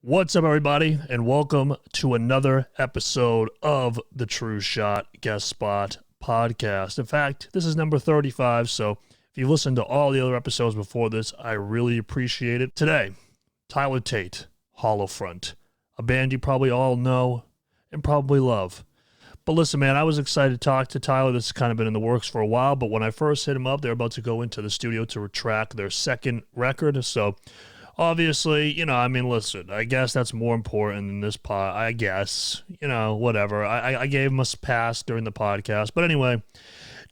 What's up, everybody, and welcome to another episode of the TrueShot Guest Spot podcast. In fact, this is number 35, so if you listened to all the other episodes before this, I really appreciate it. Today, Tyler Tate, Holofront, a band you probably all know and probably love. But listen, man, I was excited to talk to Tyler. This has kind of been in the works for a while, but when I first hit him up, they're about to go into the studio to track their second record, so obviously, listen, I guess that's more important than this pod. I guess, whatever. I gave him a pass during the podcast. But anyway,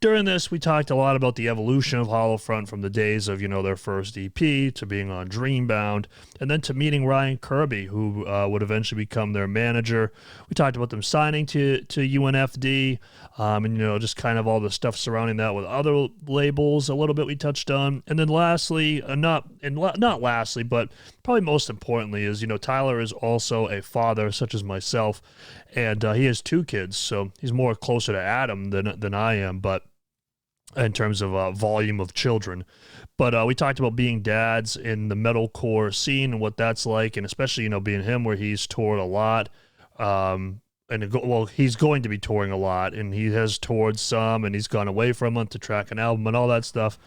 during this, we talked a lot about the evolution of Holofront from the days of, their first EP to being on Dreambound, and then to meeting Ryan Kirby, who would eventually become their manager. We talked about them signing to UNFD, and, just kind of all the stuff surrounding that with other labels a little bit we touched on. And then lastly, not lastly, but probably most importantly is, Tyler is also a father, such as myself, and he has two kids, so he's more closer to Adam than I am, but in terms of volume of children. But we talked about being dads in the metalcore scene and what that's like, and especially, being him where he's toured a lot. He's going to be touring a lot, and he has toured some, and he's gone away for a month to track an album and all that stuff.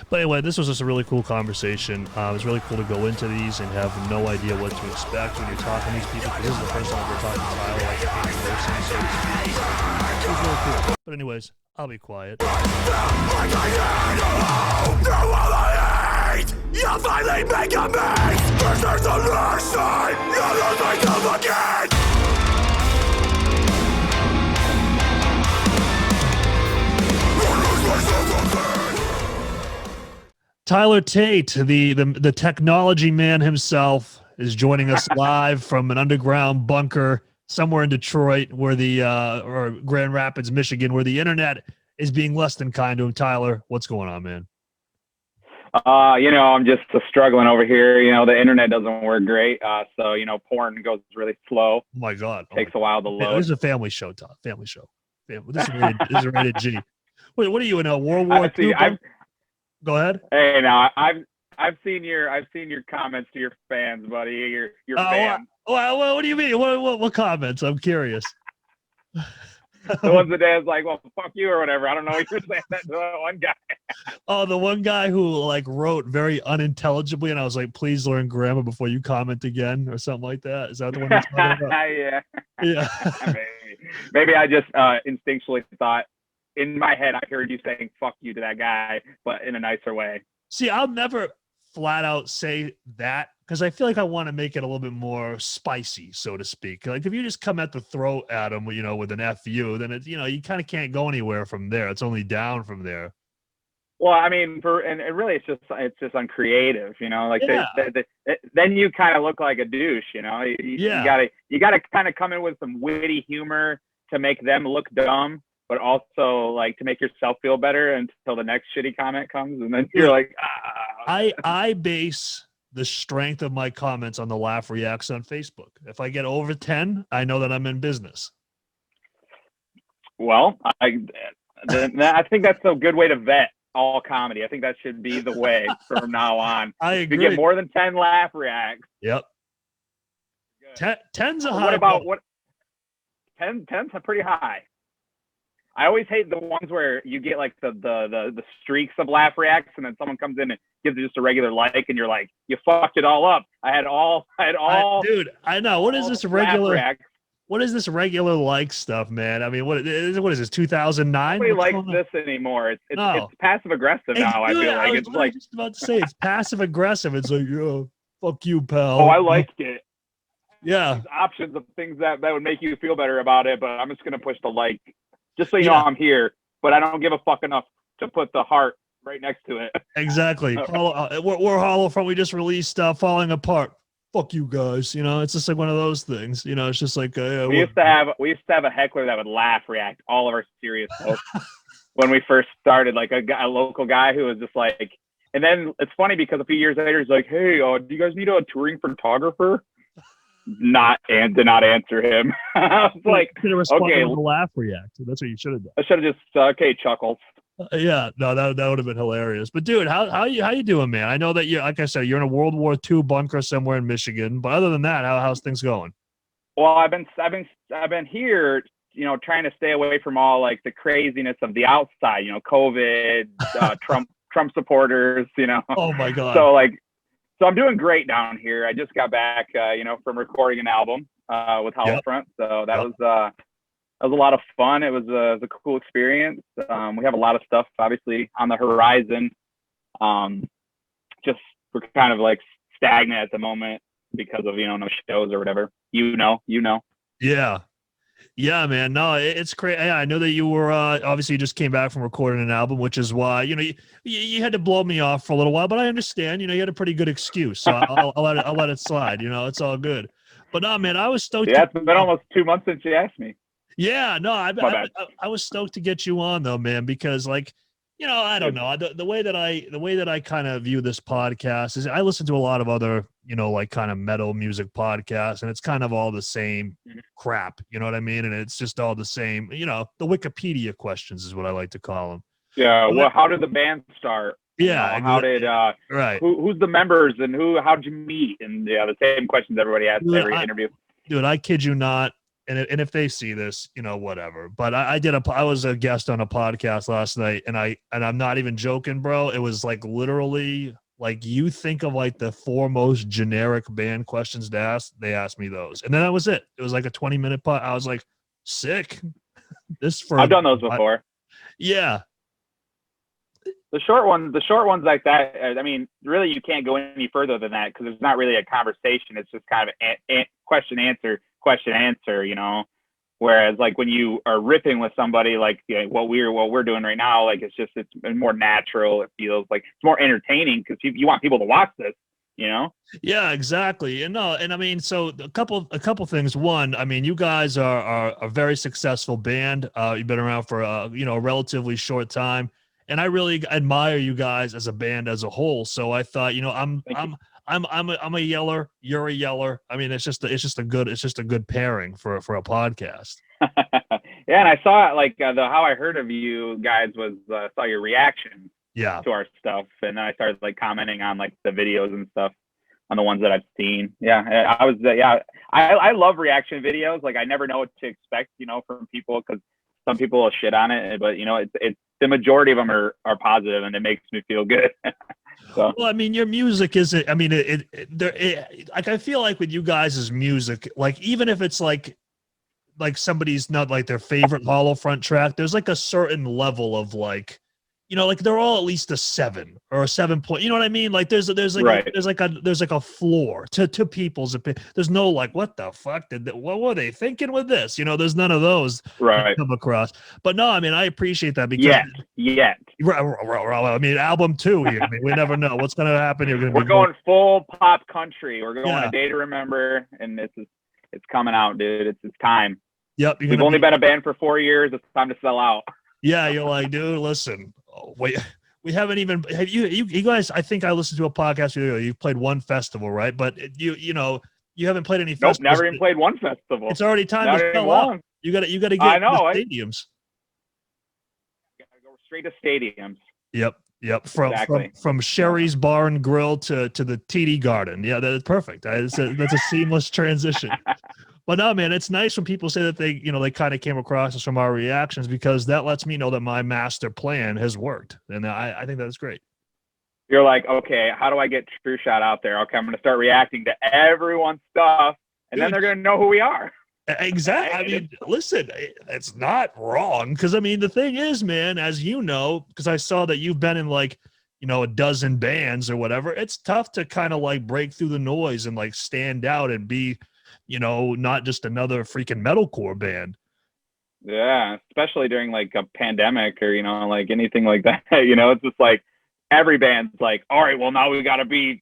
But anyway, this was just a really cool conversation. It was really cool to go into these and have no idea what to expect when you're talking to these people, because this is the first time we're talking to Tyler like in person, so it was really cool. But anyways, I'll be quiet. You'll finally make a mess. This is the last time you'll think of again. Tyler Tate, the technology man himself, is joining us live from an underground bunker somewhere in Detroit, where or Grand Rapids, Michigan, where the internet is being less than kind to him. Tyler, what's going on, man? I'm just struggling over here. The internet doesn't work great. So, porn goes really slow. Oh my God. Takes a while to load. This is a family show, Todd. Family show. This is rated G. Wait, what are you in a World War II? Go ahead. Hey, now I've seen your comments to your fans, buddy. Your fans. Well, what do you mean? What comments? I'm curious. The ones that is like, well, fuck you or whatever. I don't know what you're saying that to that one guy. Oh, the one guy who wrote very unintelligibly, and I was like, please learn grammar before you comment again, or something like that. Is that the one you're talking about? Yeah. Maybe I just instinctually thought, in my head, I heard you saying fuck you to that guy, but in a nicer way. See, I'll never flat out say that, because I feel like I want to make it a little bit more spicy, so to speak. Like, if you just come at the throat at him, with an FU, then it's, you kind of can't go anywhere from there. It's only down from there. Well, I mean, really, it's just uncreative, then you kind of look like a douche, You gotta kind of come in with some witty humor to make them look dumb, but also to make yourself feel better until the next shitty comment comes, and then you're like, ah. I base the strength of my comments on the laugh reacts on Facebook. If I get over 10, I know that I'm in business. Well, I think that's a good way to vet all comedy. I think that should be the way from now on. I agree. If you get more than 10 laugh reacts. Yep. 10's a high. What about what? 10's pretty high. I always hate the ones where you get the streaks of laugh reacts, and then someone comes in and gives it just a regular like, and you're like, you fucked it all up. I had all. Dude, I know. What is this regular? What is this regular like stuff, man? I mean, what is this? 2009? Nobody likes this anymore. It's passive aggressive now. I feel like it's like just about to say it's passive aggressive. It's like, yo, fuck you, pal. Oh, I like it. Yeah. There's options of things that would make you feel better about it, but I'm just gonna push the like. Just so you know I'm here, but I don't give a fuck enough to put the heart right next to it. Exactly. We're Holofront. We just released Falling Apart. Fuck you guys. It's just like one of those things. It's just like we used to have a heckler that would laugh react all of our serious posts when we first started, like a local guy who was just like. And then it's funny because a few years later he's like, hey, do you guys need a touring photographer? Did not answer him. I was like, okay, with a laugh react. That's what you should have done. I should have just chuckles. Yeah, no, that would have been hilarious. But dude, how you doing, man? I know that you, like I said, you're in a World War II bunker somewhere in Michigan. But other than that, how's things going? Well, I've been here, trying to stay away from all like the craziness of the outside, COVID, Trump supporters, Oh my God. So I'm doing great down here. I just got back, from recording an album with Yep. Hollow. So that Yep. was a lot of fun. It was a cool experience. We have a lot of stuff obviously on the horizon. Just we're kind of like stagnant at the moment because of no shows or whatever. Yeah. Yeah, man. No, it's crazy. Yeah, I know that you were obviously you just came back from recording an album, which is why you had to blow me off for a little while. But I understand. You had a pretty good excuse, so I'll let it slide. It's all good. But no, man, I was stoked. Yeah, it's been almost 2 months since you asked me. Yeah, no, I was stoked to get you on though, man, because like, I don't know, the way that I kind of view this podcast is I listen to a lot of other, like kind of metal music podcasts, and it's kind of all the same crap, you know what I mean? And it's just all the same, the Wikipedia questions is what I like to call them. Yeah. Well, how did the band start? Yeah. How did right? Who's the members and how'd you meet? And the same questions everybody asks every interview. Dude, I kid you not. And if they see this, whatever. But I was a guest on a podcast last night, and I'm not even joking, bro. It was like literally like you think of like the four most generic band questions to ask. They asked me those, and then that was it. It was like a 20-minute pod. I was like, sick. I've done those before. Yeah. The short ones like that. I mean, really, you can't go any further than that because it's not really a conversation. It's just kind of a question answer. Whereas like when you are ripping with somebody like what we're doing right now, like it's more natural. It feels like it's more entertaining because you want people to watch this. Yeah, exactly. And no, and I mean, so a couple things. One, I mean, you guys are a very successful band. You've been around for a relatively short time, and I really admire you guys as a band as a whole. So I thought, I'm a yeller. You're a yeller. I mean, it's just a good pairing for a podcast. Yeah, and I saw like how I heard of you guys was saw your reaction to our stuff, and then I started like commenting on like the videos and stuff on the ones that I've seen. Yeah, I was I love reaction videos. Like I never know what to expect, from people because some people will shit on it, but it's the majority of them are positive, and it makes me feel good. So. Well, I mean, your music isn't. I mean, like I feel like with you guys' music, like even if it's like somebody's not like their favorite Hollow Front track, there's like a certain level of like, like they're all at least a 7 or a 7 point. You know what I mean? Like there's like a floor to people's opinion. There's no like, what the fuck what were they thinking with this? There's none of those come across. But no, I mean, I appreciate that because I mean, album 2 here. I mean, we never know what's gonna happen. We're going full pop country. We're going A Day to Remember, and it's coming out, dude. It's time. Yep. We've only been a band for 4 years. It's time to sell out. Yeah, you're like, dude, listen. Wait, we haven't even have you guys. I think I listened to a podcast video. You played one festival, right? But you haven't played any festivals. Nope, never even played one festival. It's already time to sell out. You got to get I know, the stadiums. Gotta go straight to stadiums. Yep. From Sherry's Bar and Grill to the TD Garden. Yeah, that's perfect. That's a seamless transition. But no, man, it's nice when people say that they kind of came across us from our reactions because that lets me know that my master plan has worked. And I think that's great. You're like, okay, how do I get TrueShot out there? Okay, I'm going to start reacting to everyone's stuff, and then they're going to know who we are. Exactly. I mean, listen, it's not wrong. Because, I mean, the thing is, man, as you know, because I saw that you've been in like, a dozen bands or whatever, it's tough to kind of like break through the noise and like stand out and be not just another freaking metalcore band. Yeah, especially during like a pandemic or, like anything like that. It's just like every band's like, all right, well, now we got to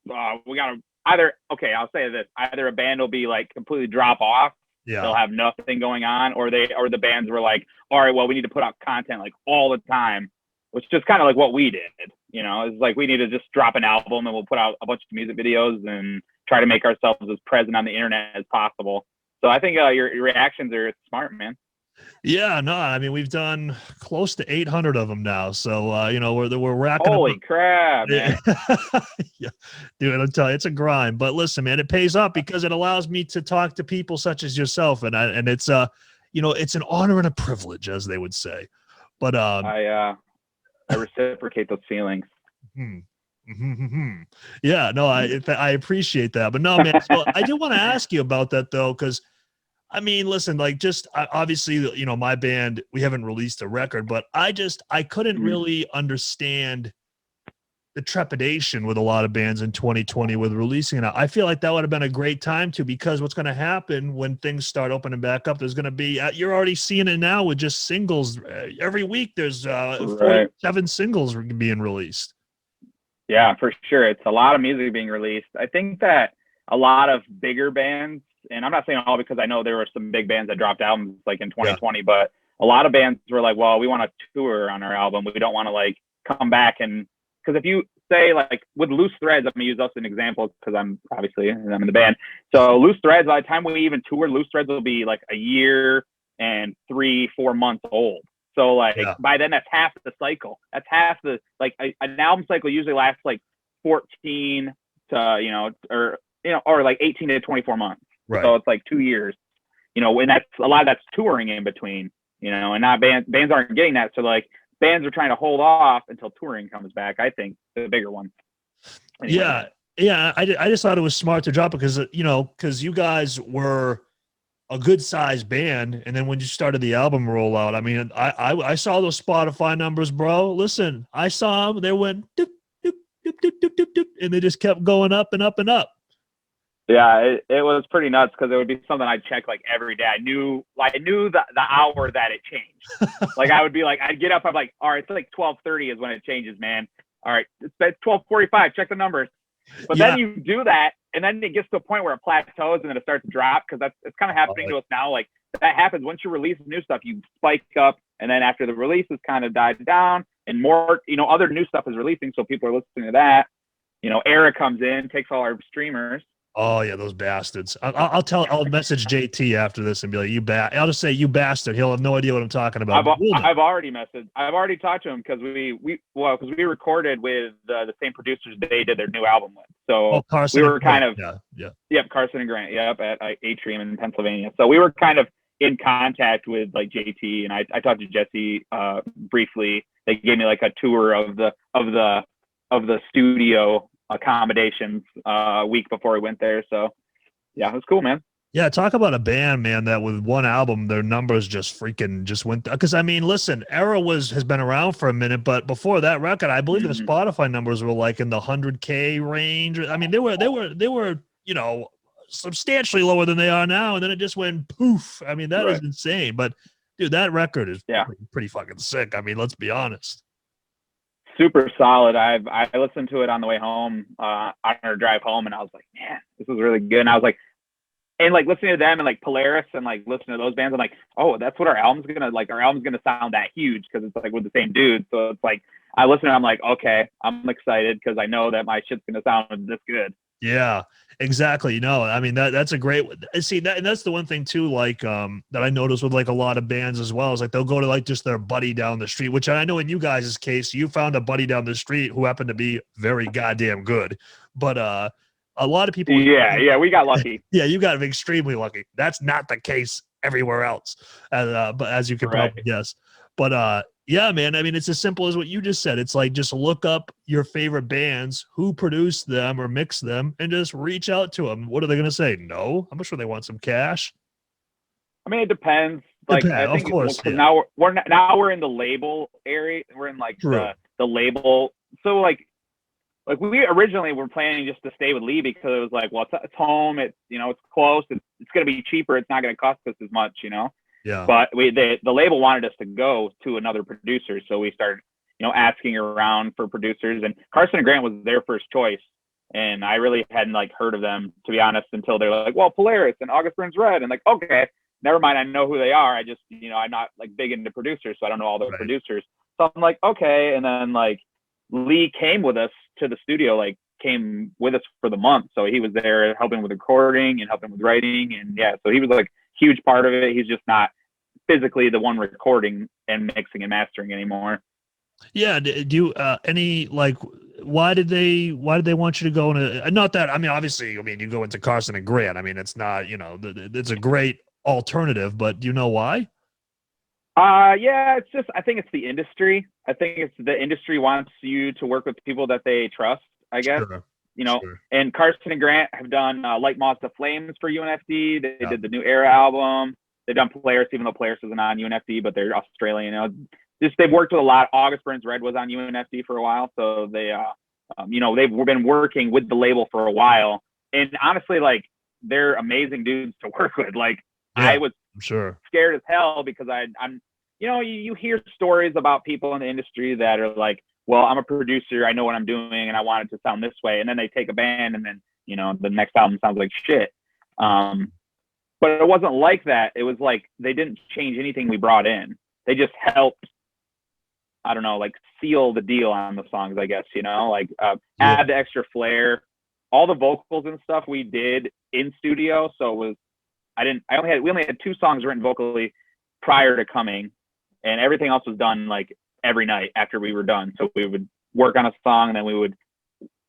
either, okay, I'll say this, either a band will be like completely drop off. Yeah. They'll have nothing going on, or the bands were like, all right, well, we need to put out content like all the time, which is kind of like what we did. It's like we need to just drop an album and we'll put out a bunch of music videos and try to make ourselves as present on the internet as possible. So I think your reactions are smart, man. Yeah, no, I mean, we've done close to 800 of them now. So, we're racking Holy up. crap, man. Yeah, dude, I'll tell you, it's a grind. But listen, man, it pays off because it allows me to talk to people such as yourself. And it's, it's an honor and a privilege, as they would say. But, I reciprocate those feelings. hmm, yeah, no, I appreciate that. But no, man, so I do want to ask you about that, though, because I mean, listen, like obviously, my band, we haven't released a record, but I couldn't really understand the trepidation with a lot of bands in 2020 with releasing it. I feel like that would have been a great time to, because what's going to happen when things start opening back up, there's going to be, you're already seeing it now with just singles. Every week there's 47 singles being released. Yeah, for sure. It's a lot of music being released. I think that a lot of bigger bands, and I'm not saying all because I know there were some big bands that dropped albums like in 2020, but a lot of bands were like, well, we want to tour on our album. We don't want to like come back and, because if you say like with Loose Threads, I'm gonna use us as an example because I'm in the band. So Loose Threads, by the time we even tour, Loose Threads will be like a year and 3-4 months old. So like by then that's half the cycle. That's half the, like an album cycle usually lasts like 14 to, or like 18 to 24 months. Right. So it's like 2 years, and that's a lot of that's touring in between, and not bands aren't getting that. So like bands are trying to hold off until touring comes back. I think the bigger ones. Anyway. Yeah. I just thought it was smart to drop it because you guys were a good sized band. And then when you started the album rollout, I mean, I saw those Spotify numbers, bro. Listen, I saw them. They went doop, doop, doop, doop, doop, doop, doop, and they just kept going up and up and up. Yeah, it was pretty nuts because it would be something I'd check like every day. I knew the hour that it changed. Like I would be like, I'd get up, I'm like, all right, it's like 12:30 is when it changes, man. All right, it's 12:45. Check the numbers. But then you do that, and then it gets to a point where it plateaus and then it starts to drop because it's kind of happening to us now. Like that happens once you release new stuff, you spike up, and then after the releases kind of died down, and more, other new stuff is releasing, so people are listening to that. Era comes in, takes all our streamers. Oh yeah, those bastards. I'll message JT after this and be like, I'll just say, you bastard. He'll have no idea what I'm talking about. I've already messaged. I've already talked to him because we recorded with the same producers they did their new album with. So Carson we were kind of Yep, Carson and Grant. Yep, at Atrium in Pennsylvania. So we were kind of in contact with like JT, and I talked to Jesse briefly. They gave me like a tour of the studio accommodations a week before we went there. So yeah, it was cool, man. Yeah, talk about a band, man, that with one album their numbers just went, because I mean, listen, Era has been around for a minute, but before that record, I believe the Spotify numbers were like in the 100K range. I mean, they were substantially lower than they are now, and then it just went poof. I mean, that is insane. But dude, that record is pretty fucking sick. I mean, let's be honest. Super solid. I listened to it on the way home, on our drive home, and I was like, man, this is really good. And I was like, and like listening to them and like Polaris and like listening to those bands, I'm like, oh, that's what our album's gonna sound that huge because it's like with the same dude. So it's like I listen, and I'm like, okay, I'm excited because I know that my shit's gonna sound this good. Yeah, exactly. I mean that's a great see that, and that's the one thing too, like that I noticed with like a lot of bands as well, is like they'll go to like just their buddy down the street, which I know in you guys' case you found a buddy down the street who happened to be very goddamn good, but a lot of people we got lucky. Yeah, you got extremely lucky. That's not the case everywhere else, but as you can probably guess. But yeah, man, I mean, it's as simple as what you just said. It's like, just look up your favorite bands, who produced them or mixed them, and just reach out to them. What are they going to say? No? I'm sure they want some cash. I mean, it depends. Like, I think of course. Now we're in the label area. We're in like the label. So like we originally were planning just to stay with Lee because it was like, well, it's home. It's, it's close. It's going to be cheaper. It's not going to cost us as much, Yeah. But the label wanted us to go to another producer, so we started, asking around for producers. And Carson and Grant was their first choice, and I really hadn't like heard of them, to be honest, until they're like, well, Polaris and August Burns Red, and like, okay, never mind, I know who they are. I just, I'm not like big into producers, so I don't know all the producers. So I'm like, okay, and then like Lee came with us to the studio, like came with us for the month, so he was there helping with recording and helping with writing, and so he was like huge part of it. He's just not physically the one recording and mixing and mastering anymore. Yeah. Do you any like why did they want you to go into, not that, I mean, obviously, I mean, you go into Carson and Grant. I mean, it's not, you know, it's a great alternative, but do you know why? Yeah, it's just, I think it's the industry. I think it's the industry wants you to work with people that they trust, I guess. Sure. You know, Sure. and Carson and Grant have done Light Moths to Flames for UNFD. They Yeah. did the New Era album. They've done Polaris, even though Polaris isn't on UNFD, but they're Australian. You know, just they've worked with a lot. August Burns Red was on UNFD for a while, so they, you know, they've been working with the label for a while. And honestly, like, they're amazing dudes to work with. Like, Yeah, I was I'm sure. scared as hell because I'm, you know, you hear stories about people in the industry that are like, well, I'm a producer, I know what I'm doing, and I want it to sound this way. And then they take a band, and then, you know, the next album sounds like shit. But it wasn't like that. It was like they didn't change anything we brought in. They just helped, I don't know, like seal the deal on the songs, I guess, you know, like add the extra flair. All the vocals and stuff we did in studio. So it was, we only had 2 songs written vocally prior to coming, and everything else was done like every night after we were done. So we would work on a song, and then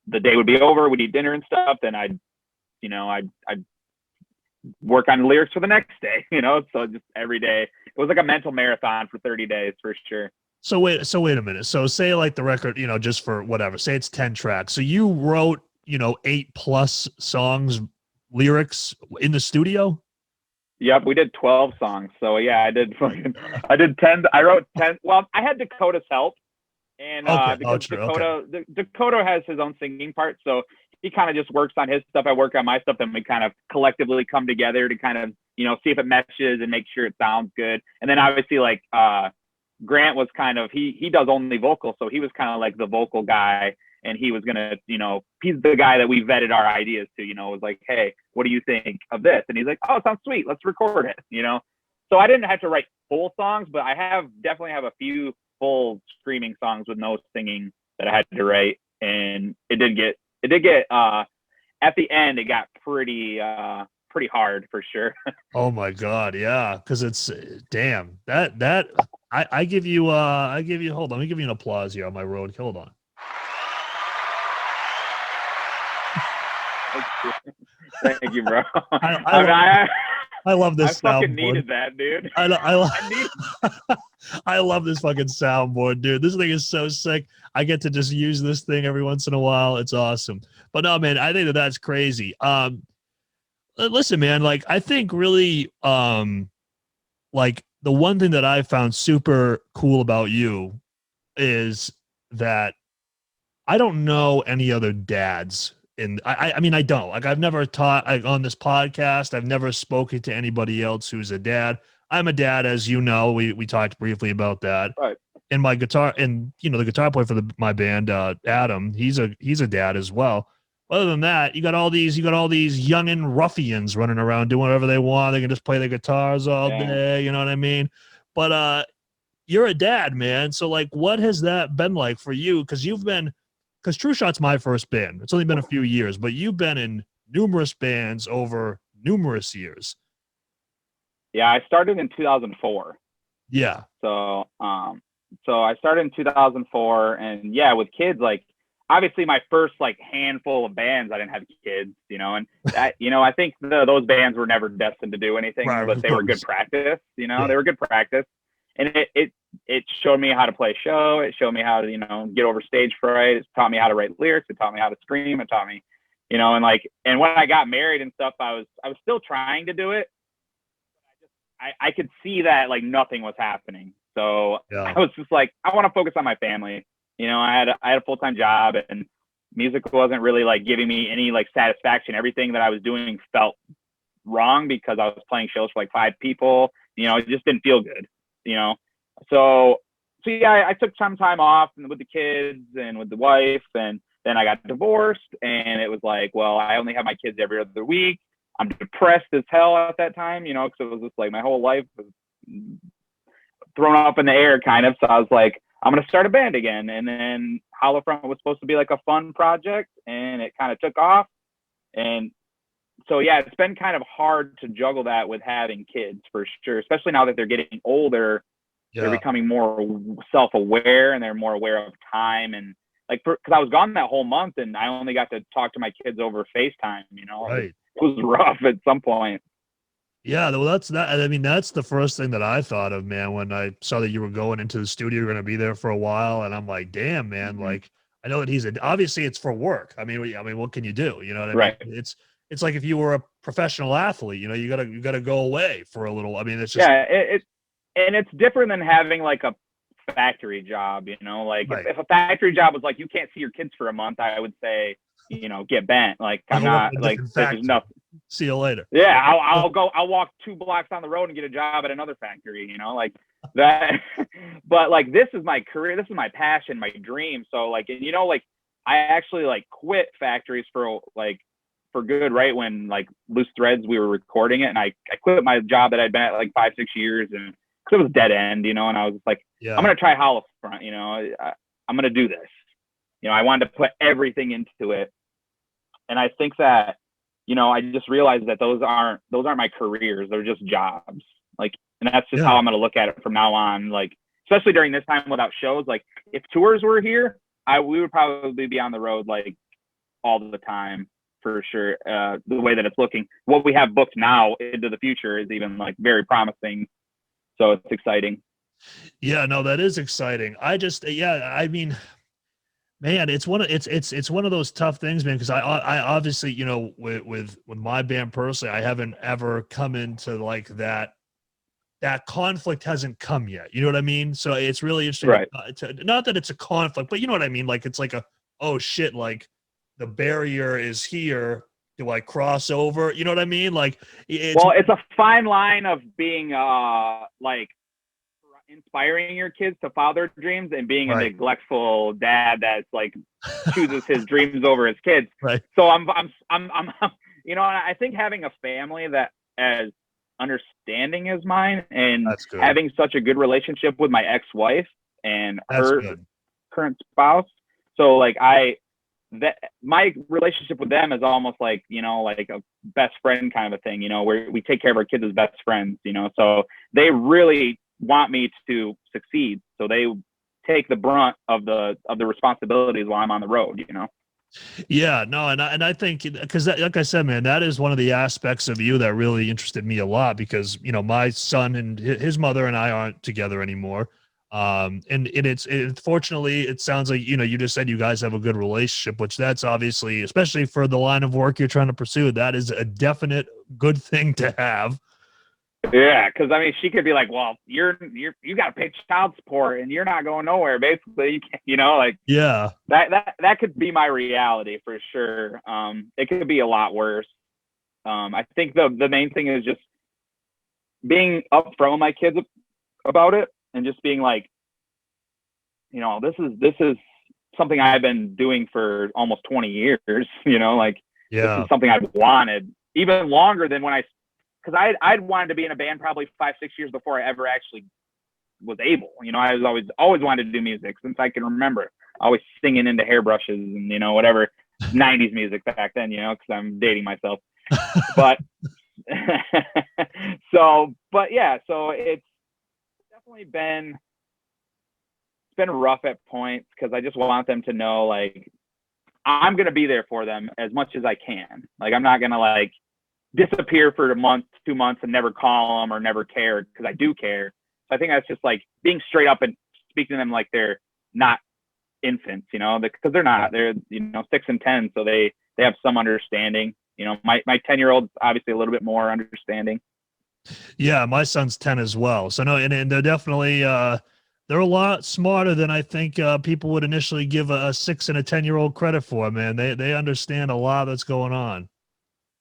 the day would be over, we'd eat dinner and stuff. Then I'd work on the lyrics for the next day, you know? So just every day, it was like a mental marathon for 30 days for sure. So wait a minute. So say like the record, you know, just for whatever, say it's 10 tracks. So you wrote, you know, 8+ songs, lyrics in the studio? Yep, we did 12 songs. So yeah, I did 10. I wrote 10. Well, I had Dakota's help, and because Dakota has his own singing part, so he kind of just works on his stuff. I work on my stuff, and we kind of collectively come together to kind of, you know, see if it meshes and make sure it sounds good. And then obviously, like, Grant was kind of, he does only vocals, so he was kind of like the vocal guy, and he was gonna, you know, he's the guy that we vetted our ideas to, you know, was like, hey, what do you think of this? And he's like, oh, it sounds sweet, let's record it, you know. So I didn't have to write full songs, but I definitely have a few full screaming songs with no singing that I had to write. And it did get at the end, it got pretty hard for sure. Oh my God. Yeah. Cause it's damn that I give you, hold on. Let me give you an applause here on my road. Hold on. Thank you, bro. I love this. I fucking needed that, dude. I love this fucking soundboard, dude. This thing is so sick. I get to just use this thing every once in a while. It's awesome. But no, man, I think that's crazy. Listen, man, like, I think really, like, the one thing that I found super cool about you is that I don't know any other dads. I mean, I don't, like, I've never taught on this podcast. I've never spoken to anybody else who's a dad. I'm a dad, as you know, we talked briefly about that. Right. And my guitar, and, you know, the guitar player for my band, Adam, he's a dad as well. Other than that, you got all these youngin' ruffians running around doing whatever they want. They can just play their guitars all day. You know what I mean? But you're a dad, man. So, like, what has that been like for you? Because TrueShot's my first band. It's only been a few years, but you've been in numerous bands over numerous years. Yeah, I started in 2004. Yeah. So I started in 2004, and yeah, with kids, like, obviously my first like handful of bands, I didn't have kids, you know, and that, you know, I think those bands were never destined to do anything, right, but they were good practice, you know, They were good practice, and it showed me how to play show. It showed me how to, you know, get over stage fright. It taught me how to write lyrics. It taught me how to scream. It taught me, you know, and when I got married and stuff, I was still trying to do it. I could see that like nothing was happening. So I was just like, I want to focus on my family. You know, I had a full-time job, and music wasn't really like giving me any like satisfaction. Everything that I was doing felt wrong because I was playing shows for like 5 people. You know, it just didn't feel good, you know? So yeah, I took some time off with the kids and with the wife, and then I got divorced, and it was like, well, I only have my kids every other week. I'm depressed as hell at that time, you know, because it was just like my whole life was thrown up in the air kind of. So I was like, I'm going to start a band again. And then Hollow Front was supposed to be like a fun project, and it kind of took off. And so yeah, it's been kind of hard to juggle that with having kids for sure, especially now that they're getting older. They're becoming more self-aware and they're more aware of time. And like, because I was gone that whole month and I only got to talk to my kids over FaceTime, you know, right. It was rough at some point. Yeah, well, that's that. I mean, that's the first thing that I thought of, man, when I saw that you were going into the studio, you're going to be there for a while. And I'm like, damn, man, like, I know that obviously it's for work. I mean, what can you do? You know what I mean? It's like if you were a professional athlete, you know, you gotta go away for a little. I mean, it's just, and it's different than having like a factory job, you know, like right. if a factory job was like, you can't see your kids for a month, I would say, you know, get bent. Like I'm not like, there's nothing. See you later. Yeah. I'll walk 2 blocks down the road and get a job at another factory, you know, like that. But like, this is my career. This is my passion, my dream. So like, you know, like I actually like quit factories for good, right when like Loose Threads, we were recording it, and I quit my job that I'd been at like 5-6 years, and because it was dead end, you know, and I was like, I'm gonna try Hollow Front, you know, I'm gonna do this, you know, I wanted to put everything into it, and I think that, you know, I just realized that those aren't my careers, they're just jobs, like, and that's just how I'm gonna look at it from now on, like, especially during this time without shows. Like if tours were here, we would probably be on the road like all the time. For sure. The way that it's looking, what we have booked now into the future is even like very promising. So it's exciting. Yeah, no, that is exciting. I mean, man, it's one of those tough things, man. Cause I obviously, you know, with my band personally, I haven't ever come into like that conflict hasn't come yet. You know what I mean? So it's really interesting. Right. Not that it's a conflict, but you know what I mean? Like, it's like oh shit, like, the barrier is here. Do I cross over? You know what I mean? Like, it's a fine line of being like inspiring your kids to follow their dreams and being a neglectful dad that's like chooses his dreams over his kids. Right. So I'm you know, I think having a family that as understanding as mine and having such a good relationship with my ex-wife and her current spouse. So like my relationship with them is almost like, you know, like a best friend kind of a thing, you know, where we take care of our kids as best friends, you know, so they really want me to succeed. So they take the brunt of the responsibilities while I'm on the road, you know? Yeah, no. And I think, cause like I said, man, that is one of the aspects of you that really interested me a lot, because, you know, my son and his mother and I aren't together anymore. And fortunately, it sounds like, you know, you just said you guys have a good relationship, which that's obviously, especially for the line of work you're trying to pursue, that is a definite good thing to have. Yeah, because I mean, she could be like, well, you got to pay child support and you're not going nowhere, basically. You can't, you know, like, yeah, that could be my reality for sure. It could be a lot worse. I think the main thing is just being upfront with my kids about it. And just being like, you know, this is something I've been doing for almost 20 years, you know, like this is something I've wanted even longer than because I'd wanted to be in a band probably 5-6 years before I ever actually was able, you know. I was always wanted to do music since I can remember, always singing into hairbrushes and, you know, whatever 90s music back then, you know, because I'm dating myself. But so it's definitely been rough at points, because I just want them to know, like, I'm gonna be there for them as much as I can. Like, I'm not gonna like disappear for a month, 2 months, and never call them or never care, because I do care. So I think that's just like being straight up and speaking to them like they're not infants, you know, because they're not. They're, you know, 6 and 10, so they have some understanding. You know, my 10-year-old's obviously a little bit more understanding. Yeah, my son's 10 as well. So no, and they're definitely they're a lot smarter than I think people would initially give a 6 and a 10-year-old credit for, man. They understand a lot that's going on.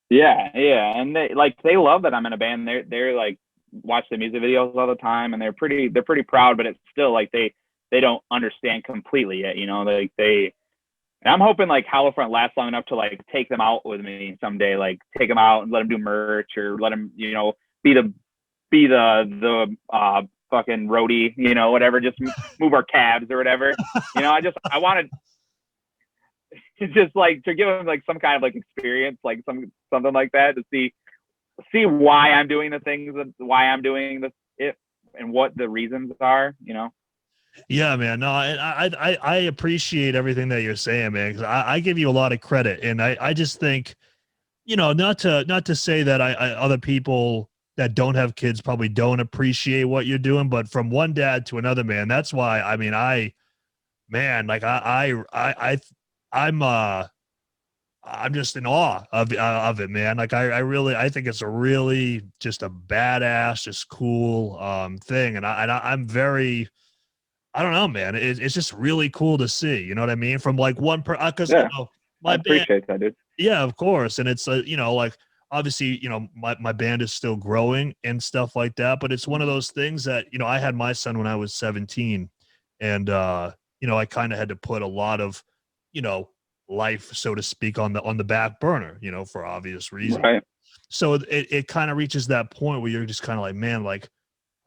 Yeah, and they love that I'm in a band. They're like watch the music videos all the time, and they're pretty proud, but it's still like they don't understand completely yet, you know. Like and I'm hoping like Hollow Front lasts long enough to like take them out with me someday, like take them out and let them do merch, or let them, you know, be the fucking roadie, you know, whatever, just move our cabs or whatever. You know, I wanted just like to give them like some kind of like experience, like some something like that, to see why I'm doing the things, why I'm doing it, and what the reasons are, you know? Yeah, man. No, I appreciate everything that you're saying, man, because I give you a lot of credit. And I just think, not to say that I other people that don't have kids probably don't appreciate what you're doing, but from one dad to another, man, that's why, I mean, like I'm just in awe of it, man. Like I think it's a really just a badass, just cool thing. And I'm very, I don't know, man. It's just really cool to see, you know what I mean? From like one cause Yeah, my I band, appreciate that, dude. yeah, of course. And it's like obviously, my band is still growing and stuff like that, but it's one of those things that, I had my son when I was 17, and I kind of had to put a lot of, life, so to speak, on the back burner, for obvious reasons. Right. So it kind of reaches that point where you're just kind of like, man, like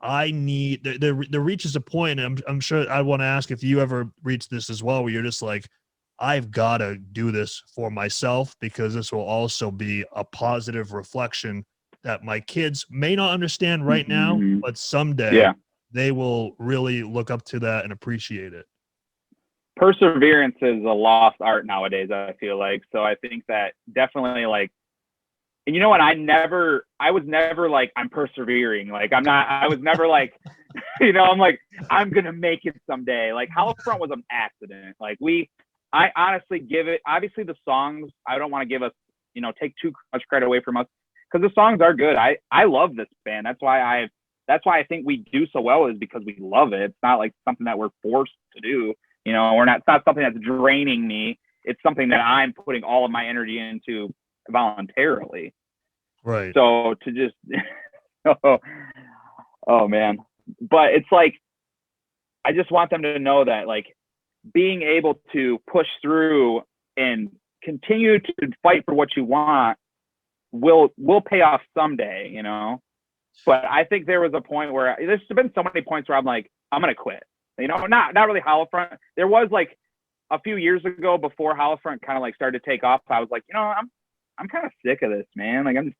I need there reaches a point, and I'm sure I want to ask if you ever reach this as well, where you're just like, I've got to do this for myself, because this will also be a positive reflection that my kids may not understand right now, but someday they will really look up to that and appreciate it. Perseverance is a lost art nowadays, I feel like. So I think that definitely, like, and you know what? I was never like, I'm persevering. Like, I was never like, I'm like, I'm going to make it someday. Like, Holofront was an accident. Like, I honestly give it, obviously the songs, I don't want to give us, take too much credit away from us, because the songs are good. I love this band. That's why I think we do so well, is because we love it. It's not like something that we're forced to do. It's not something that's draining me. It's something that I'm putting all of my energy into voluntarily. Right. So to just, oh man. But it's like, I just want them to know that, like, being able to push through and continue to fight for what you want will pay off someday, But I think there was a point where there's been so many points where I'm like, I'm going to quit, not really Holofront. There was like a few years ago, before Holofront kind of like started to take off, I was like, I'm kind of sick of this, man. Like, and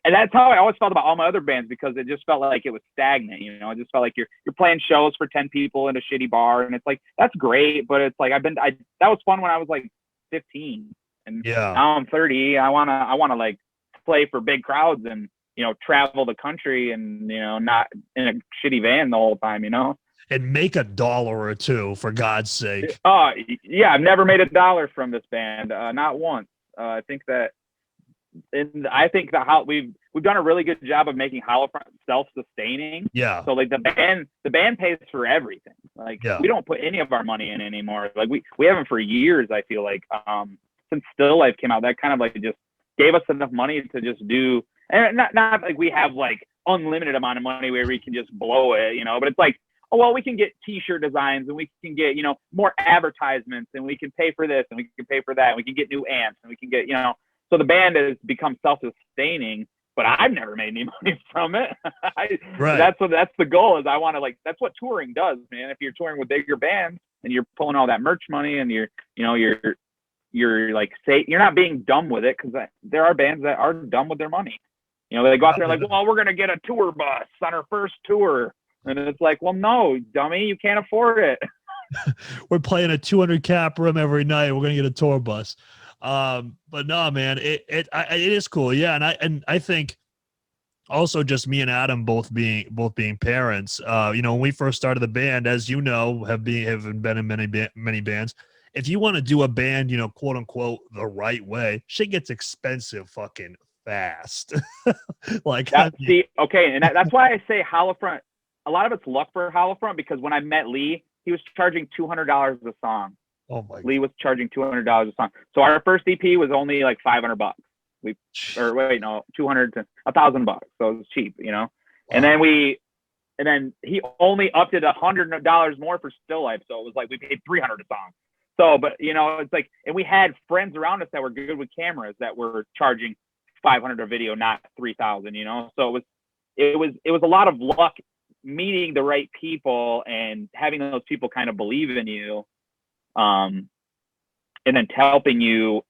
that's how I always felt about all my other bands, because it just felt like it was stagnant. It just felt like you're playing shows for 10 people in a shitty bar, and it's like, that's great, but it's like that was fun when I was like 15, and now I'm 30. I wanna like play for big crowds and travel the country and not in a shitty van the whole time, and make $1 or $2, for God's sake. Yeah, I've never made $1 from this band, not once. I think that we've done a really good job of making Holofront self-sustaining. Yeah. So like the band pays for everything. Like we don't put any of our money in anymore. Like we haven't for years. I feel like since Still Life came out, that kind of like just gave us enough money to just do, and not like we have like unlimited amount of money where we can just blow it, But it's like, oh well, we can get T-shirt designs, and we can get more advertisements, and we can pay for this, and we can pay for that, and we can get new amps, and we can get So the band has become self-sustaining, but I've never made any money from it. Right. That's the goal. Is I want to, like, that's what touring does, man. If you're touring with bigger bands and you're pulling all that merch money, and you're like, you're not being dumb with it, because there are bands that are dumb with their money. They go out there like, well, we're gonna get a tour bus on our first tour, and it's like, well, no, dummy, you can't afford it. We're playing a 200 cap room every night. We're gonna get a tour bus. But no, man, it is cool. Yeah. And I think also just me and Adam both being parents, when we first started the band, as have been in many bands. If you want to do a band, quote unquote, the right way, shit gets expensive fucking fast. Like, okay. And that's why I say Holofront, a lot of it's luck for Holofront, because when I met Lee, he was charging $200 a song. Oh my! Lee was charging $200 a song. So our first EP was only like $500. 200 to $1,000. So it was cheap, Wow. And then he only upped it $100 more for Still Life. So it was like we paid $300 a song. So, but it's like, and we had friends around us that were good with cameras that were charging $500 a video, not $3,000. So it was a lot of luck meeting the right people and having those people kind of believe in you. And then helping you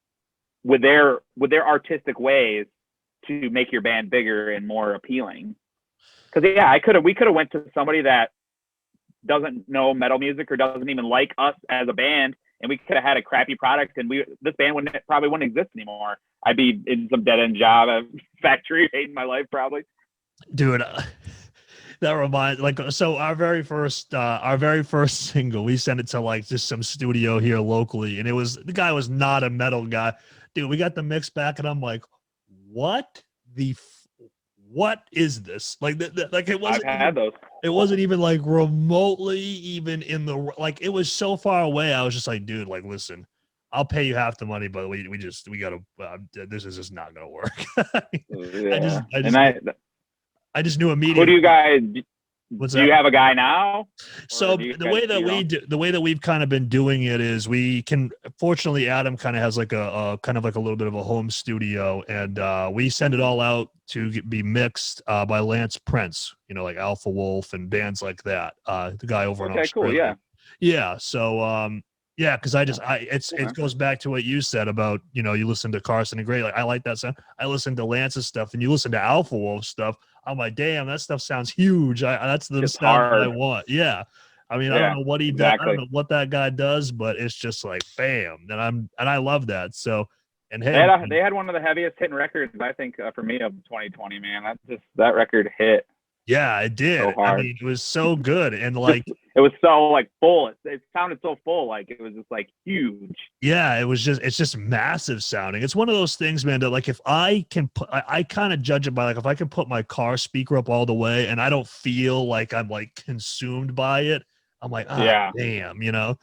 with their artistic ways to make your band bigger and more appealing. Because we could have went to somebody that doesn't know metal music or doesn't even like us as a band, and we could have had a crappy product, and this band probably wouldn't exist anymore. I'd be in some dead end job at a factory, hating my life probably. Dude, that reminds so our very first single, we sent it to like just some studio here locally, and the guy was not a metal guy. Dude, we got the mix back, and I'm like, what is this? Like like it wasn't. I've had those. It wasn't even like remotely even in the like. It was so far away. I was just like, dude, like, listen, I'll pay you half the money, but we gotta. This is just not gonna work. I just knew immediately. Who do you guys? Do you have a guy now? So the way that we've kind of been doing it is we can. Fortunately, Adam kind of has like a kind of like a little bit of a home studio, and we send it all out to be mixed by Lance Prince. You know, like Alpha Wolf and bands like that. The guy over in Australia. Cool, yeah. So yeah, because it goes back to what you said about, you know, you listen to Carson and Gray, like I like that sound. I listen to Lance's stuff, and you listen to Alpha Wolf stuff. I'm like, damn, that stuff sounds huge. That's the stuff I want. Yeah. I mean, I don't know what he does. I don't know what that guy does, but it's just like, bam. And I love that. So, and they had one of the heaviest hitting records, I think, for me of 2020, man. That record hit. Yeah, it did. So I mean, it was so good. And like, it was so like full. It sounded so full. Like it was just like huge. Yeah, it's just massive sounding. It's one of those things, man, that like if I can put, I kind of judge it by like, if I can put my car speaker up all the way and I don't feel like I'm like consumed by it, I'm like, damn, you know,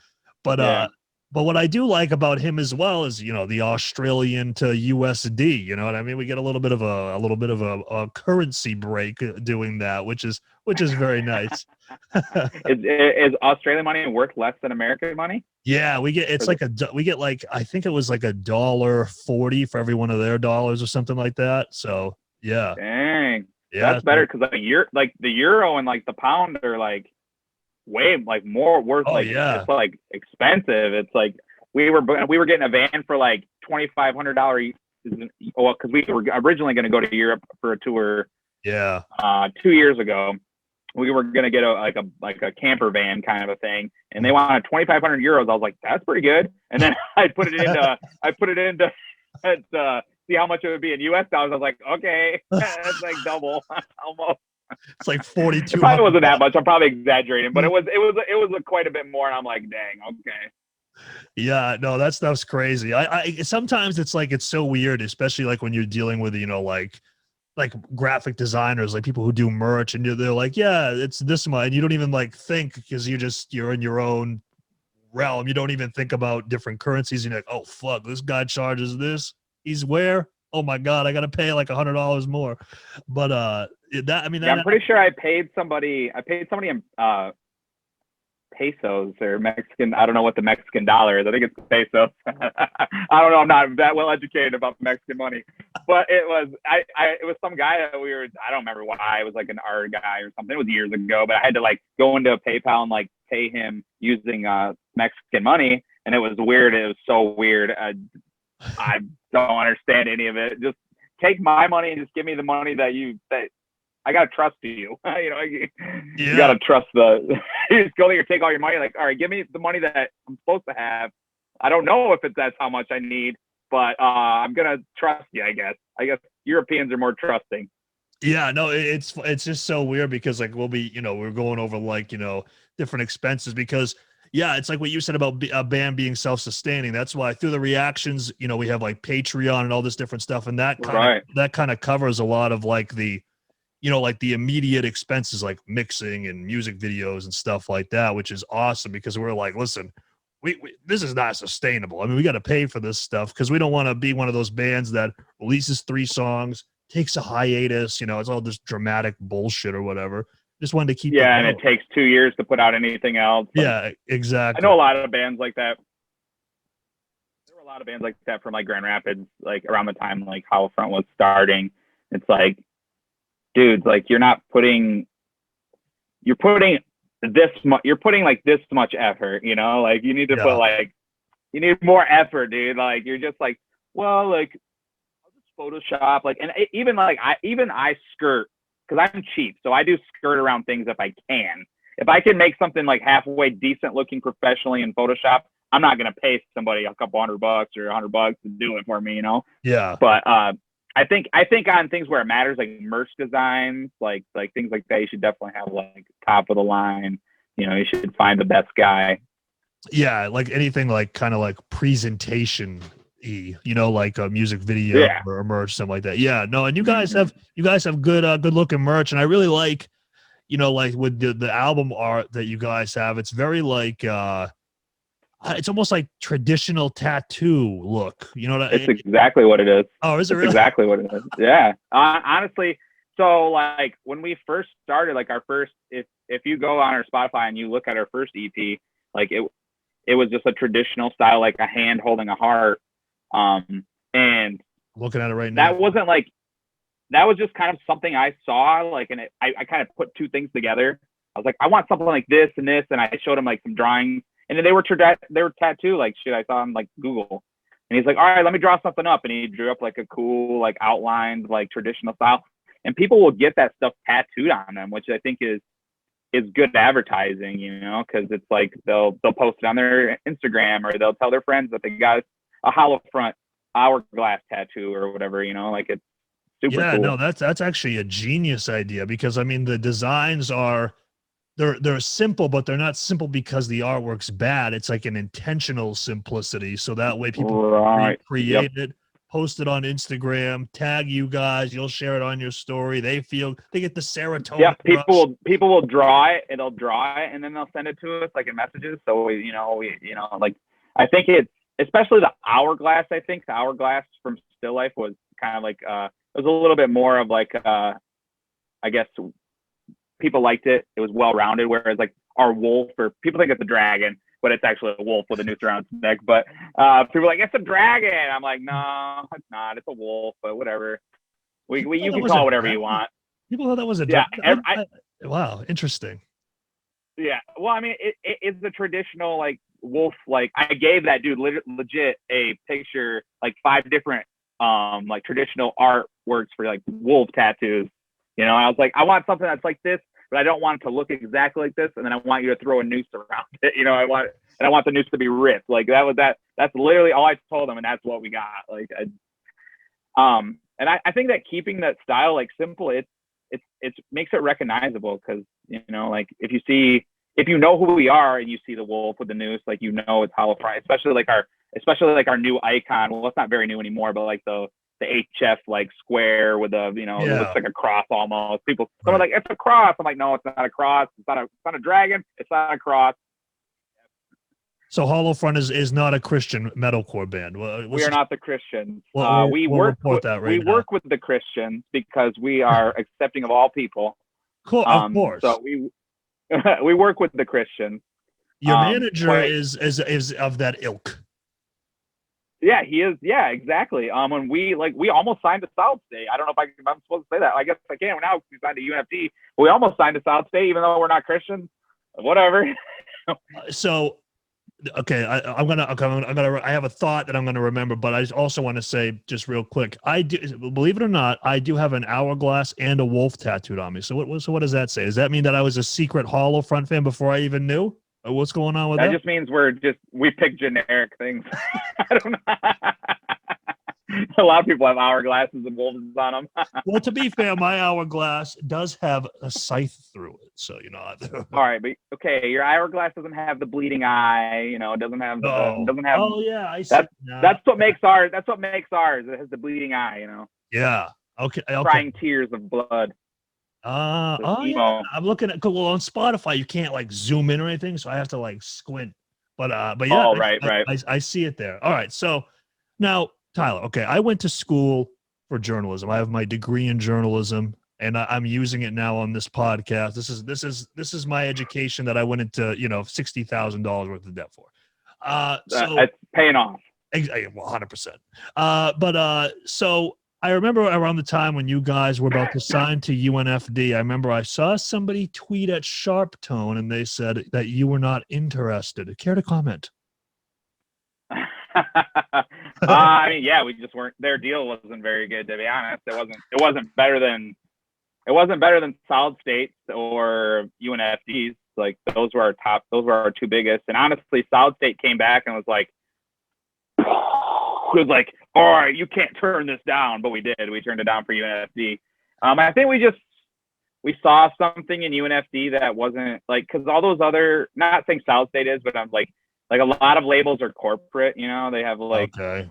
but what I do like about him as well is, you know, the Australian to USD, you know what I mean? We get a little bit of a currency break doing that, which is very nice. Is Australian money worth less than American money? Yeah, we get I think it was like $1.40 for every one of their dollars or something like that. So yeah. Dang. Yeah, that's better because the euro and like the pound are like way like more worth. It's like expensive. It's like we were getting a van for like $2,500. Well, because we were originally going to go to Europe for a tour. Yeah. 2 years ago, we were going to get a camper van kind of a thing, and they wanted 2,500 euros. I was like, that's pretty good. And then I put it into see how much it would be in US dollars. I was like, okay, that's like double almost. It's like 42. It probably wasn't that much. I'm probably exaggerating, but it was quite a bit more. And I'm like, dang, okay. Yeah, no, that stuff's crazy. I sometimes it's like, it's so weird, especially like when you're dealing with, you know, like graphic designers, like people who do merch, and they're like, yeah, it's this much. And you don't even like think, because you're in your own realm. You don't even think about different currencies. And you're like, oh fuck, this guy charges this. He's where? Oh my God, I got to pay like $100 more. But I'm pretty sure I paid somebody in pesos or Mexican. I don't know what the Mexican dollar is. I think it's pesos. I don't know. I'm not that well educated about Mexican money, but it was some guy that I don't remember why. It was like an art guy or something. It was years ago, but I had to like go into PayPal and like pay him using Mexican money, and it was weird. It was so weird. I don't understand any of it. Just take my money and just give me the money that I gotta trust you. You know, you gotta trust you just go there, take all your money. Like, all right, give me the money that I'm supposed to have. I don't know if that's how much I need, but I'm gonna trust you. I guess Europeans are more trusting. Yeah, no, it's just so weird because like we're going over like, you know, different expenses because. Yeah, it's like what you said about a band being self-sustaining. That's why through the reactions, you know, we have like Patreon and all this different stuff, and that kind of covers a lot of like the, you know, like the immediate expenses like mixing and music videos and stuff like that, which is awesome because we're like, listen, we this is not sustainable. I mean, we got to pay for this stuff because we don't want to be one of those bands that releases 3 songs, takes a hiatus, you know, it's all this dramatic bullshit or whatever. Just wanted to keep and it takes 2 years to put out anything else. Yeah, exactly. I know a lot of bands like that. There were a lot of bands like that from like Grand Rapids, like around the time like Howlfront was starting. It's like, dudes, like you're putting like this much effort, you know, like you need to put like, you need more effort, dude. Like you're just like well, like I'll just Photoshop, like, and I skirt because I'm cheap, so I do skirt around things if I can. If I can make something like halfway decent looking professionally in Photoshop, I'm not gonna pay somebody a couple $100 or $100 to do it for me, you know. Yeah. But I think on things where it matters, like merch designs, like things like that, you should definitely have like top of the line. You know, you should find the best guy. Yeah, like anything like kind of like presentation y, you know, like a music video or merch, something like that. Yeah, no, and you guys have good looking merch, and I really like, you know, like with the album art that you guys have, it's very like it's almost like traditional tattoo look. You know what It's exactly what it is. Oh, is it really? Exactly what it is. Yeah. Honestly, so like when we first started, like our first, if you go on our Spotify and you look at our first EP, like it was just a traditional style, like a hand holding a heart. And looking at it right now, that wasn't like, that was just kind of something I saw, like, and I kind of put two things together. I was like, I want something like this and this, and I showed him like some drawings, and then they were tattoo like shit I saw on like Google. And he's like, all right, let me draw something up, and he drew up like a cool like outlined like traditional style, and people will get that stuff tattooed on them, which I think is good advertising, you know, because it's like they'll post it on their Instagram, or they'll tell their friends that they got a hollow front hourglass tattoo or whatever, you know, like it's super cool. No, that's actually a genius idea, because I mean the designs are they're simple, but they're not simple because the artwork's bad. It's like an intentional simplicity, so that way people create it, post it on Instagram, tag you guys, you'll share it on your story. They get the serotonin. Yeah, people will draw it, and they'll draw it, and then they'll send it to us like in messages. So we like, I think it's especially the hourglass. I think the hourglass from Still Life was kind of like it was a little bit more of like I guess people liked it. It was well rounded, whereas like our wolf, or people think it's a dragon, but it's actually a wolf with a noose around its neck. But people are like, it's a dragon. I'm like, no, it's not. It's a wolf, but whatever. You can call it whatever you want. People thought that was a dragon. Wow, interesting. Yeah, well, I mean, it's the traditional like wolf. Like I gave that dude legit a picture, like 5 different like traditional artworks for like wolf tattoos. You know, I was like, I want something that's like this, but I don't want it to look exactly like this, and then I want you to throw a noose around it. You know, I want the noose to be ripped. Like that's literally all I told them, and that's what we got. Like, and I think that keeping that style like simple, it makes it recognizable, because you know, like if you know who we are and you see the wolf with the noose, like you know it's Hollow Front, especially like our new icon. Well, it's not very new anymore, but like the HF like square with a, you know, it looks like a cross almost. Someone like, it's a cross. I'm like, no, it's not a cross. It's not a dragon. It's not a cross. So Hollow Front is not a Christian metalcore band. We are not the Christians. We work with the Christians because we are accepting of all people. Cool, of course. So we work with the Christians. Your manager is of that ilk. Yeah, he is. Yeah, exactly. When we almost signed to South State. I don't know if I'm supposed to say that. I guess I can now. We signed to UNFT. We almost signed to South State, even though we're not Christians. Whatever. So, okay, I have a thought that I'm gonna remember, but I also want to say just real quick. I do, believe it or not, I do have an hourglass and a wolf tattooed on me. So what does that say? Does that mean that I was a secret Hollow Front fan before I even knew? What's going on with that? That just means we pick generic things. I don't know. A lot of people have hourglasses and wolves on them. Well, to be fair, my hourglass does have a scythe through it, so you know. All right, but okay, your hourglass doesn't have the bleeding eye. You know, it doesn't have. Oh yeah, I see. That's what makes ours. That's what makes ours. It has the bleeding eye. You know. Yeah. Okay. Crying tears of blood. Yeah. I'm looking at on Spotify. You can't like zoom in or anything, so I have to like squint. But yeah. Oh, right. I see it there. All right. So now, Tyler. Okay, I went to school for journalism. I have my degree in journalism, and I'm using it now on this podcast. This is my education that I went into $60,000 worth of debt for. So it's paying off. 100%. So I remember around the time when you guys were about to sign to UNFD, I remember I saw somebody tweet at Sharp Tone, and they said that you were not interested. Care to comment? I mean, yeah, we just weren't. Their deal wasn't very good, to be honest. It wasn't better than Solid States or UNFDs. Like those were our top. Those were our two biggest. And honestly, Solid State came back and was like, all right, you can't turn this down, but we did. We turned it down for UNFD. I think we saw something in UNFD that wasn't like, because all those other, not saying South State is, but I'm like a lot of labels are corporate, you know, they have like, okay.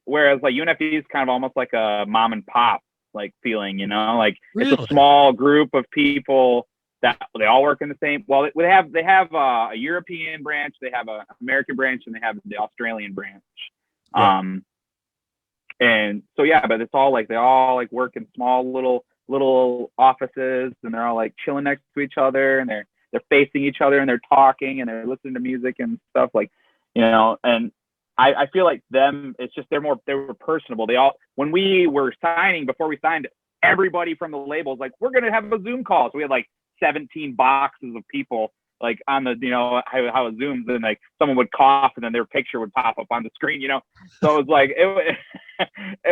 Whereas like UNFD is kind of almost like a mom and pop like feeling, you know, like Really? It's a small group of people that they all work in the same, well, they have a European branch, they have an American branch, and they have the Australian branch. Yeah. And so, yeah, but it's all like, they all like work in small little offices, and they're all like chilling next to each other, and they're facing each other, and they're talking, and they're listening to music and stuff, like, you know. And I feel like them, it's just they were personable. They all, when we were signing, before we signed, everybody from the labels like, we're gonna have a Zoom call. So we had like 17 boxes of people like on the, you know, how it zooms, and like someone would cough and then their picture would pop up on the screen, you know. So it was like it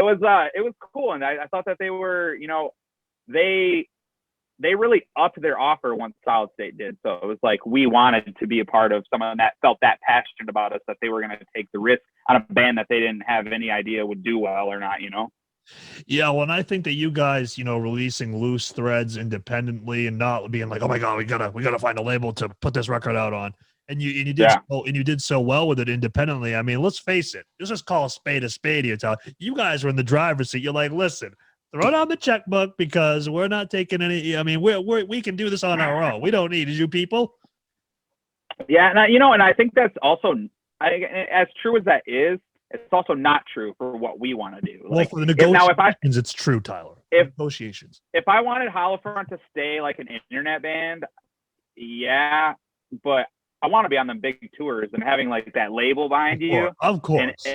was cool. And I thought that they were, you know, they really upped their offer once Solid State did. So it was like, we wanted to be a part of someone that felt that passionate about us, that they were going to take the risk on a band that they didn't have any idea would do well or not, you know? Yeah, well, and I think that you guys, you know, releasing Loose Threads independently and not being like, oh my God, we gotta find a label to put this record out on. And you did so well with it independently. I mean, let's face it. Let's just call a spade here. You guys were in the driver's seat. You're like, listen, throw down the checkbook because we're not taking any. I mean, we can do this on our own. We don't need you people. Yeah, and you know, and I think that's also, as true as that is, it's also not true for what we want to do. Well, like, for the negotiations, it's true, Tyler. Negotiations. If I wanted Holofront to stay like an internet band, yeah, but I want to be on the big tours and having like that label behind you. Of course.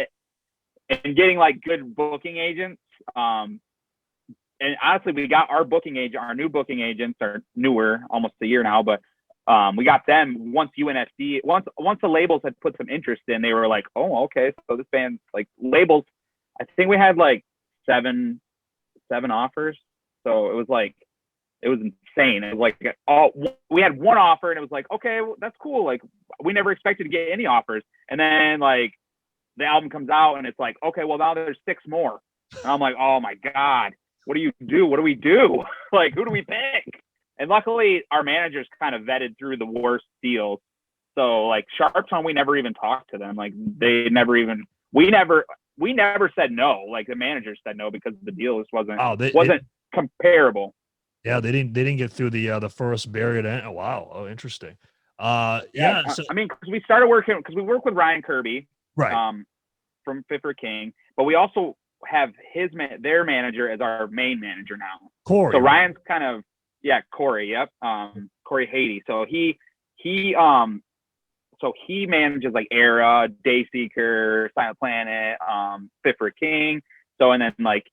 And getting like good booking agents. And honestly, we got our new booking agents are newer, almost a year now, but we got them once UNFD, once the labels had put some interest in, they were like, oh, okay, so this band's like labels. I think we had like seven offers. So it was insane. It was like, we had one offer, and it was like, okay, well, that's cool. Like, we never expected to get any offers. And then like the album comes out, and it's like, okay, well, now there's 6 more. And I'm like, oh my God, what do you do? What do we do? Like, who do we pick? And luckily, our managers kind of vetted through the worst deals. So, like, Sharp Tone, we never even talked to them. Like, we never said no. Like, the managers said no because the deal just wasn't comparable. Yeah, they didn't get through the first barrier to end. Oh, wow. Oh, interesting. Yeah. So, I mean, because we started working, because we work with Ryan Kirby, right, from Fit for King, but we also have their manager as our main manager now. Corey. So Ryan's kind of, yeah, Corey. Yep. Corey Haiti. So he manages like Era, Dayseeker, Silent Planet, Fit for King. So, and then like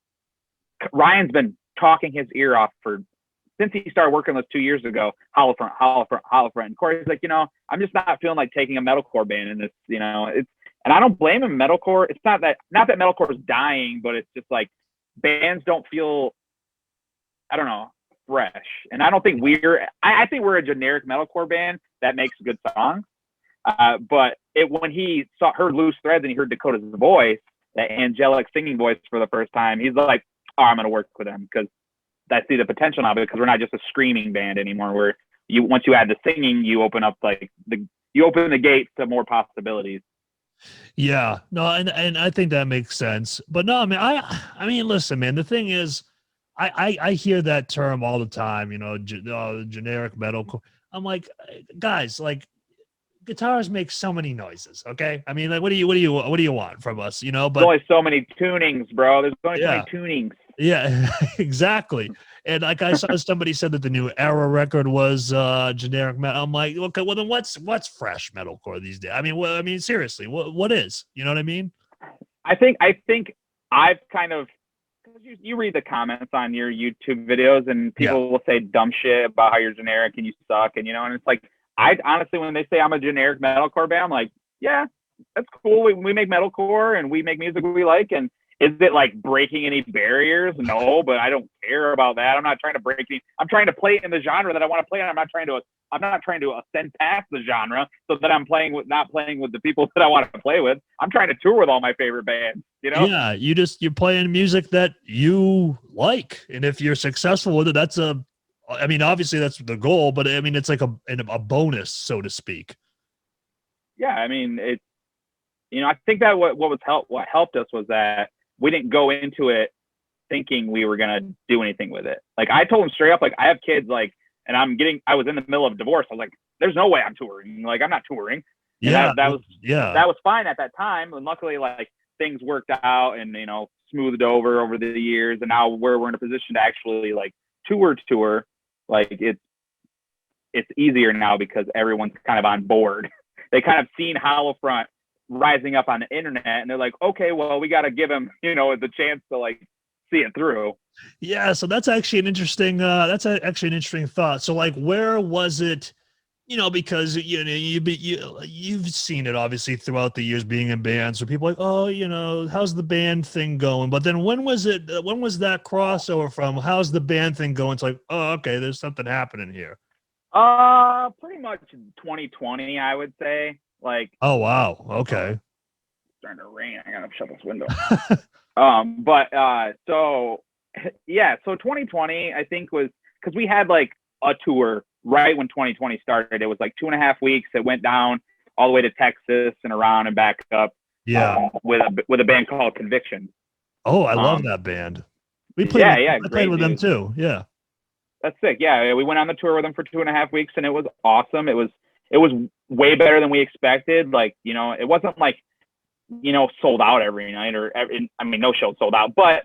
Ryan's been talking his ear off since he started working with us 2 years ago, Holofront. And Corey's like, you know, I'm just not feeling like taking a metalcore band in this, you know, and I don't blame him. Metalcore, it's not that metalcore is dying, but it's just like bands don't feel, I don't know, fresh. And I don't think I think we're a generic metalcore band that makes good songs. But when he heard Loose Threads and he heard Dakota's voice, that angelic singing voice for the first time, he's like, oh, I'm going to work with them because I see the potential of it, because we're not just a screaming band anymore, where once you add the singing, you open up you open the gates to more possibilities. Yeah, no, and I think that makes sense. But no, I mean, listen, man, the thing is, I hear that term all the time, you know, generic metal. I'm like, guys, like, guitars make so many noises. Okay, I mean, like, what do you want from us, you know? But there's only so many tunings, bro. There's only so many tunings. Yeah, exactly. And like I saw somebody said that the new Era record was generic metal. I'm like, okay, well then what's fresh metalcore these days? I mean, seriously, what is? You know what I mean? I think I've kind of, you read the comments on your YouTube videos, and people will say dumb shit about how you're generic and you suck, and you know, and it's like, I honestly, when they say I'm a generic metalcore band, I'm like, yeah, that's cool. We make metalcore and we make music we like. And is it like breaking any barriers? No, but I don't care about that. I'm not trying to break any. I'm trying to play in the genre that I want to play in. I'm not trying to ascend past the genre so that I'm not playing with the people that I want to play with. I'm trying to tour with all my favorite bands, you know? Yeah, you're playing music that you like. And if you're successful with it, I mean, obviously that's the goal, but I mean, it's like a bonus, so to speak. Yeah, I mean, I think that what helped us was that we didn't go into it thinking we were gonna do anything with it. Like I told him straight up, like I have kids, like, and I was in the middle of a divorce. I was like, there's no way I'm touring. Like I'm not touring. And that was fine at that time. And luckily, like things worked out and smoothed over the years. And now we're in a position to actually like tour. Like it's easier now because everyone's kind of on board. They kind of seen Hollow Front rising up on the internet and they're like, okay, well, we got to give him, the chance to like see it through. Yeah. So that's actually an interesting thought. So like, where was it, because, you've seen it obviously throughout the years being in bands where people are like, oh, how's the band thing going? But then when was that crossover from how's the band thing going? It's like, oh, okay, there's something happening here. Pretty much 2020, I would say. Like, oh wow, okay. It's starting to rain. I gotta shut this window. So 2020, I think was because we had like a tour right when 2020 started. It was like 2.5 weeks. It went down all the way to Texas and around and back up. Yeah, with a band called Conviction. Oh, I love that band. We played. I played with them too. Yeah. That's sick. Yeah, we went on the tour with them for 2.5 weeks, and it was awesome. It was way better than we expected. Like, it wasn't like, sold out every night no show sold out, but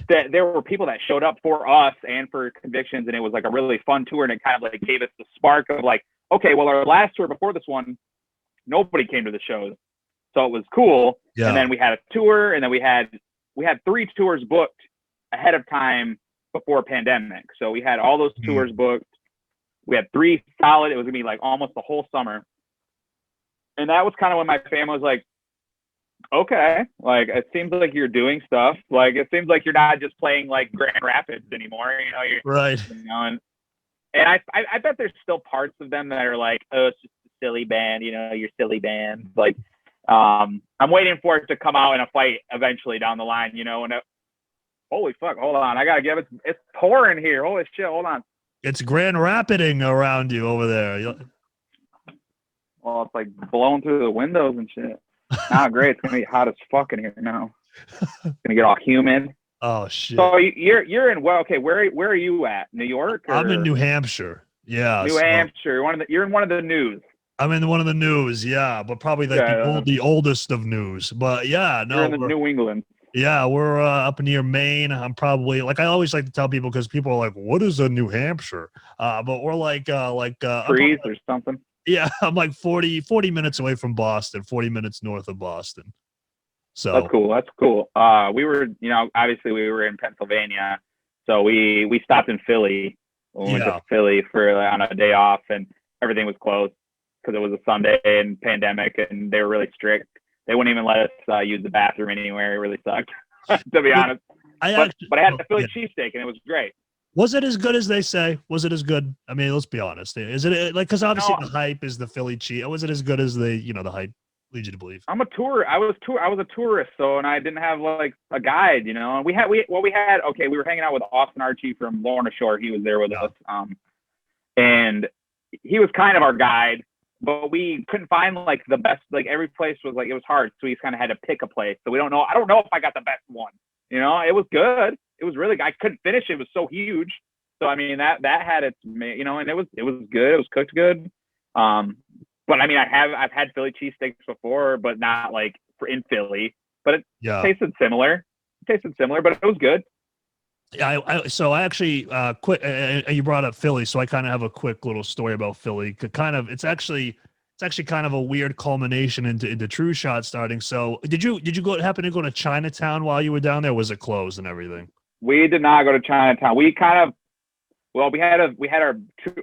there were people that showed up for us and for Convictions, and it was like a really fun tour, and it kind of like gave us the spark of like, okay, well, our last tour before this one, nobody came to the shows, so it was cool. Yeah. And then we had a tour, and then we had 3 tours booked ahead of time before pandemic. So we had all those tours booked. We had 3 solid. It was gonna be like almost the whole summer. And that was kind of when my family was like, okay, like it seems like you're doing stuff. Like it seems like you're not just playing like Grand Rapids anymore. You're, right. And I bet there's still parts of them that are like, oh, it's just a silly band, your silly band. Like I'm waiting for it to come out in a fight eventually down the line, and holy fuck, hold on. I gotta give it. It's pouring here. Holy shit, hold on. It's Grand Rapiding around you over there. Well, it's like blowing through the windows and shit. Nah, great. It's gonna be hot as fuck in here now. It's gonna get all humid. Oh shit. So you're in where are you at? New York? I'm in New Hampshire. Yeah. New Hampshire. You're in one of the news. I'm in one of the news, yeah, but probably like the oldest of news. But yeah, no. You're in the New England. Yeah, we're up near Maine. I'm probably like I always like to tell people because people are like, "What is a New Hampshire?" But we're like Freeze or something. Yeah, I'm like 40 minutes away from Boston, 40 minutes north of Boston. So that's cool. We were, obviously we were in Pennsylvania, so we stopped in Philly. We went to Philly on a day off, and everything was closed because it was a Sunday and pandemic, and they were really strict. They wouldn't even let us use the bathroom anywhere. It really sucked, to be honest. But I had a Philly cheesesteak, and it was great. Was it as good as they say? Was it as good? I mean, let's be honest. Is it like because obviously the hype is the Philly cheese? Was it as good as the hype leads you to believe? I'm a tour. I was a tourist, so and I didn't have like a guide. And we were hanging out with Austin Archie from Lorna Shore. He was there with us, and he was kind of our guide. But we couldn't find like the best, like every place was like, it was hard. So we kind of had to pick a place. So we don't know. I don't know if I got the best one, it was good. It was really, I couldn't finish it. It was so huge. So, I mean, that had its, and it was good. It was cooked good. But I mean, I've had Philly cheesesteaks before, but not like in Philly, but it tasted similar. But it was good. So I actually quick. You brought up Philly, so I kind of have a quick little story about Philly. It's actually kind of a weird culmination into TrueShot starting. So did you happen to go to Chinatown while you were down there? Was it closed and everything? We did not go to Chinatown. We had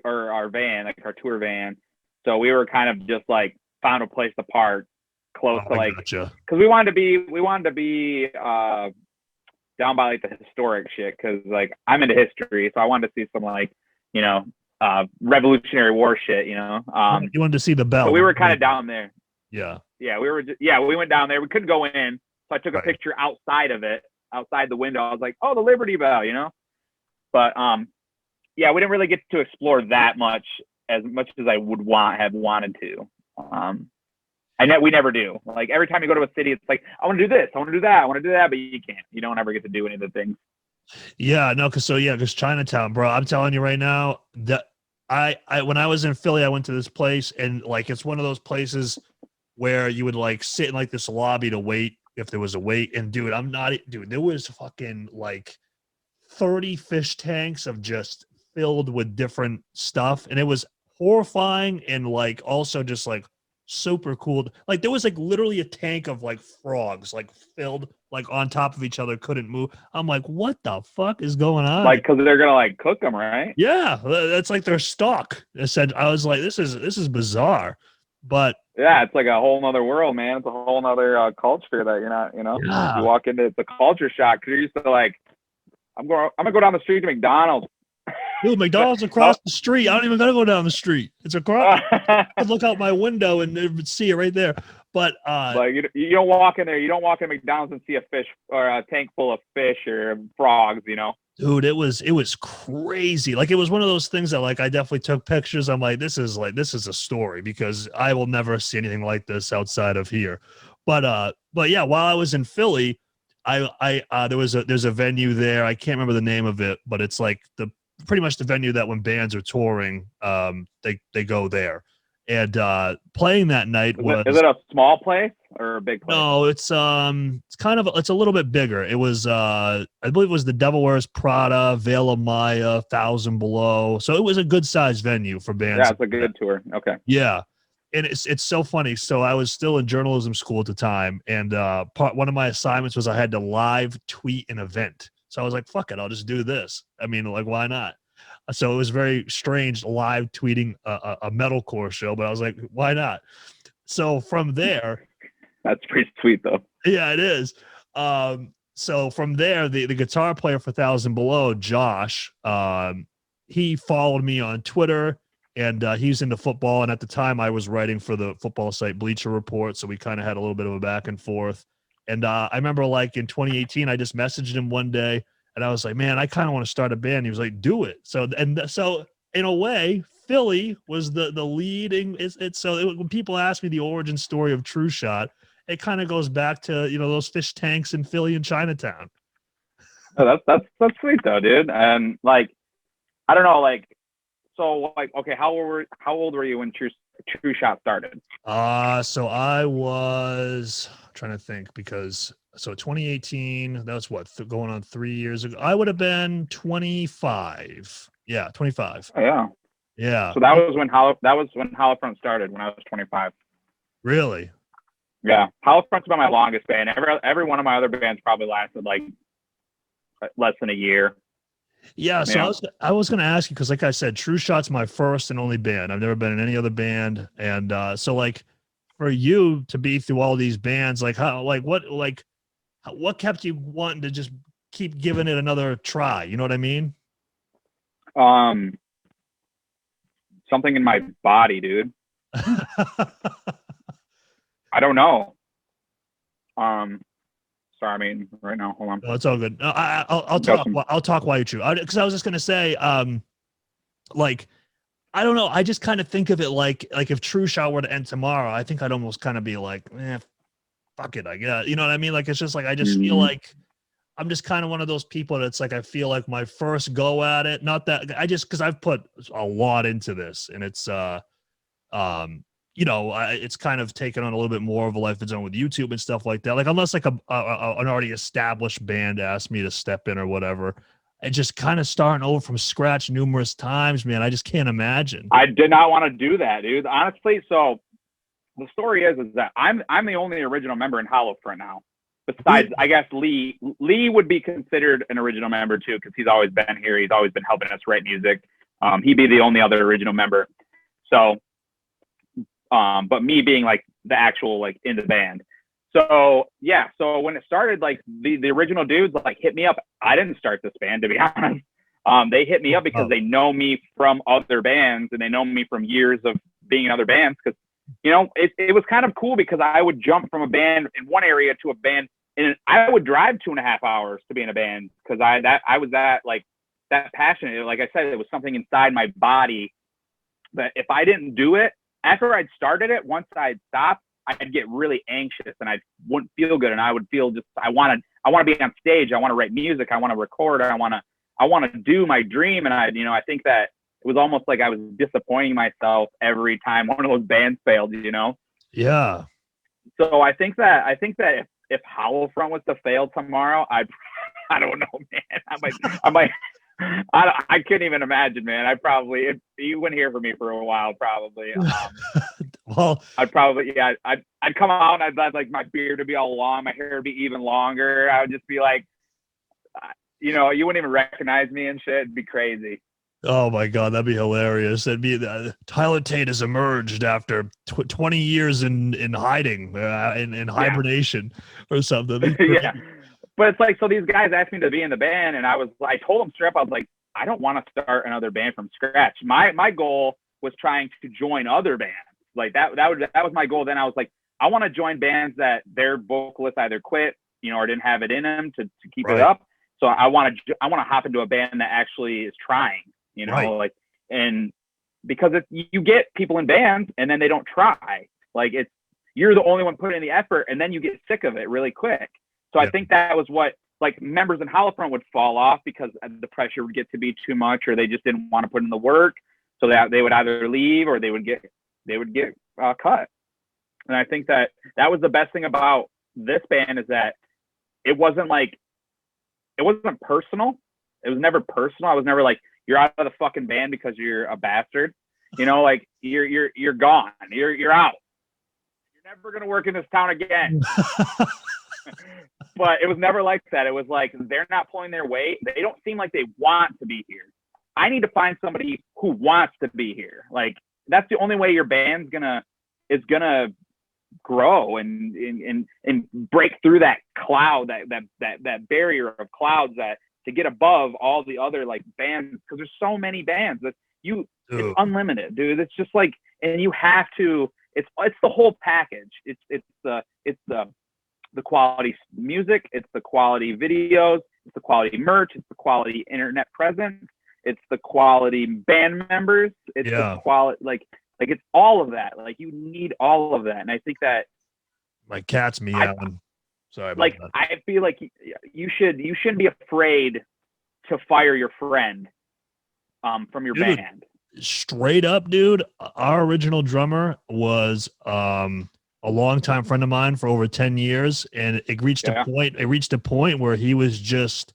our van, like our tour van. So we were kind of just like found a place to park close to like, gotcha. because we wanted to be down by like the historic shit, because like I'm into history, so I wanted to see some like, you know, Revolutionary War shit, you know. You wanted to see the bell. So we were kind of down there. Yeah. Yeah, we went down there. We couldn't go in, so I took a picture outside of it, outside the window. I was like, oh, the Liberty Bell, you know. But yeah, we didn't really get to explore that much as I would have wanted to. We never do. Like every time you go to a city, it's like, I want to do this, I want to do that, I want to do that, but you can't. You don't ever get to do any of the things. Yeah, no, because Chinatown, bro. I'm telling you right now that I when I was in Philly, I went to this place, and like it's one of those places where you would like sit in like this lobby to wait if there was a wait. And dude, there was fucking like 30 fish tanks of just filled with different stuff, and it was horrifying and like also just like super cool. Like there was like literally a tank of like frogs like filled like on top of each other, couldn't move. I'm like, what the fuck is going on? Like, because they're gonna like cook them, right? Yeah, that's like their stock. I was like, this is bizarre. But yeah, it's like a whole nother world, man. It's a whole nother culture that you're not, you know. Yeah. You walk into, it's a culture shock, because you're used to like, I'm gonna go down the street to McDonald's. Dude, McDonald's across the street. I don't even gotta go down the street. It's across. I could look out my window and see it right there. But like you don't walk in there. You don't walk in McDonald's and see a fish or a tank full of fish or frogs, you know. Dude, it was crazy. Like it was one of those things that like I definitely took pictures. I'm like, this is a story, because I will never see anything like this outside of here. But yeah, while I was in Philly, there's a venue there. I can't remember the name of it, but it's like pretty much the venue that when bands are touring, they go there. And playing that night is it a small place or a big place? No, it's a little bit bigger. It was I believe it was the Devil Wears Prada, Veil of Maya, 1,000 Below. So it was a good sized venue for bands. Yeah, it's a good tour. Okay. Yeah. And it's so funny. So I was still in journalism school at the time, and one of my assignments was I had to live tweet an event. So I was like, fuck it, I'll just do this. I mean, like, why not? So it was very strange live tweeting a metalcore show, but I was like, why not? So from there, that's pretty sweet though. Yeah, it is. So from there, the guitar player for 1,000 Below, Josh, he followed me on Twitter, and he's into football. And at the time, I was writing for the football site Bleacher Report, so we kind of had a little bit of a back and forth. And I remember, like in 2018, I just messaged him one day, and I was like, "Man, I kind of want to start a band." He was like, "Do it." So in a way, Philly was the leading. When people ask me the origin story of TrueShot, it kind of goes back to those fish tanks in Philly and Chinatown. Oh, that's sweet though, dude. And like, I don't know, like, so like, okay, how old were you when TrueShot started? So I was trying to think, because 2018, that was going on 3 years ago. I would have been 25. Yeah, 25. Oh, yeah. Yeah. So that was when Holofront started, when I was 25. Really? Yeah. Holofront's been my longest band. Every one of my other bands probably lasted like less than a year. Yeah, so I was going to ask you, because like I said, TrueShot's my first and only band. I've never been in any other band. And so like for you to be through all these bands, like what kept you wanting to just keep giving it another try? You know what I mean? Something in my body, dude. I don't know. Sorry, I mean, right now, hold on. No, it's all good. No, I'll talk. I'll talk while you chew. Because I was just gonna say, like, I don't know. I just kind of think of it like if TrueShot were to end tomorrow, I think I'd almost kind of be like, fuck it, I guess. You know what I mean? Like, it's just like I just feel like I'm just kind of one of those people that's like, I feel like my first go at it. Not that because I've put a lot into this, and it's it's kind of taken on a little bit more of a life of its own with YouTube and stuff like that. Like, unless like an already established band asked me to step in or whatever, and just kind of starting over from scratch numerous times, man, I just can't imagine. I did not want to do that, dude. Honestly, so the story is that I'm the only original member in Holofront now. Besides, I guess Lee would be considered an original member too, because he's always been here. He's always been helping us write music. He'd be the only other original member. So but me being like the actual like in the band. So yeah, so when it started, like the original dudes like hit me up. I didn't start this band, to be honest. They hit me up because they know me from other bands, and they know me from years of being in other bands. Because it was kind of cool because I would jump from a band in one area to a band, and I would drive 2.5 hours to be in a band because I was that passionate. Like I said, it was something inside my body. But if I didn't do it after I'd started it, once I'd stopped, I'd get really anxious and I wouldn't feel good, and I would feel just I want to be on stage. I want to write music. I want to record. I want to do my dream. And I think that it was almost like I was disappointing myself every time one of those bands failed. Yeah. So I think that if Howlfront was to fail tomorrow, I don't know, man. I might. I couldn't even imagine, man. You wouldn't hear from me for a while, probably. Well, I'd come out and I'd like my beard would be all long, my hair would be even longer. I would just be like, you wouldn't even recognize me and shit. It'd be crazy. Oh my God, that'd be hilarious. Tyler Tate has emerged after 20 years in hiding, in hibernation or something. Yeah. But it's like, so these guys asked me to be in the band, and I told them straight up, I was like, I don't want to start another band from scratch. My goal was trying to join other bands. Like that was my goal. Then I was like, I want to join bands that their vocalists either quit, or didn't have it in them to keep it up. So I want to hop into a band that actually is trying, like, and because you get people in bands and then they don't try. Like you're the only one putting in the effort, and then you get sick of it really quick. So I think that was what, like, members in Howlfront would fall off because the pressure would get to be too much, or they just didn't want to put in the work. So that they would either leave or they would get cut. And I think that was the best thing about this band, is that it wasn't personal. It was never personal. I was never like, you're out of the fucking band because you're a bastard. Like you're gone. You're out. You're never going to work in this town again. But it was never like that. It was like, they're not pulling their weight. They don't seem like they want to be here. I need to find somebody who wants to be here. Like, that's the only way your band's is gonna grow and break through that cloud, that barrier of clouds, that to get above all the other like bands, because there's so many bands that it's unlimited, dude. It's just like, and you have to. It's the whole package. It's the quality music, it's the quality videos, it's the quality merch, it's the quality internet presence, it's the quality band members, it's the quality, like it's all of that. Like, you need all of that. And I think that my cat's meowing. Sorry about that. I feel like you shouldn't be afraid to fire your friend from your band. Straight up, dude. Our original drummer was a longtime friend of mine for over 10 years. And it reached a point where he was just,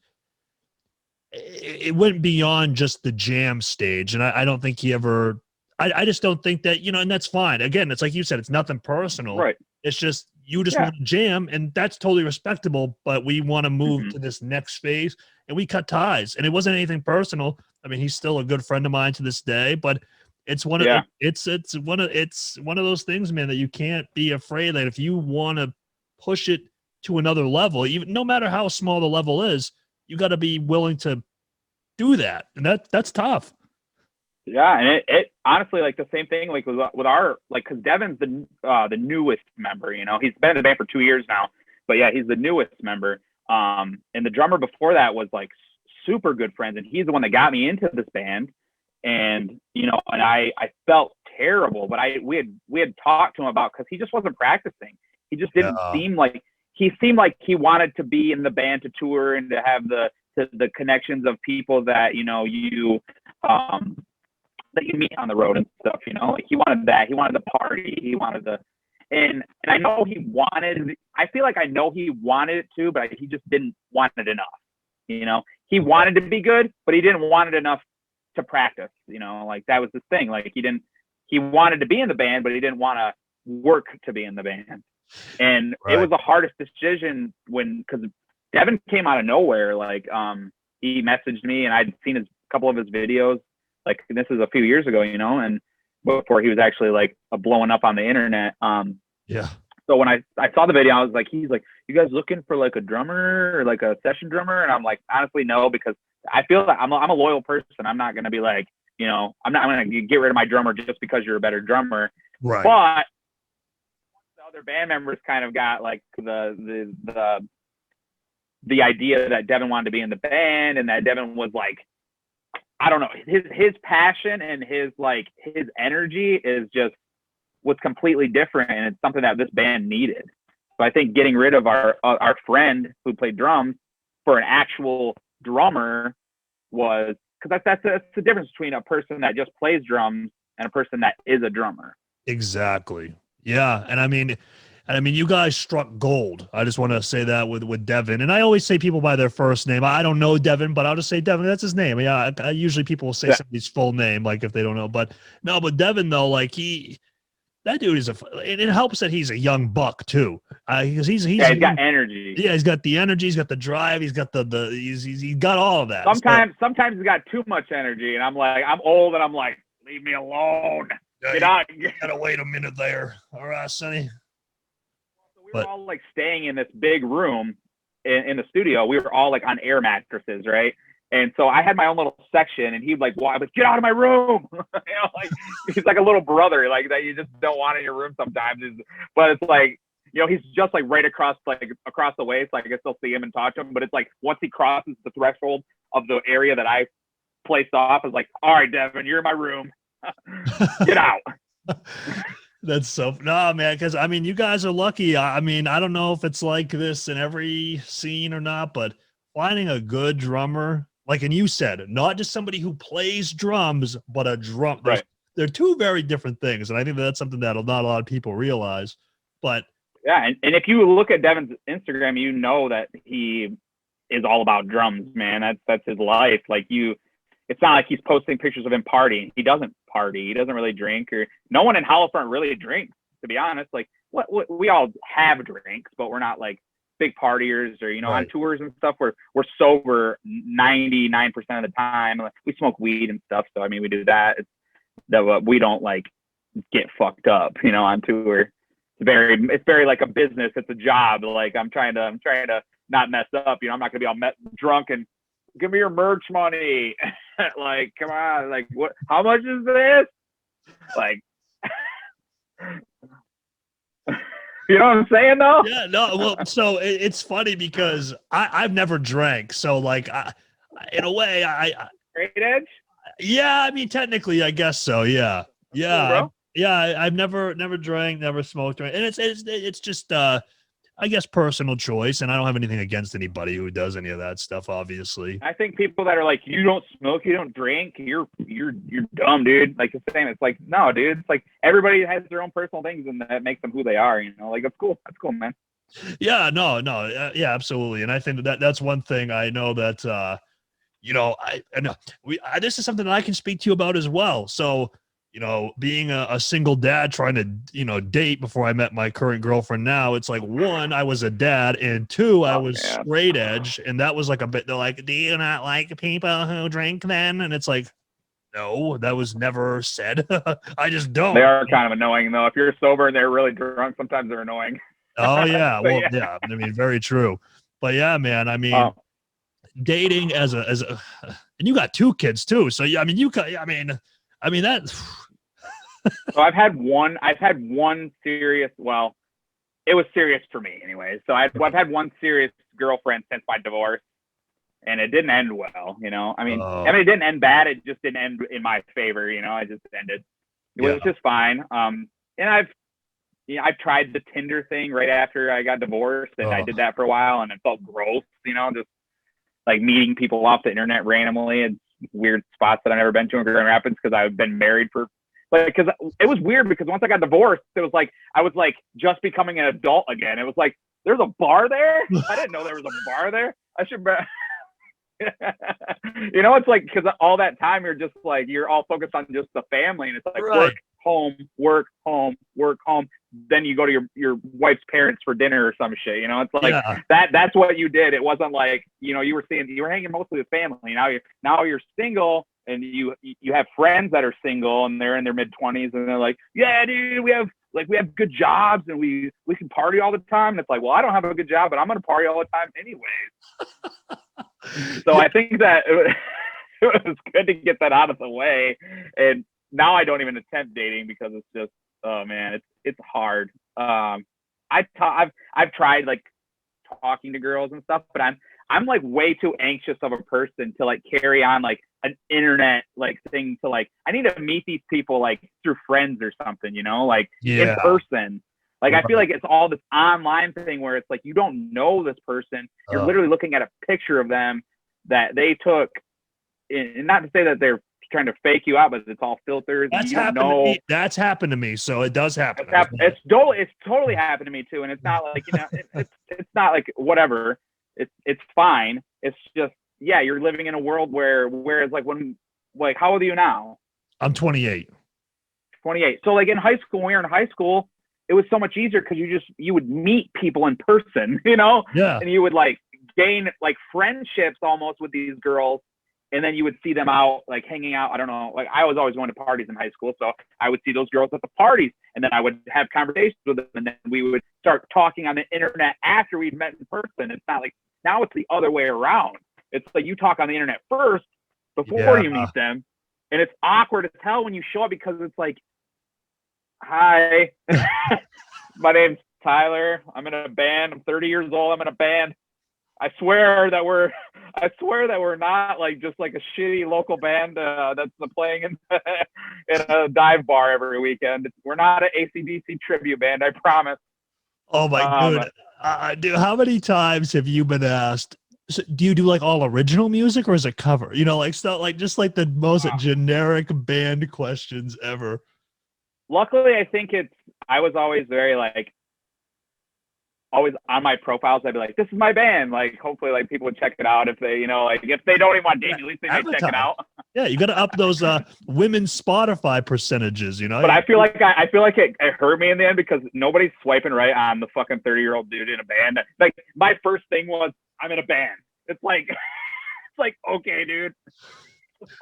it went beyond just the jam stage. And I don't think he ever, I just don't think that, and that's fine. Again, it's like you said, it's nothing personal. Right. It's just, you just want to jam, and that's totally respectable, but we want to move to this next phase, and we cut ties. And it wasn't anything personal. I mean, he's still a good friend of mine to this day, but it's one of it's one of those things, man, that you can't be afraid that if you want to push it to another level, even no matter how small the level is, you got to be willing to do that. And that's tough. Yeah. And it honestly, like, the same thing, like with our, like, cause Devin's the newest member, he's been in the band for 2 years now, but yeah, he's the newest member. And the drummer before that was like super good friends. And he's the one that got me into this band. And, and I felt terrible, but we had talked to him about, cause he just wasn't practicing. He just didn't seem like he wanted to be in the band, to tour, and to have the connections of people that, that you meet on the road and stuff, like he wanted that. He wanted the party. He wanted and I know I feel like I know he wanted it too, but he just didn't want it enough. He wanted to be good, but he didn't want it enough to practice, like that was the thing. Like, he wanted to be in the band, but he didn't want to work to be in the band. And it was the hardest decision because Devin came out of nowhere. Like, he messaged me, and I'd seen a couple of his videos. Like, this is a few years ago, and before he was actually like blowing up on the internet. Yeah. So when I saw the video, I was like, he's like, you guys looking for like a drummer or like a session drummer? And I'm like, honestly, no, because I feel like I'm a loyal person. I'm not going to be like, you know, I'm not going to get rid of my drummer just because you're a better drummer. Right. But the other band members kind of got like the idea that Devin wanted to be in the band, and that Devin was like, I don't know, his passion and his energy was completely different, and it's something that this band needed. So I think getting rid of our friend who played drums for an actual drummer was, because that's the difference between a person that just plays drums and a person that is a drummer. Exactly. Yeah, and I mean, you guys struck gold. I just want to say that with Devin. And I always say people by their first name. I don't know Devin, but I'll just say Devin. That's his name. Yeah, usually people will say somebody's full name, like if they don't know. But no, but Devin though, like that dude is it helps that he's a young buck too. Because he's got energy. Yeah, he's got the energy. He's got the drive. He's got he's got all of that. Sometimes he's got too much energy, and I'm like, I'm old, and I'm like, leave me alone. Get out. You gotta wait a minute there. All right, Sonny. We were all like staying in this big room in the studio. We were all like on air mattresses, right? And so I had my own little section, and he'd like, get out of my room. You know, like he's like a little brother, like that you just don't want in your room sometimes. But it's like, you know, he's just like right across the way, so I can still see him and talk to him. But it's like once he crosses the threshold of the area that I placed off, it's like, all right, Devin, you're in my room. Get out. That's so no, man. Because I mean, you guys are lucky. I mean, I don't know if it's like this in every scene or not, but finding a good drummer, like, and you said, not just somebody who plays drums, but a drum. Right. They're two very different things, and I think that's something that not a lot of people realize. But yeah, and if you look at Devin's Instagram, you know that he is all about drums, man. That's his life. Like it's not like he's posting pictures of him partying. He doesn't party. He doesn't really drink, or no one in Hallowfront really drinks, to be honest. Like what we all have drinks, but we're not like big partiers, or, you know, right. On tours and stuff, we're sober 99% of the time. We smoke weed and stuff. So, I mean, we do that. We don't like get fucked up, you know, on tour. It's very like a business. It's a job. Like I'm trying to not mess up, you know. I'm not gonna be all drunk and give me your merch money. Like, come on, like what? How much is this? Like, you know what I'm saying, though? Yeah, no. Well, so it's funny because I've never drank, so like, in a way, straight edge. Yeah, I mean, technically, I guess so. Yeah, Cool, yeah. I've never drank, never smoked, and it's just I guess personal choice, and I don't have anything against anybody who does any of that stuff, obviously. I think people that are like, you don't smoke, you don't drink, you're dumb, dude. Like, the same. It's like, no, dude. It's like everybody has their own personal things, and that makes them who they are. You know, like that's cool. That's cool, man. Yeah, no, yeah, absolutely. And I think that's one thing I know that you know, this is something that I can speak to you about as well. So, you know, being a single dad trying to, you know, date before I met my current girlfriend now, it's like, one, I was a dad, and two, I was straight edge. And that was like a bit, they're like, do you not like people who drink then? And it's like, no, that was never said. I just don't. They are kind of annoying, though. If you're sober and they're really drunk, sometimes they're annoying. Oh, yeah. Well, yeah. I mean, very true. But yeah, man, I mean, dating as a, and you got 2 kids too. So, yeah, I mean, I mean that. So I've had one serious, well, it was serious for me anyway. So I've had one serious girlfriend since my divorce, and it didn't end well, you know. I mean, it didn't end bad. It just didn't end in my favor, you know. It just ended. It was just fine. And I've tried the Tinder thing right after I got divorced, and I did that for a while, and it felt gross, you know, just like meeting people off the internet randomly in weird spots that I've never been to in Grand Rapids, because I've been married for. Like, because it was weird, because once I got divorced, it was like I was like just becoming an adult again. It was like, there's a bar there? I didn't know there was a bar there. I should you know, it's like, because all that time you're just like, you're all focused on just the family, and it's like work, home, work, home, work, home. Then you go to your wife's parents for dinner or some shit, you know. It's like that's what you did. It wasn't like, you know, you were hanging mostly with family. Now you're single, and you have friends that are single and they're in their mid-20s and they're like, yeah, dude, we have good jobs and we can party all the time. And it's like, well, I don't have a good job, but I'm going to party all the time anyways. So I think that it was good to get that out of the way. And now I don't even attempt dating because it's just, oh man, it's hard. I've tried like talking to girls and stuff, but I'm like way too anxious of a person to like carry on like an internet like thing to like, I need to meet these people like through friends or something, you know, like in person. Like, I feel like it's all this online thing where it's like, you don't know this person. You're literally looking at a picture of them that they took, and not to say that they're trying to fake you out, but it's all filters. That's happened to me. That's happened to me. So it does happen. It's totally happened to me too. And it's not like, you know, it's not like whatever. It's fine. It's just, yeah, you're living in a world where it's like how old are you now? I'm 28. 28. So like in high school, when we were in high school, it was so much easier because you would meet people in person, you know? Yeah. And you would like gain like friendships almost with these girls. And then you would see them out, like hanging out. I don't know. Like I was always going to parties in high school. So I would see those girls at the parties and then I would have conversations with them. And then we would start talking on the internet after we'd met in person. It's not like now it's the other way around. It's like you talk on the internet first before you meet them. And it's awkward to tell when you show up because it's like, hi, my name's Tyler. I'm in a band. I'm 30 years old. I'm in a band. I swear that we're not like just like a shitty local band that's playing in a dive bar every weekend. We're not an AC/DC tribute band, I promise. Oh my goodness. Dude, how many times have you been asked, so do you do like all original music or is it cover? You know, like stuff like just like the most generic band questions ever. Luckily, I think I was always very like, always on my profiles, I'd be like, this is my band. Like, hopefully, like people would check it out if they, you know, like if they don't even want to date me, at least they might check it out. Yeah, you got to up those women's Spotify percentages, you know. But I feel like it hurt me in the end because nobody's swiping right on the fucking 30-year-old dude in a band. Like my first thing was, I'm in a band. It's like, okay, dude.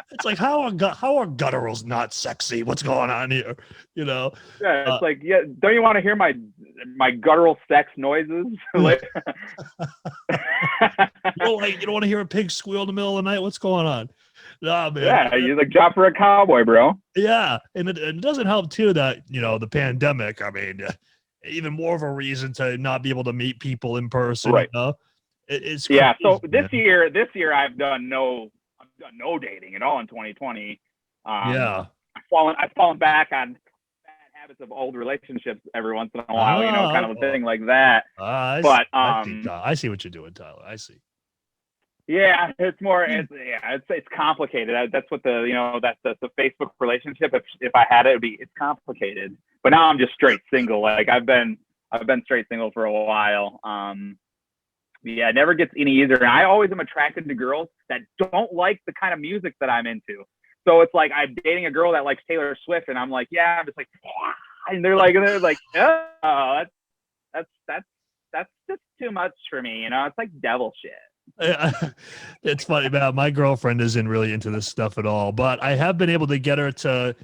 It's like how are gutturals not sexy? What's going on here? You know? Yeah, it's like, yeah. Don't you want to hear my guttural sex noises? Like, you don't want to hear a pig squeal in the middle of the night. What's going on? Nah, man. Yeah, you're like job for a cowboy, bro. Yeah, and it doesn't help too that the pandemic. I mean, even more of a reason to not be able to meet people in person. Right. You know? It's yeah. crazy, So this year I've done no dating at all in 2020. I've fallen back on bad habits of old relationships every once in a while, kind of a thing like that. I see what you're doing, Tyler. I see. Yeah, it's more. It's complicated. That's what that's the Facebook relationship. If I had it, it's complicated. But now I'm just straight single. Like I've been straight single for a while. Yeah, it never gets any easier. And I always am attracted to girls that don't like the kind of music that I'm into. So it's like I'm dating a girl that likes Taylor Swift, and I'm like, yeah, I'm just like, and they're like, oh, that's just too much for me. It's like devil shit. It's funny, man. My girlfriend isn't really into this stuff at all, but I have been able to get her to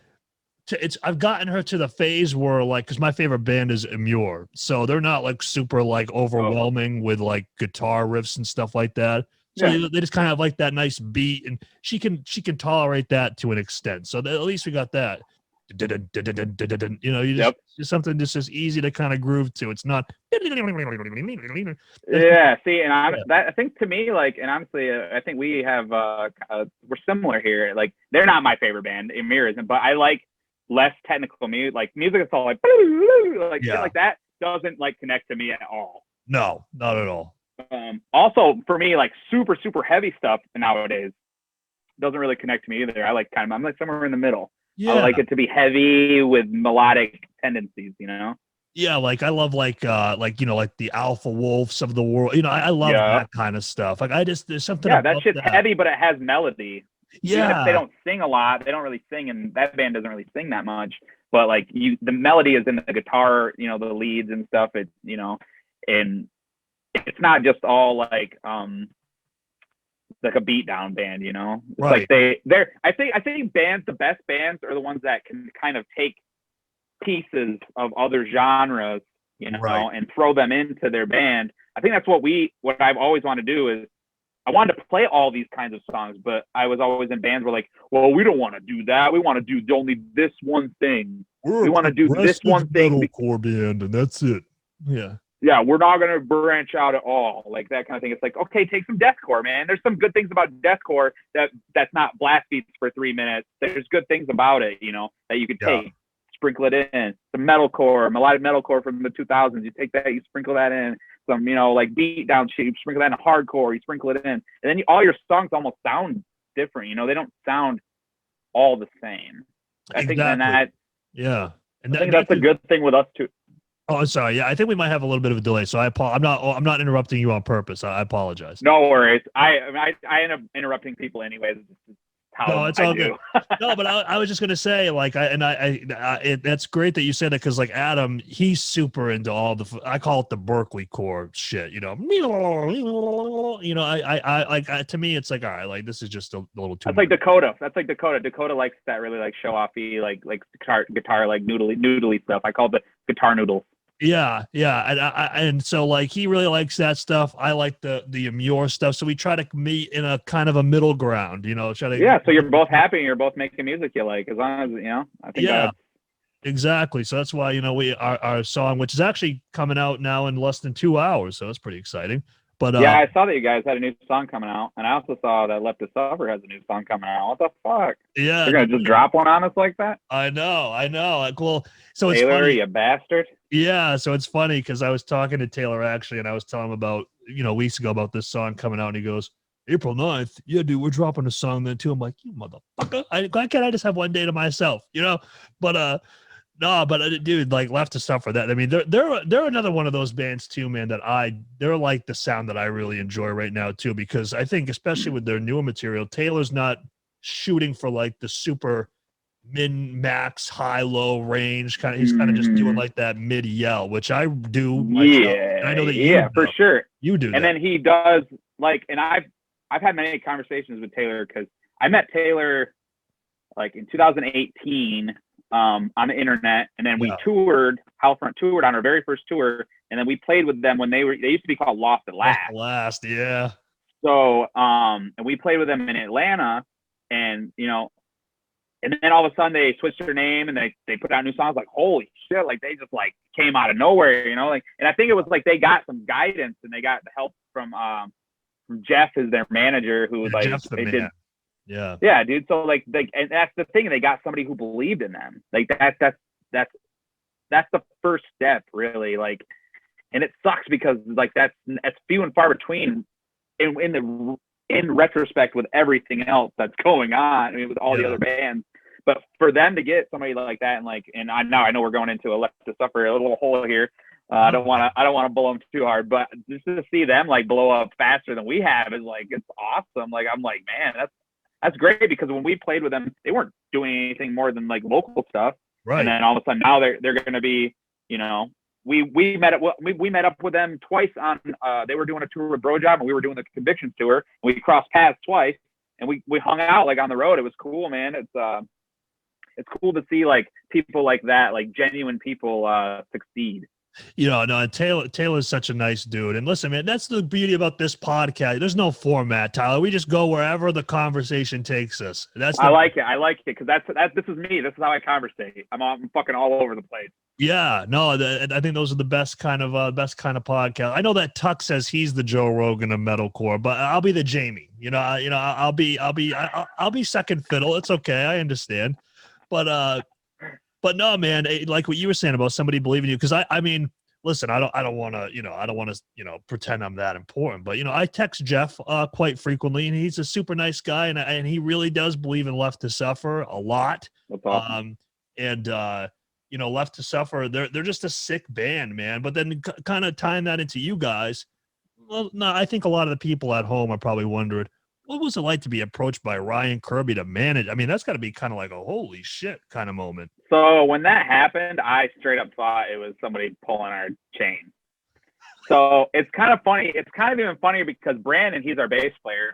I've gotten her to the phase where like, cause my favorite band is Immure. So they're not like super like overwhelming with like guitar riffs and stuff like that. So they just kind of like that nice beat, and she can tolerate that to an extent. So at least we got that. Just something just as easy to kind of groove to. It's not. Yeah. See, and I think to me, like, and honestly, I think we have we're similar here. Like, they're not my favorite band. Immure isn't, but I like less technical music. Like music that's all like shit like that doesn't like connect to me at all. No, not at all. Also for me, like super heavy stuff nowadays doesn't really connect to me either. I'm like somewhere in the middle. I like it to be heavy with melodic tendencies, Yeah, like I love like the Alpha Wolves of the world. I love that kind of stuff. Like there's something. Yeah, that shit's heavy, but it has melody. Yeah, even if they don't sing a lot, they don't really sing, and that band doesn't really sing that much. But like the melody is in the guitar, the leads and stuff. It's and it's not just all like like a beatdown band, you know. It's right. like they're I think bands, the best bands are the ones that can kind of take pieces of other genres, you know, right. and throw them into their band. I think that's what I've always wanted to do is I wanted to play all these kinds of songs, but I was always in bands where like, well, we don't want to do that. We want to do only this one thing. We want to do this one thing. Metalcore band, and that's it. Yeah. Yeah, we're not going to branch out at all, like that kind of thing. It's like, okay, take some deathcore, man. There's some good things about deathcore that's not blast beats for 3 minutes. There's good things about it, you know, that you could take, sprinkle it in. Some metalcore, melodic metalcore from the 2000s. You take that, you sprinkle that in. Some, you know, like beat down shit, you sprinkle that in hardcore, you sprinkle it in. And then all your songs almost sound different, you know, they don't sound all the same. I think and I think that's a good thing with us too. Oh, sorry. Yeah, I think we might have a little bit of a delay, so I'm not interrupting you on purpose. I apologize. No worries. I end up interrupting people anyways. No, it's all good. No, but I was just gonna say, like, that's great that you said that because, like, Adam, he's super into all I call it the Berkeley core shit. You know, to me, it's like, all right, like this is just a little too. That's like Dakota. Dakota likes that really like show offy, like guitar like noodly stuff. I call it the guitar noodles. Yeah, and so like he really likes that stuff. I like the Amur stuff. So we try to meet in a kind of a middle ground, you know. So you're both happy and you're both making music you like, as long as you know. I think exactly. So that's why, you know, our song, which is actually coming out now in less than 2 hours, so that's pretty exciting. But I saw that you guys had a new song coming out, and I also saw that Left to Suffer has a new song coming out. What the fuck? Yeah, you're gonna just drop one on us like that? I know. Well, so Taylor, it's funny. you bastard. Yeah, so it's funny because I was talking to Taylor actually, and I was telling him about, you know, weeks ago about this song coming out, and he goes, April 9th, yeah, dude, we're dropping a song then too. I'm like, you motherfucker, why can't I just have one day to myself, you know? But no, but dude, like Left to Suffer, that I mean, they're another one of those bands too, man. They're like the sound that I really enjoy right now too, because I think especially with their newer material, Taylor's not shooting for like the super min max high low range kind of. He's kind of just doing like that mid yell, which I do. And I know that for sure you do. And then he does like, and I've had many conversations with Taylor because I met Taylor like in 2018. On the internet, and then we toured. Hellfront toured on our very first tour, and then we played with them when they used to be called Lost at Last. Yeah. So, and we played with them in Atlanta, and you know, and then all of a sudden they switched their name and they put out new songs. Like, holy shit! Like they just like came out of nowhere, you know. Like, and I think it was like they got some guidance and they got the help from Jeff, is their manager, who was like they did. Yeah, dude. So like, and that's the thing. They got somebody who believed in them. Like that's the first step, really. Like, and it sucks because like that's few and far between in retrospect with everything else that's going on. I mean, with all the other bands. But for them to get somebody like that, and I know we're going into a Left to Suffer, a little hole here. I don't want to blow them too hard, but just to see them like blow up faster than we have is like, it's awesome. Like I'm like, man, that's great, because when we played with them, they weren't doing anything more than like local stuff. Right. And then all of a sudden now they're going to be, you know, we met up with them twice on, they were doing a tour with Bro Job and we were doing the Convictions tour. We crossed paths twice and we hung out like on the road. It was cool, man. It's cool to see like people like that, like genuine people succeed. You know, no, Taylor's such a nice dude. And listen, man, that's the beauty about this podcast. There's no format, Tyler. We just go wherever the conversation takes us. I like it because this is me. This is how I conversate. I'm fucking all over the place. Yeah, no, I think those are the best kind of podcast. I know that Tuck says he's the Joe Rogan of metalcore, but I'll be the Jamie. I'll be second fiddle. It's okay. I understand, But no, man, like what you were saying about somebody believing you, because I mean, listen, I don't want to, pretend I'm that important, but I text Jeff quite frequently, and he's a super nice guy, and he really does believe in Left to Suffer a lot. That's awesome. Left to Suffer, they're just a sick band, man. But then kind of tying that into you guys, well, no, I think a lot of the people at home are probably wondering, what was it like to be approached by Ryan Kirby to manage? I mean, that's got to be kind of like a holy shit kind of moment. So when that happened, I straight up thought it was somebody pulling our chain. So it's kind of funny. It's kind of even funnier because Brandon, he's our bass player.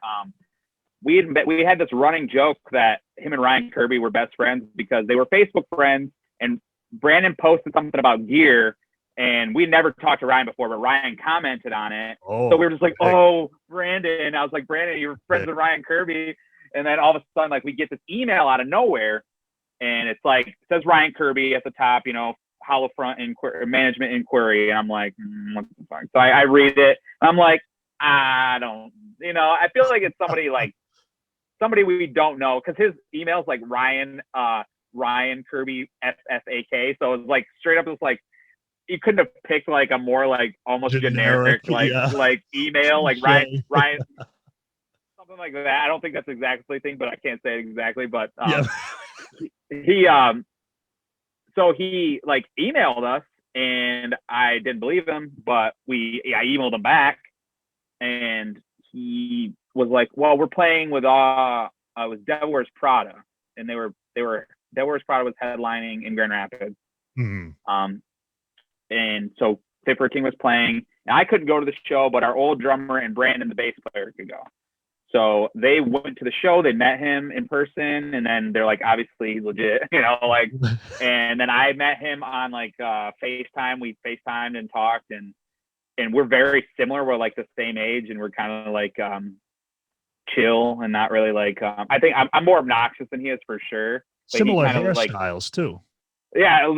we had this running joke that him and Ryan Kirby were best friends because they were Facebook friends, and Brandon posted something about gear, and we never talked to Ryan before, but Ryan commented on it. So we were just like, oh, Brandon. I was like, Brandon, you're friends with Ryan Kirby. And then all of a sudden, like, we get this email out of nowhere, and it's like, it says Ryan Kirby at the top, you know, hollow front management inquiry. And I'm like, what the fuck? So I read it. And I'm like, I don't, you know, I feel like it's somebody we don't know, because his email's like Ryan Kirby FFAK. So it's like straight up, it's like, you couldn't have picked like a more like almost generic like email, like Ryan something like that. I don't think that's exactly the thing, but I can't say it exactly. But so he like emailed us, and I didn't believe him, but I emailed him back, and he was like, well, we're playing with it was Devil Wears Prada, and Devil Wears Prada was headlining in Grand Rapids. And so Fit for a King was playing. And I couldn't go to the show, but our old drummer and Brandon, the bass player, could go. So they went to the show. They met him in person, and then they're like, obviously he's legit, you know, like. And then I met him on like FaceTime. We FaceTimed and talked, and we're very similar. We're like the same age, and we're kind of like chill and not really like. I think I'm more obnoxious than he is for sure. Similar hairstyles too. Yeah,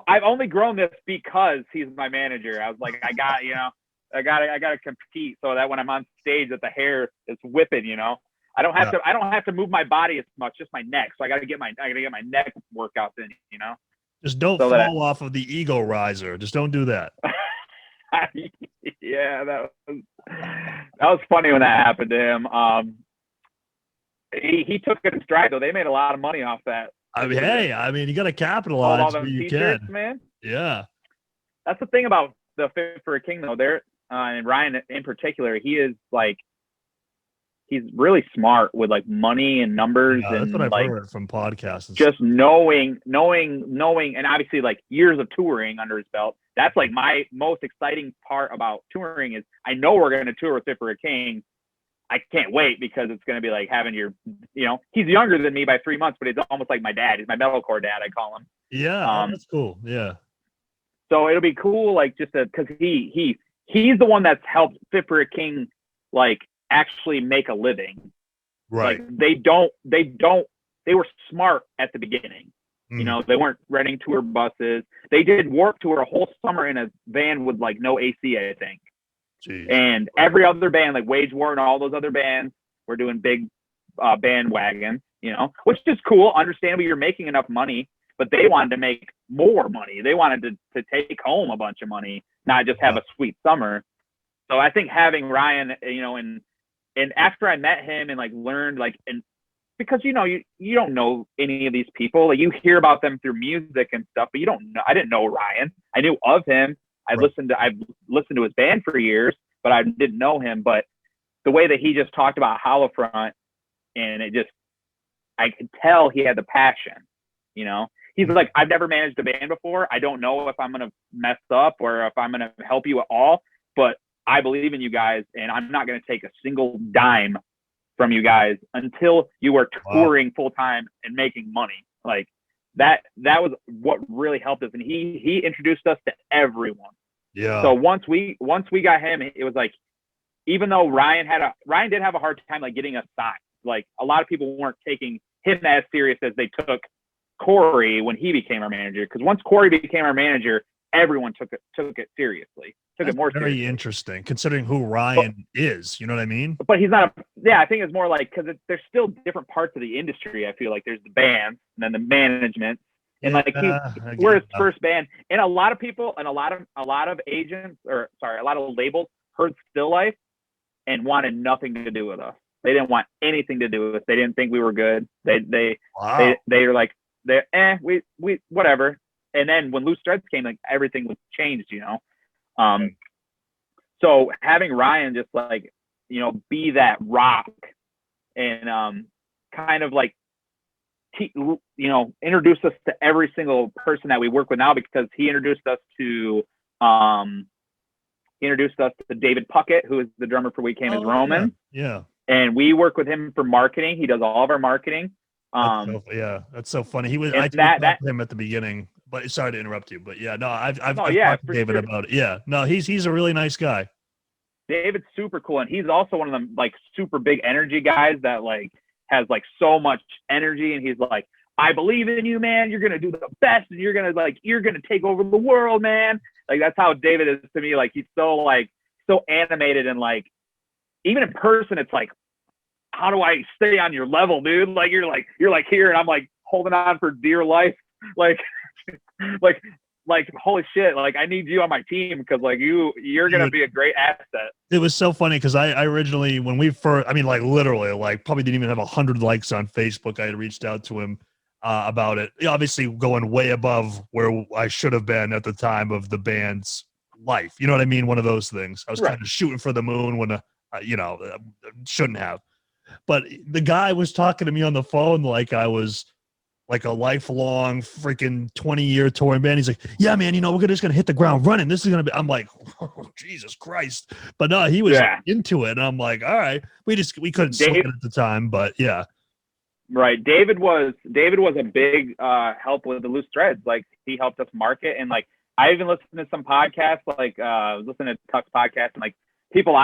I've only grown this because he's my manager. I was like, I gotta compete so that when I'm on stage, that the hair is whipping. You know, I don't have to move my body as much, just my neck. So I gotta get my neck workouts in. You know, just don't fall off of the ego riser. Just don't do that. Yeah, that was funny when that happened to him. He took it in stride though. They made a lot of money off that. I mean, hey, you got to capitalize where you can. Man. Yeah. That's the thing about the Fit for a King, though. And Ryan in particular, he is like, he's really smart with like money and numbers. Yeah, that's and what I've like, heard from podcasts. Just knowing, and obviously like years of touring under his belt. That's like my most exciting part about touring is I know we're going to tour with Fit for a King. I can't wait because it's going to be like having your, you know, he's younger than me by 3 months, but he's almost like my dad. He's my metalcore dad, I call him. Yeah, that's cool. Yeah. So it'll be cool, like just because he's the one that's helped Fit for a King, like actually make a living. Right. Like they were smart at the beginning. You know, they weren't renting tour buses. They did Warped Tour a whole summer in a van with like no AC, I think. Jeez. And every other band, like Wage War and all those other bands, were doing big bandwagons, you know, which is cool. Understandably, you're making enough money, but they wanted to make more money. They wanted to take home a bunch of money, not just have a sweet summer. So I think having Ryan, you know, and after I met him and like learned like, and because, you know, you don't know any of these people, like you hear about them through music and stuff, but you don't know. I didn't know Ryan. I knew of him. I've listened to his band for years, but I didn't know him. But the way that he just talked about Hollow Front, and I could tell he had the passion, you know. He's like, I've never managed a band before. I don't know if I'm going to mess up or if I'm going to help you at all, but I believe in you guys, and I'm not going to take a single dime from you guys until you are touring full time and making money. Like, that was what really helped us, and he introduced us to everyone. Yeah. So once we got him, it was like, even though Ryan did have a hard time like getting us signed. Like a lot of people weren't taking him as serious as they took Corey when he became our manager. Because once Corey became our manager, everyone took it seriously. Took it more seriously. Very interesting, considering who Ryan is. You know what I mean? But he's not. I think it's more like because there's still different parts of the industry. I feel like there's the bands and then the management, and like we're his first band. And a lot of people and a lot of agents, or sorry, a lot of labels heard Still Life and wanted nothing to do with us. They didn't want anything to do with us. They didn't think we were good. They were like, we whatever. And then when Loose Threads came, like everything was changed, you know. So having Ryan just like, you know, be that rock and kind of like, you know, introduce us to every single person that we work with now, because he introduced us to David Puckett, who is the drummer for We Came as Roman. Yeah. and we work with him for marketing. He does all of our marketing. That's so funny. I talked to him at the beginning, but sorry to interrupt you. But yeah, no, I've talked to David about it. Yeah, no, he's a really nice guy. David's super cool, and he's also one of them like super big energy guys that like has like so much energy, and he's like, I believe in you, man. You're gonna do the best, and you're gonna take over the world, man. Like that's how David is to me. Like he's so animated, and like even in person, it's like, how do I stay on your level, dude? Like you're like here, and I'm like holding on for dear life, like holy shit, like I need you on my team because like you're gonna be a great asset. It was so funny because I originally, when we first, I mean like literally like probably didn't even have 100 likes on Facebook. I had reached out to him about it, obviously going way above where I should have been at the time of the band's life. You know what I mean? One of those things. I was kind of shooting for the moon when shouldn't have. But the guy was talking to me on the phone like I was like a lifelong freaking 20-year touring band. He's like, yeah, man, we're just going to hit the ground running. This is going to be, I'm like, oh, Jesus Christ. But no, he was into it. And I'm like, all right, we couldn't see it at the time, but yeah. Right. David was a big help with the Loose Threads. Like he helped us market. And like, I even listened to some podcasts, like I was listening to Tuck's podcast, and like people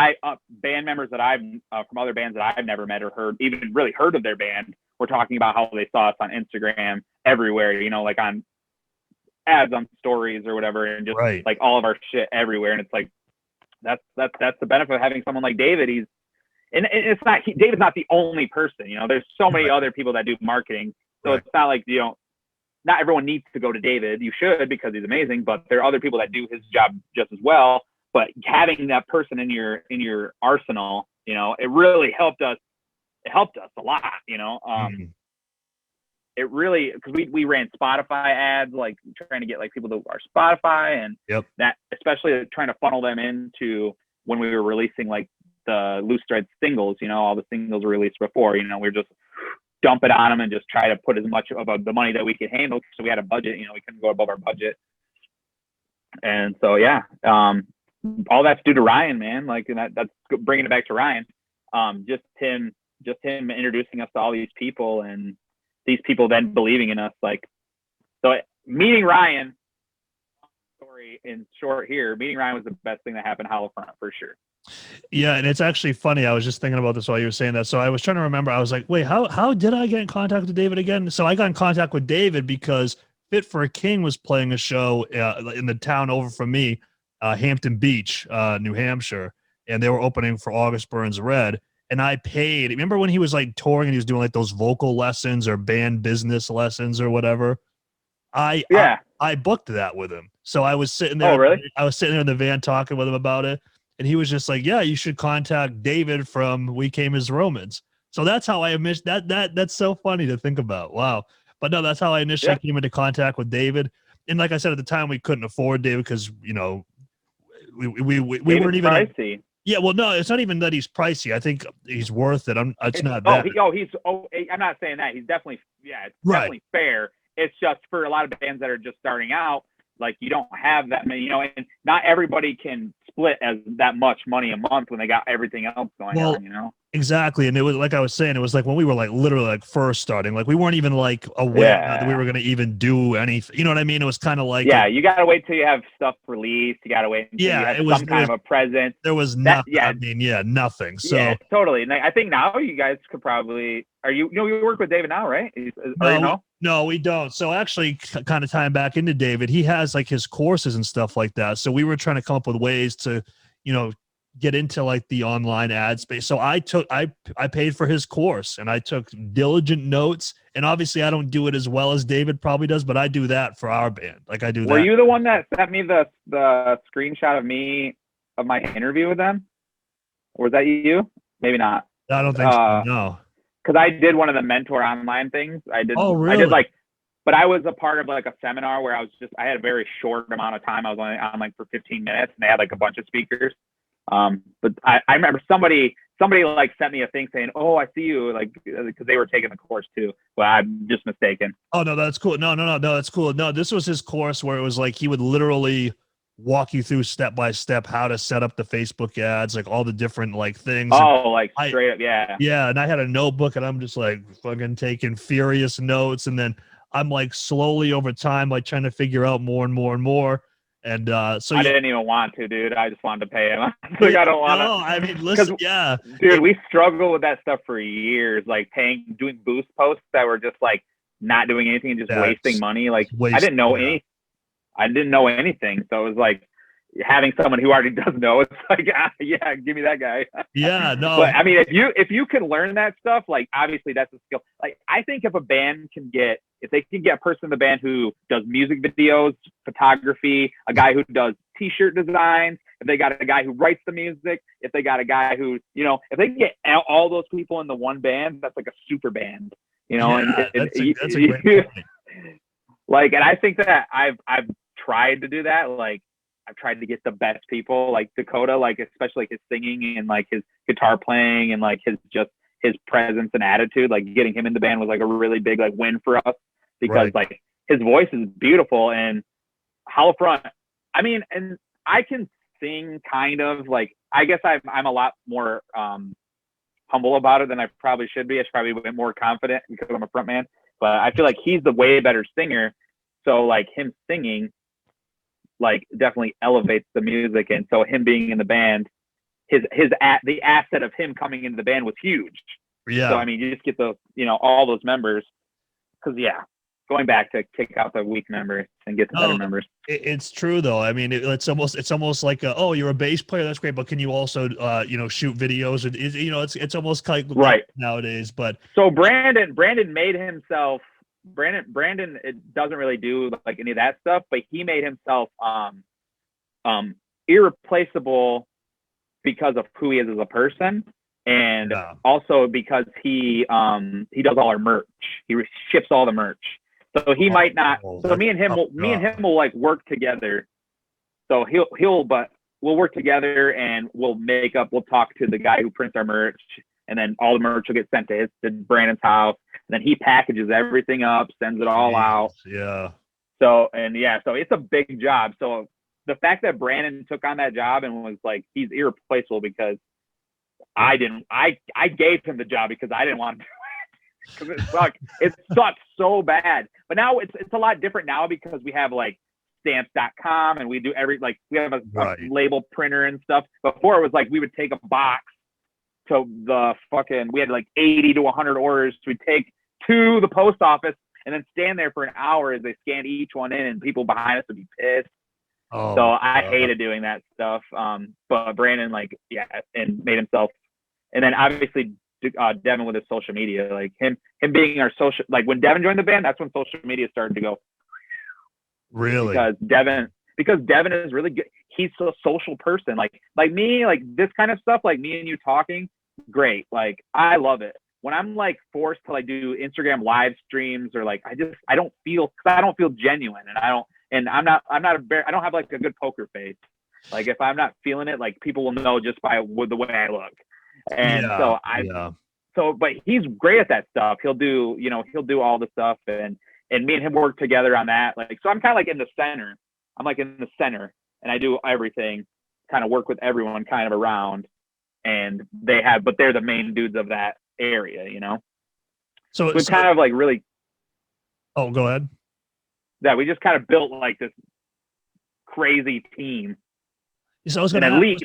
band members that I've from other bands that I've never met or heard, even really heard of their band, were talking about how they saw us on Instagram everywhere, like on ads on stories or whatever, and just like all of our shit everywhere. And it's like, that's the benefit of having someone like David. David's not the only person, there's so many other people that do marketing. So it's not like, not everyone needs to go to David. You should, because he's amazing, but there are other people that do his job just as well. But having that person in your arsenal, it really helped us. It helped us a lot, It really, because we ran Spotify ads, like trying to get like people to our Spotify, and that, especially trying to funnel them into when we were releasing like the Loose Threads singles, all the singles were released before, we were just dump it on them and just try to put as much of the money that we could handle. So we had a budget, we couldn't go above our budget. And so, all that's due to Ryan, man. Like, and that's bringing it back to Ryan. Just him introducing us to all these people, and these people then believing in us. Like, so meeting Ryan, story in short here, meeting Ryan was the best thing that happened to Hollow Front for sure. Yeah, and it's actually funny. I was just thinking about this while you were saying that. So I was trying to remember. I was like, wait, how did I get in contact with David again? So I got in contact with David because Fit for a King was playing a show in the town over from me, Hampton Beach, New Hampshire, and they were opening for August Burns Red. And I paid. Remember when he was like touring and he was doing like those vocal lessons or band business lessons or whatever? I booked that with him. So I was sitting there. Oh, really? I was sitting there in the van talking with him about it. And he was just like, yeah, you should contact David from We Came as Romans. So that's how I missed that. That's so funny to think about. Wow. But no, that's how I initially came into contact with David. And like I said, at the time we couldn't afford David because, we weren't even pricey. Yeah, well, no, it's not even that he's pricey. I think he's worth it. It's not that. I'm not saying that. He's definitely, it's definitely fair. It's just for a lot of bands that are just starting out, like you don't have that many, and not everybody can split as that much money a month when they got everything else going on, Exactly. And it was like I was saying, it was like when we were like literally like first starting, like we weren't even like aware that we were going to even do anything. You know what I mean? It was kind of like, you got to wait till you have stuff released. You got to wait until you have some kind of a present. There was nothing. Nothing. So totally. And I think now you guys could probably, you work with David now, right? No, we don't. So actually kind of tying back into David, he has like his courses and stuff like that. So we were trying to come up with ways to, get into like the online ad space. So I paid for his course and I took diligent notes, and obviously I don't do it as well as David probably does, but I do that for our band. Like I do that. Were you the one that sent me the screenshot of my interview with them? Or was that you? Maybe not. I don't think so. No. Cause I did one of the mentor online things. Oh, really? But I was a part of like a seminar where I had a very short amount of time. I was only on like for 15 minutes, and they had like a bunch of speakers. But I remember somebody like sent me a thing saying, "Oh, I see you," like because they were taking the course too. Well, I'm just mistaken. Oh no, that's cool. No, that's cool. No, this was his course where it was like he would literally walk you through step by step how to set up the Facebook ads, like all the different like things. Oh, like straight up, yeah. Yeah, and I had a notebook, and I'm just like fucking taking furious notes, and then I'm like slowly over time, like trying to figure out more and more and more. And so I didn't even want to, dude. I just wanted to pay him. Like, I don't want to. No, I mean, listen, yeah, dude, we struggled with that stuff for years, like doing boost posts that were just like not doing anything and just wasting money. Like I didn't know anything, so it was like having someone who already does know. It's like, yeah, give me that guy. Yeah, no. But I mean, if you can learn that stuff, like obviously that's a skill. Like I think if they can get a person in the band who does music videos, photography, a guy who does t-shirt designs, if they got a guy who writes the music, if they got a guy who, if they can get all those people in the one band, that's like a super band, Yeah, that's a great point. Like, and I think that I've tried to do that. Like I've tried to get the best people, like Dakota, like especially like his singing and like his guitar playing and like his presence and attitude, like getting him in the band was like a really big like win for us, because like his voice is beautiful. And Hollow Front, I mean, and I can sing kind of, like, I guess I'm a lot more humble about it than I probably should be. I should probably be more confident because I'm a front man, but I feel like he's the way better singer. So like him singing like definitely elevates the music. And so him being in the band, the asset of him coming into the band was huge. Yeah. So I mean, you just get those, all those members, because going back to kick out the weak members and get the better members. It's true though. I mean, it's almost like oh, you're a bass player, that's great, but can you also shoot videos? And it's almost like right nowadays. But so Brandon made himself. Brandon it doesn't really do like any of that stuff, but he made himself irreplaceable because of who he is as a person, and also because he does all our merch. He ships all the merch. So he might not. So me and him will like work together. So we'll work together and we'll talk to the guy who prints our merch, and then all the merch will get sent to Brandon's house. And then he packages everything up, sends it all out. Yeah. So it's a big job. So the fact that Brandon took on that job and was like, he's irreplaceable because I gave him the job because I didn't want to do it. Because it sucked so bad. But now it's a lot different now because we have like stamps.com and we do we have a label printer and stuff. Before it was like we would take a box to we had like 80 to 100 orders. So we'd take to the post office and then stand there for an hour as they scanned each one in, and people behind us would be pissed. So I hated doing that stuff. But Brandon and made himself, and then obviously Devin with his social media, like him being our social, like when Devin joined the band, that's when social media started to go. Really? Because Devin is really good. He's a social person. Like me, like this kind of stuff, like me and you talking, great. Like I love it. When I'm like forced to like do Instagram live streams or like, I don't feel genuine, and I don't have like a good poker face. Like if I'm not feeling it, like people will know just by the way I look. And but he's great at that stuff. He'll do all the stuff, and me and him work together on that. Like, so I'm kind of like in the center. I'm like in the center, and I do everything, kind of work with everyone kind of around, and but they're the main dudes of that area, So it's kind of like really. Oh, go ahead. Yeah, we just kind of built like this crazy team. So I was gonna Lee's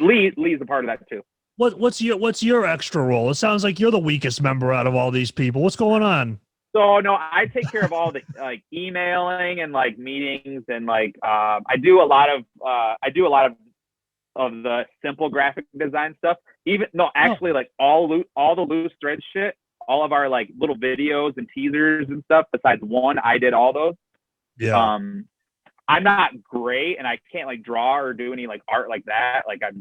a part of that too. What's your extra role? It sounds like you're the weakest member out of all these people. What's going on? So no, I take care of all the like emailing and like meetings, and like I do a lot of the simple graphic design stuff. Like all the loose thread shit, all of our like little videos and teasers and stuff. Besides one, I did all those. Yeah. I'm not great, and I can't like draw or do any like art like that. Like I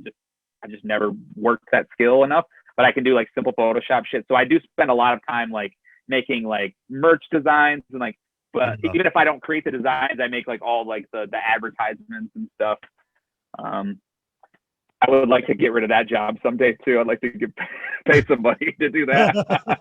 just never worked that skill enough, but I can do like simple Photoshop shit. So I do spend a lot of time like making like merch designs and like, but even if I don't create the designs, I make like all like the advertisements and stuff. I would like to get rid of that job someday too. I'd like to pay somebody to do that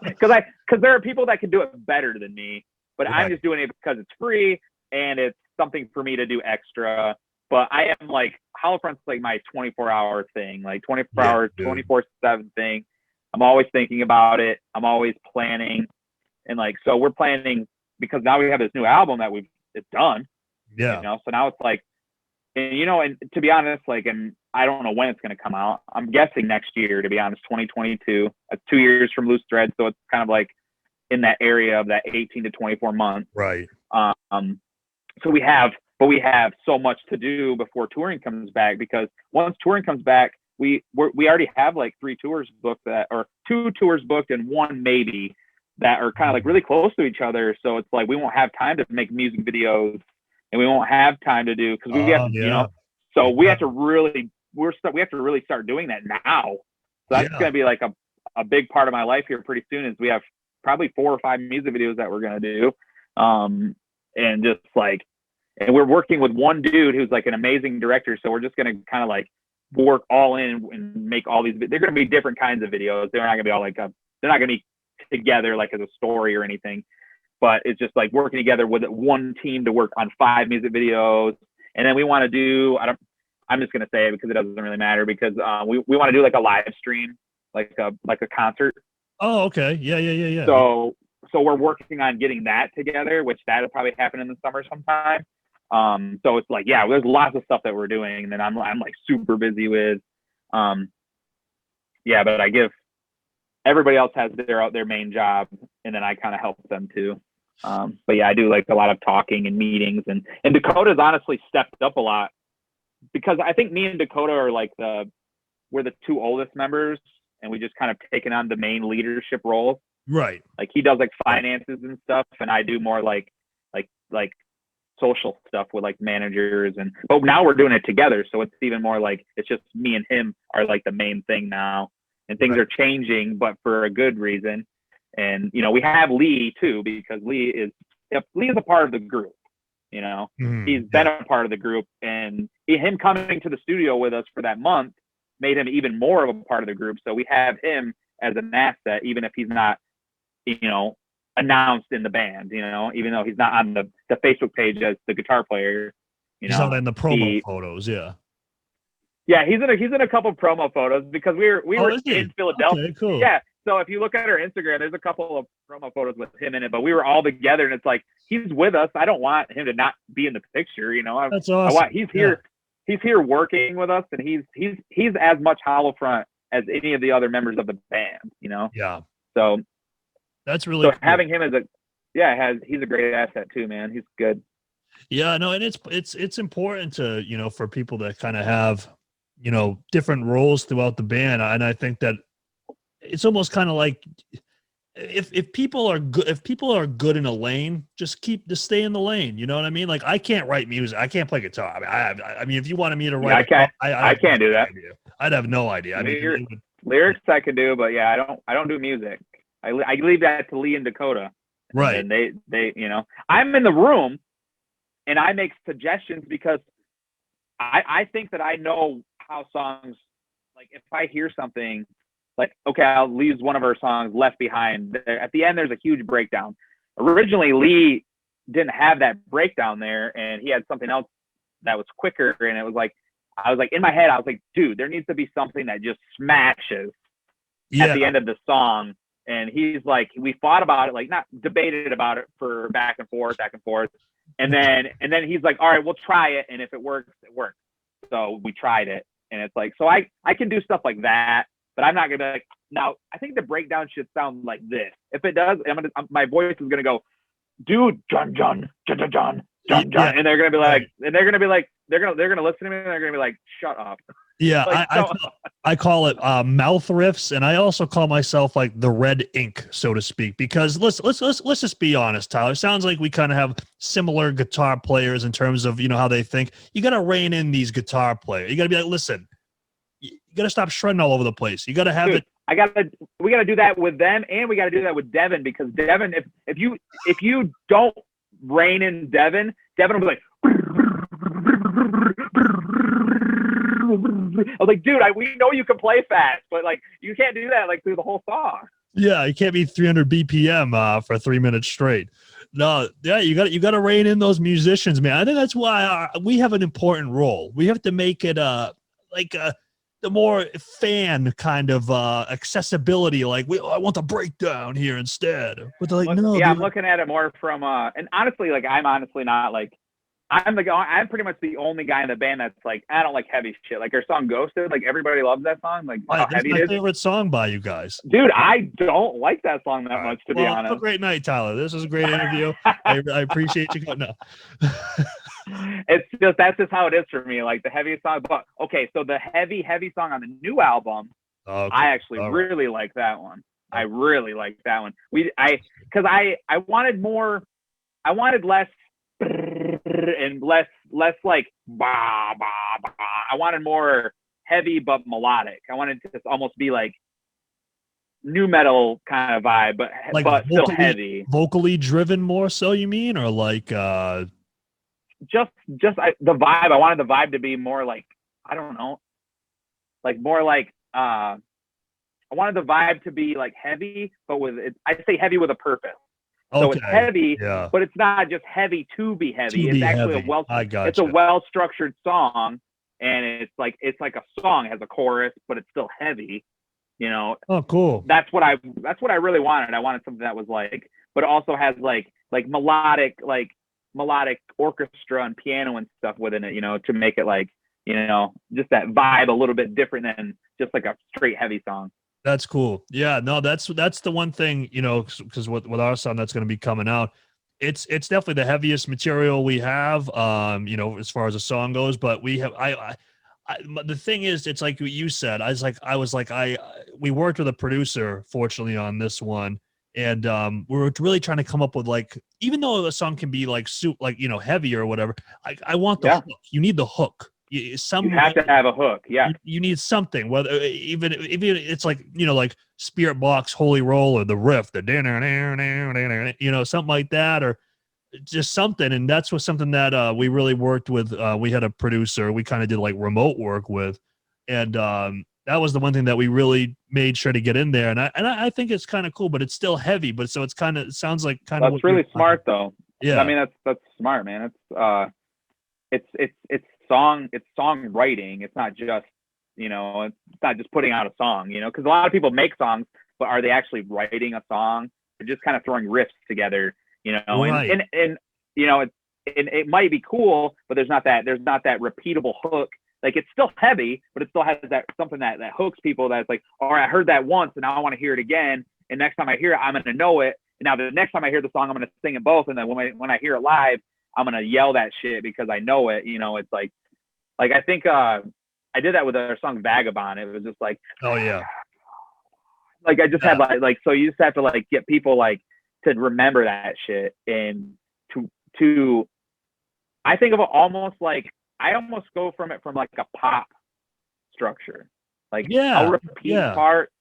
because there are people that can do it better than me, but I'm just doing it because it's free and it's something for me to do extra. But I am like Holofront's like my 24-hour thing, like 24-hour, 24/7 thing. I'm always thinking about it. I'm always planning. And like, so we're planning because now we have this new album that it's done. Yeah. You know, so now it's like, and you know, and to be honest, like, and I don't know when it's going to come out. I'm guessing next year, to be honest, 2022. That's 2 years from Loose Thread. So it's kind of like in that area of that 18 to 24 months. Right. So we have so much to do before touring comes back, because once touring comes back, we already have like 3 tours booked or 2 tours booked and 1 maybe that are kind of like really close to each other. So it's like we won't have time to make music videos, and we won't have time to do, because we have to, you know. So we have to really start doing that now. So that's going to be like a big part of my life here pretty soon. Is we have probably 4 or 5 music videos that we're going to do, and just like, and we're working with one dude who's like an amazing director. So we're just going to kind of like work all in and make all these. They're going to be different kinds of videos. They're not going to be all like they're not going to be together like as a story or anything, but it's just like working together with one team to work on 5 music videos. And then we want to do, I'm just going to say it because it doesn't really matter, because we want to do like a live stream, like a concert. Oh, okay. Yeah. So we're working on getting that together, which that'll probably happen in the summer sometime. So it's like, yeah, there's lots of stuff that we're doing that I'm like super busy with. Yeah, but I give everybody else has their main job, and then I kind of help them too. But yeah, I do like a lot of talking and meetings, and Dakota's honestly stepped up a lot, because I think me and Dakota are like we're the 2 oldest members, and we just kind of taken on the main leadership roles. Right. Like he does like finances and stuff, and I do more like social stuff with like managers, but now we're doing it together, so it's even more like it's just me and him are like the main thing now, and things are changing, but for a good reason. And you know, we have Lee too, because Lee is a part of the group. You know, he's been a part of the group, and him coming to the studio with us for that month made him even more of a part of the group. So we have him as an asset, even if he's not, you know, announced in the band, you know, even though he's not on the Facebook page as the guitar player. You know, he's not in the promo photos. Yeah, he's in a couple promo photos, because we were in Philadelphia. Okay, cool. Yeah, so if you look at our Instagram, there's a couple of promo photos with him in it, but we were all together, and it's like, he's with us. I don't want him to not be in the picture, you know. That's awesome. He's here. He's here working with us, and he's as much Holofront as any of the other members of the band, you know. Yeah. So that's really cool. Having him as he's a great asset too, man. He's good. Yeah, no, and it's important to, you know, for people that kind of have, you know, different roles throughout the band. And I think that it's almost kind of like if people are good in a lane, just stay in the lane. You know what I mean? Like, I can't write music. I can't play guitar. I mean, if you wanted me to write, I can't do that. I'd have no idea. I mean, lyrics I could do, but yeah, I don't do music. I leave that to Lee and Dakota. Right. And they, you know, I'm in the room and I make suggestions, because I think that I know how songs, like if I hear something, like, okay, I'll use one of our songs, Left Behind. At the end, there's a huge breakdown. Originally, Lee didn't have that breakdown there, and he had something else that was quicker. And it was like, I was like, in my head, I was like, dude, there needs to be something that just smashes at the end of the song. And he's like, we fought about it, like not debated about it for back and forth. And then he's like, all right, we'll try it. And if it works, it works. So we tried it. And it's like, so I can do stuff like that, but I'm not going to be like, now I think the breakdown should sound like this. If it does, my voice is going to go, dude, John, John. Yeah. And they're going to be like, they're going to listen to me, and they're going to be like, shut up. Yeah, like, I call it mouth riffs, and I also call myself like the red ink, so to speak, because let's just be honest, Tyler. It sounds like we kind of have similar guitar players in terms of, you know, how they think. You got to rein in these guitar players. You got to be like, listen, you got to stop shredding all over the place. You got to have it. We got to do that with them, and we got to do that with Devin, because Devin, if you don't rein in Devin will be like. I was like, dude, we know you can play fast, but like you can't do that like through the whole song. Yeah, you can't be 300 BPM for 3 minutes straight. No, yeah, you got to rein in those musicians, man. I think that's why we have an important role. We have to make it the more fan kind of accessibility. Like I want the breakdown here instead. But they're like, no, yeah, I'm looking at it more from and honestly, like I'm honestly not like I'm pretty much the only guy in the band that's like, I don't like heavy shit. Like our song Ghosted, like everybody loves that song. Like how that's heavy my it is. favorite song by you guys. Dude, I don't like that song that much, to be honest. Have a great night, Tyler. This was a great interview. I appreciate you. No. That's just how it is for me. Like the heaviest song, but okay, so the heavy song on the new album, I actually really like that one. I really like that one. Because I wanted more, I wanted less and less like bah, bah, bah. I wanted more heavy but melodic. I wanted to just almost be like new metal kind of vibe, but still heavy. Vocally driven more so, you mean, or like just the vibe. I wanted the vibe to be more like, I don't know, like more like I wanted the vibe to be like heavy, but I say heavy with a purpose. So it's heavy, but it's not just heavy to be heavy. It's actually it's a well-structured song, and it's like a song. It has a chorus, but it's still heavy. You know. Oh, cool. That's what I really wanted. I wanted something that was like, but it also has like melodic orchestra and piano and stuff within it. You know, to make it like, you know, just that vibe a little bit different than just like a straight heavy song. That's cool. Yeah, no, that's the one thing, you know, because with our song that's going to be coming out, it's definitely the heaviest material we have, you know, as far as a song goes. But we have, the thing is, it's like what you said. We worked with a producer, fortunately, on this one, and we were really trying to come up with like, even though a song can be like you know, heavy or whatever, I want the hook. You need the hook. You have to have a hook. Yeah, you need something. Whether even it's like, you know, like Spirit Box, Holy Roll, or the riff, the you know, something like that, or just something. And that's something that we really worked with. We had a producer we kind of did like remote work with, and that was the one thing that we really made sure to get in there. And I think it's kind of cool, but it's still heavy. But so it sounds like kind of. That's really smart, though. Yeah, I mean that's smart, man. It's songwriting. It's not just, you know, it's not just putting out a song, you know, because a lot of people make songs, but are they actually writing a song? They're just kind of throwing riffs together, you know. Right. And you know, it might be cool, but there's not that repeatable hook. Like it's still heavy, but it still has that something that hooks people. That's like, all right, I heard that once, and now I want to hear it again. And next time I hear it, I'm gonna know it. And now the next time I hear the song, I'm gonna sing it both. And then when I hear it live, I'm gonna yell that shit because I know it. You know, it's like I think I did that with our song Vagabond. It was just like, oh yeah, like I just had like so you just have to like get people like to remember that shit, and to I think of it almost like I almost go from like a pop structure. Like I'll repeat part.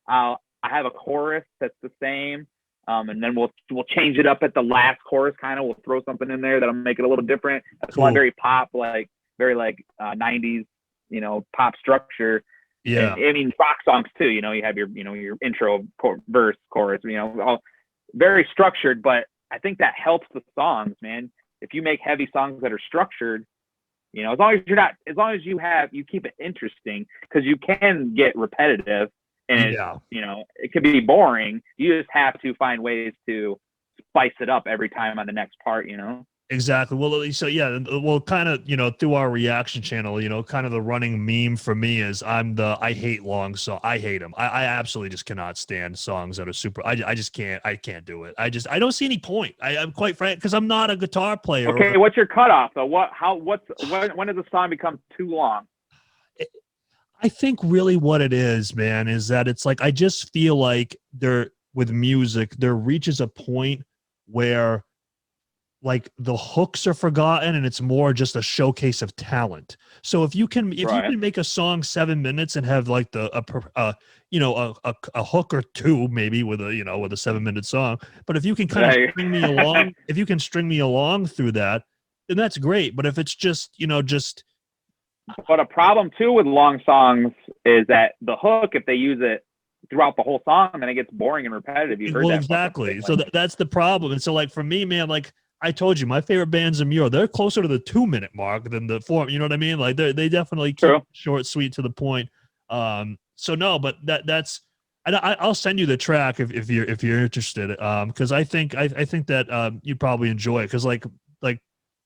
I have a chorus that's the same. And then we'll change it up at the last chorus, kind of. We'll throw something in there that'll make it a little different. That's why very pop, like very like 90s, you know, pop structure. Yeah. And, I mean, rock songs too. You know, you have your intro, verse, chorus. You know, all very structured. But I think that helps the songs, man. If you make heavy songs that are structured, you know, as long as you keep it interesting, because you can get repetitive. And, you know, it could be boring. You just have to find ways to spice it up every time on the next part, you know? Exactly. Well, so yeah, well, kind of, you know, through our reaction channel, you know, kind of the running meme for me is I hate long songs. I hate them. I absolutely just cannot stand songs that are super. I just can't. I can't do it. I don't see any point. I'm quite frank, because I'm not a guitar player. Okay, what's your cutoff though? When does a song become too long? I think really what it is, man, is that it's like, I just feel like with music, there reaches a point where like the hooks are forgotten and it's more just a showcase of talent. So if you can make a song 7 minutes and have like a hook or two, maybe with a 7-minute song, but if you can kind of string me along, if you can string me along through that, then that's great. But if it's just, But a problem too with long songs is that the hook, if they use it throughout the whole song, and then it gets boring and repetitive. You've heard that exactly. So that's the problem. And so like for me, man, like I told you, my favorite bands in Euro, they're closer to the 2-minute mark than the 4. You know what I mean? Like they definitely keep it short, sweet, to the point. So no, but that's. I'll send you the track if you're interested, because I think that you'd probably enjoy it, because like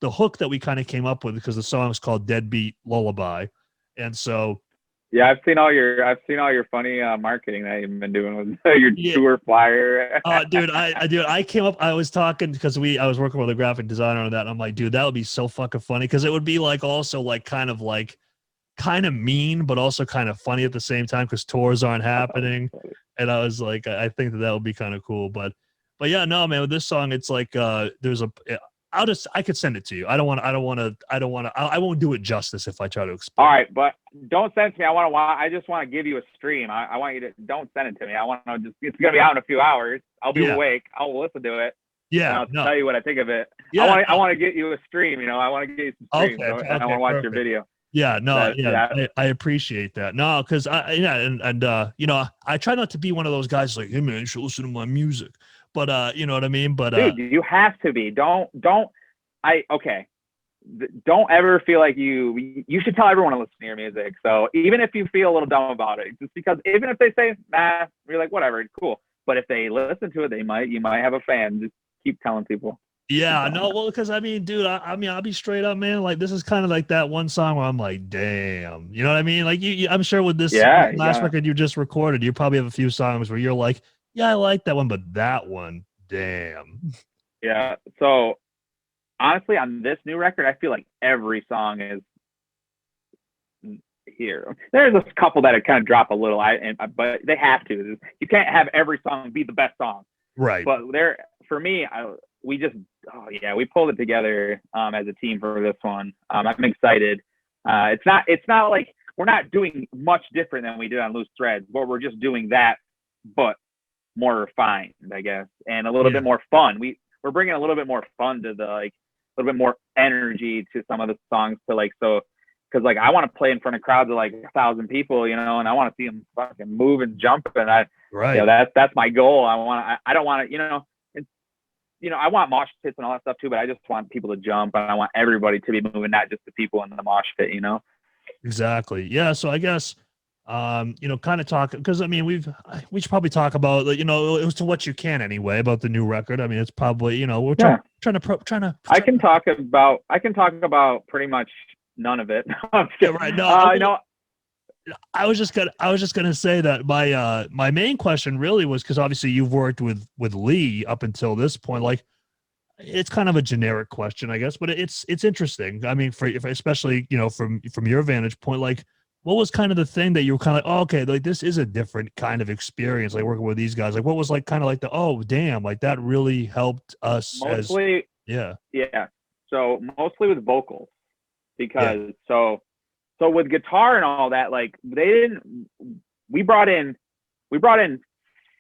the hook that we kind of came up with, because the song is called Deadbeat Lullaby, and so yeah, I've seen all your funny marketing that you've been doing with your tour flyer. Dude, I came up. I was talking because I was working with a graphic designer on that. And I'm like, dude, that would be so fucking funny, because it would be like also like kind of mean, but also kind of funny at the same time, because tours aren't happening. And I was like, I think that would be kind of cool. But yeah, no, man, with this song, it's like there's I could send it to you. I won't do it justice if I try to explain. All right, but don't send it to me. I just want to give you a stream. I want you to, don't send it to me. I want to it's going to be out in a few hours. I'll be awake. I'll listen to it. Yeah. And I'll tell you what I think of it. Yeah. I want to get you a stream, I want to get you some streams. Okay, I want to watch your video. Yeah, no, I appreciate that. No, because I try not to be one of those guys like, hey man, you should listen to my music. But you know what I mean? But dude, you have to be. Don't ever feel like you should tell everyone to listen to your music. So even if you feel a little dumb about it, just because even if they say, nah, you're like, whatever, it's cool. But if they listen to it, you might have a fan. Just keep telling people. Yeah, no, well, because I mean, dude, I'll be straight up, man. Like, this is kind of like that one song where I'm like, damn, you know what I mean? Like, I'm sure with this last record you just recorded, you probably have a few songs where you're like, yeah, I like that one, but that one, damn. Yeah. So honestly, on this new record, I feel like every song is here. There's a couple that kind of drop a little, but they have to. You can't have every song be the best song, right? But for me, we pulled it together as a team for this one. I'm excited. It's not like we're not doing much different than we did on Loose Threads, but we're just doing that, but more refined, I guess, and a little bit more fun. We're bringing a little bit more fun to a little bit more energy to some of the songs, because like I want to play in front of crowds of like 1,000 people, and I want to see them fucking move and jump, and that's my goal. I don't want to, I want mosh pits and all that stuff too, but I just want people to jump, and I want everybody to be moving, not just the people in the mosh pit, Exactly. Yeah. So I guess, kind of talk, because I mean, we should probably talk about, it was to what you can anyway about the new record. I mean, it's probably, we're trying to. I can talk about pretty much none of it. Yeah, right. No, I was just gonna say that my main question really was, because obviously you've worked with Lee up until this point. Like, it's kind of a generic question, I guess, but it's interesting. I mean, especially from your vantage point, like, what was kind of the thing that you were kind of like, oh, okay, like this is a different kind of experience, like working with these guys. Like, what was like kind of like oh damn, like that really helped us mostly. Yeah. So mostly with vocals, because so with guitar and all that, like we brought in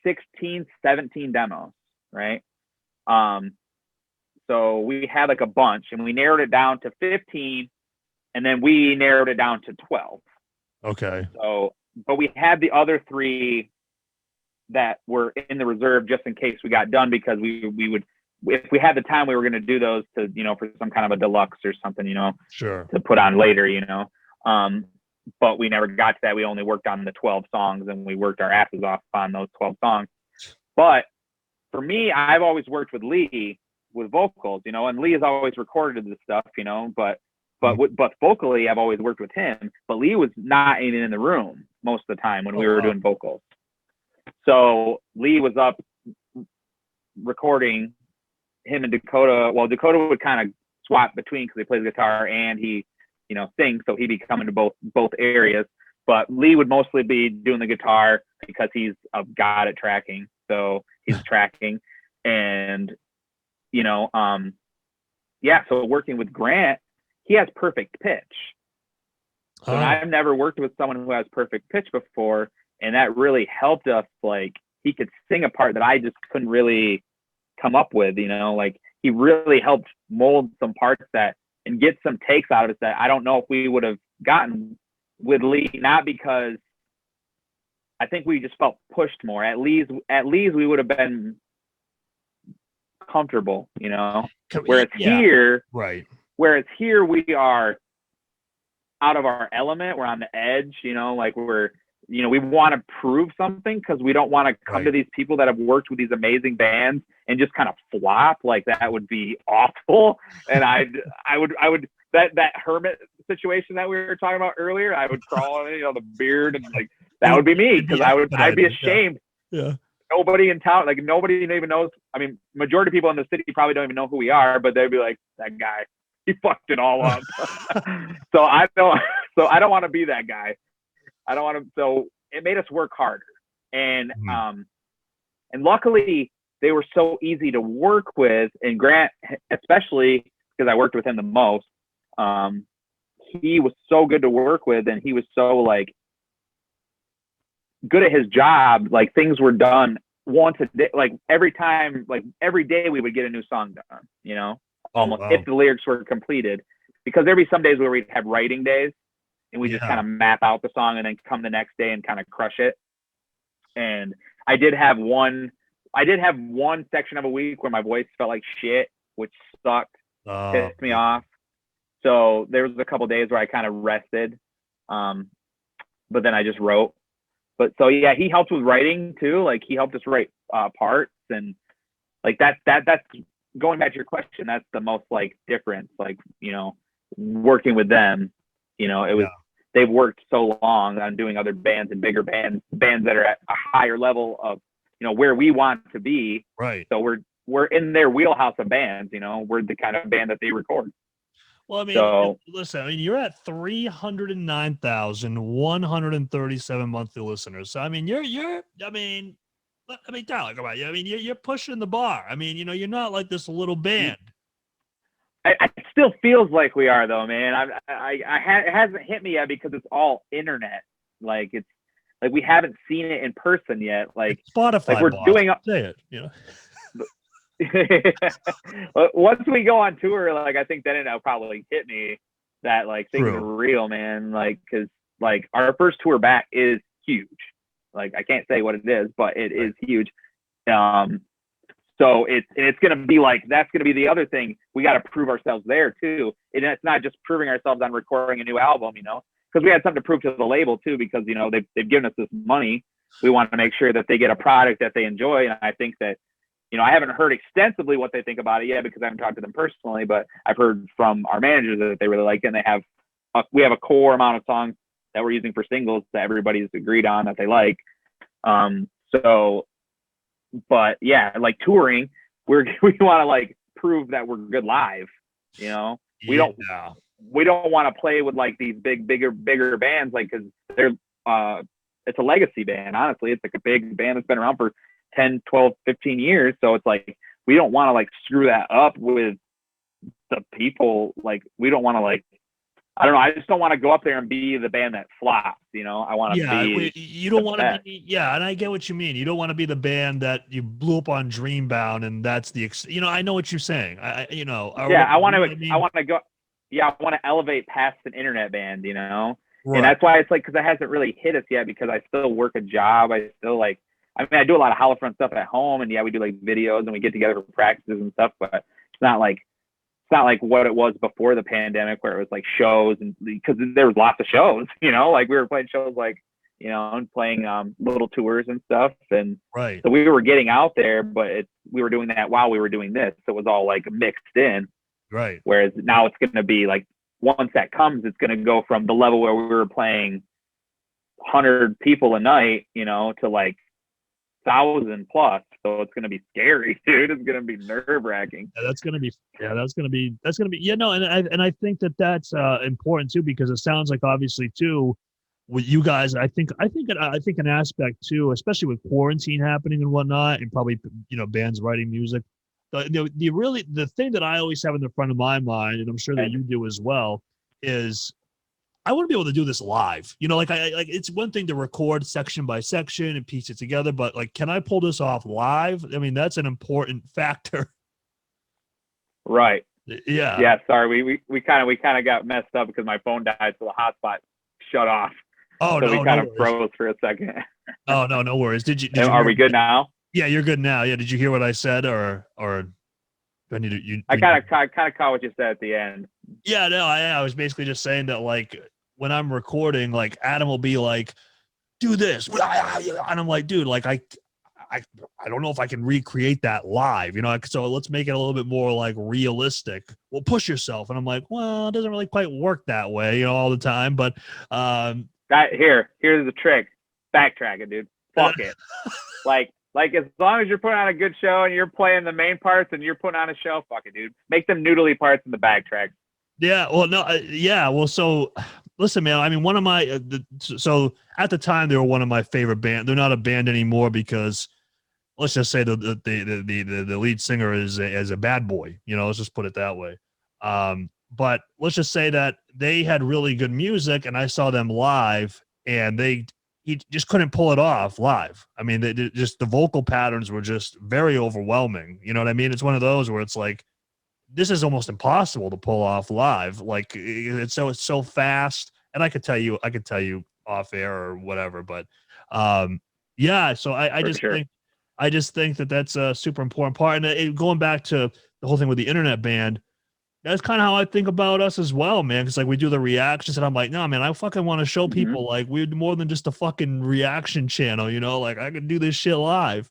16, 17 demos, right? So we had like a bunch, and we narrowed it down to 15, and then we narrowed it down to 12. Okay. So, but we had the other 3 that were in the reserve just in case we got done, because we would, if we had the time, we were going to do those to, for some kind of a deluxe or something, sure, to put on later, but we never got to that. We only worked on the 12 songs, and we worked our asses off on those 12 songs. But for me, I've always worked with Lee with vocals, and Lee has always recorded this stuff, but vocally, I've always worked with him. But Lee was not even in the room most of the time when we were doing vocals. So Lee was up recording, him and Dakota. Well, Dakota would kind of swap between, because he plays guitar and he, sings, so he'd be coming to both areas. But Lee would mostly be doing the guitar, because he's a god at tracking. So he's tracking, and so working with Grant, he has perfect pitch. So I've never worked with someone who has perfect pitch before, and that really helped us. Like, he could sing a part that I just couldn't really come up with, like he really helped mold some parts and get some takes out of it that I don't know if we would have gotten with Lee, not because I think we just felt pushed more. At least we would have been comfortable, you know. Whereas here, right. Whereas here we are out of our element. We're on the edge, you know, like we want to prove something because we don't want to come to these people that have worked with these amazing bands and just kind of flop. Like that would be awful. And I would that hermit situation that we were talking about earlier, I would crawl in, you know, the beard, and like that would be me, because I'd be ashamed. Yeah. Nobody in town, like nobody even knows. I mean, majority of people in the city probably don't even know who we are, but they'd be like, that guy, he fucked it all up. So I don't want to be that guy. I don't want to. So it made us work harder, and luckily they were so easy to work with. And Grant, especially because I worked with him the most, he was so good to work with, and he was so like good at his job. Like things were done once a day, like every day we would get a new song done, you know, almost if the lyrics were completed, because there'd be some days where we'd have writing days and we just kind of map out the song and then come the next day and kind of crush it. And I did have one section of a week where my voice felt like shit, which sucked, pissed me off. So there was a couple days where I kind of rested. But then I just wrote. But so yeah, he helped with writing too. Like he helped us write parts, and like that's going back to your question. That's the most like difference. Like, you know, working with them, you know, it was they've worked so long on doing other bands and bigger bands that are at a higher level of, you know, where we want to be. Right. So we're in their wheelhouse of bands. You know, we're the kind of band that they record. Well, I mean, listen, I mean, you're at 309,137 monthly listeners. So, I mean, Tyler, come on. I mean, you're pushing the bar. I mean, you know, you're not like this little band. It still feels like we are, though, man. It hasn't hit me yet because it's all internet. Like it's like we haven't seen it in person yet. Like it's Spotify, like we're doing. Say it, you know. Once we go on tour, like I think then it'll probably hit me that like things are real, man. Like, because like our first tour back is huge. Like I can't say what it is, but it is huge. So it's gonna be like, that's gonna be the other thing. We got to prove ourselves there too. And it's not just proving ourselves on recording a new album, you know, because we had something to prove to the label too. Because, you know, they've given us this money. We want to make sure that they get a product that they enjoy. And I think that, you know, I haven't heard extensively what they think about it yet because I haven't talked to them personally, but I've heard from our managers that they really like it, and we have a core amount of songs that we're using for singles that everybody's agreed on that they like. But yeah, like touring, we want to like prove that we're good live, you know. We don't want to play with like these bigger bands, like, because they're it's a legacy band. Honestly, it's like a big band that's been around for 10, 12, 15 years. So it's like, we don't want to like screw that up with the people. Like, we don't want to like, I don't know. I just don't want to go up there and be the band that flops, you know. I want to be. You don't want to be. Yeah, and I get what you mean. You don't want to be the band that you blew up on Dreambound, and that's the. You know, I know what you're saying. I want to go. Yeah, I want to elevate past an internet band, you know. Right. And that's why it's like, because it hasn't really hit us yet, because I still work a job. I still like. I mean, I do a lot of Hollow Front stuff at home, and yeah, we do like videos and we get together for practices and stuff, but it's not like what it was before the pandemic, where it was like shows, and because there was lots of shows, you know, like we were playing shows like, you know, and playing little tours and stuff, and right. So we were getting out there, but we were doing that while we were doing this, so it was all like mixed in. Right. Whereas now it's going to be like, once that comes, it's going to go from the level where we were playing 100 people a night, you know, to like 1,000 plus. So it's going to be scary, dude. It's going to be nerve wracking. And I think that's important too, because it sounds like, obviously too, with you guys, I think an aspect too, especially with quarantine happening and whatnot, and probably, you know, bands writing music. The thing that I always have in the front of my mind, and I'm sure that you do as well, is I want to be able to do this live. You know, like it's one thing to record section by section and piece it together, but like, can I pull this off live? I mean, that's an important factor. Right. Yeah. Yeah. Sorry, we kind of got messed up because my phone died, so the hotspot shut off. Oh, so no, we kind of froze for a second. Oh, no, no worries. Did you Are we good now? Yeah, you're good now. Yeah. Did you hear what I said or do I need to, I kind of caught what you said at the end. Yeah, no, I was basically just saying that, like, when I'm recording, like, Adam will be like, do this. And I'm like, dude, like, I don't know if I can recreate that live, so let's make it a little bit more like realistic. Well, push yourself. And I'm like, well, it doesn't really quite work that way, all the time. But here's the trick. Backtrack it, dude. Fuck it. Like as long as you're putting on a good show and you're playing the main parts and you're putting on a show, fuck it, dude. Make them noodly parts in the backtrack. Yeah. Well, no. Yeah. Well, so listen, man. I mean, one of my so at the time they were one of my favorite band. They're not a band anymore because let's just say the lead singer is a bad boy. Let's just put it that way. But let's just say that they had really good music, and I saw them live, and he just couldn't pull it off live. I mean, the vocal patterns were just very overwhelming. You know what I mean? It's one of those where it's like, this is almost impossible to pull off live. Like it's so fast. And I could tell you off air or whatever, but yeah. So I just think that that's a super important part. And going back to the whole thing with the internet band, that's kind of how I think about us as well, man. Because like we do the reactions, and I'm like, no, man, I fucking want to show people like we're more than just a fucking reaction channel, Like I can do this shit live.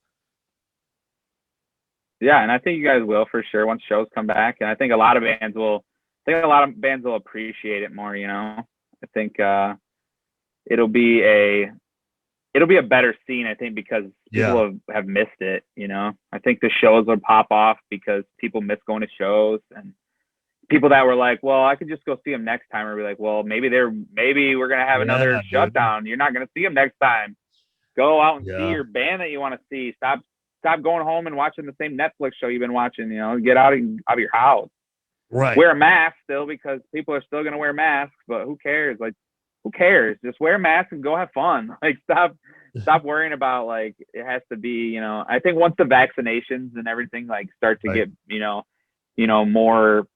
Yeah, and I think you guys will for sure once shows come back, and I think a lot of bands will. Appreciate it more. I think it'll be a better scene. I think because people have missed it. I think the shows will pop off because people miss going to shows, and people that were like, well, I could just go see them next time, or be like, well, maybe we're gonna have another shutdown. You're not gonna see them next time. Go out and see your band that you want to see. Stop going home and watching the same Netflix show you've been watching. Get out of your house. Right. Wear a mask still because people are still gonna wear masks. But who cares? Like, who cares? Just wear a mask and go have fun. Like, stop worrying about like it has to be. I think once the vaccinations and everything like start to get more.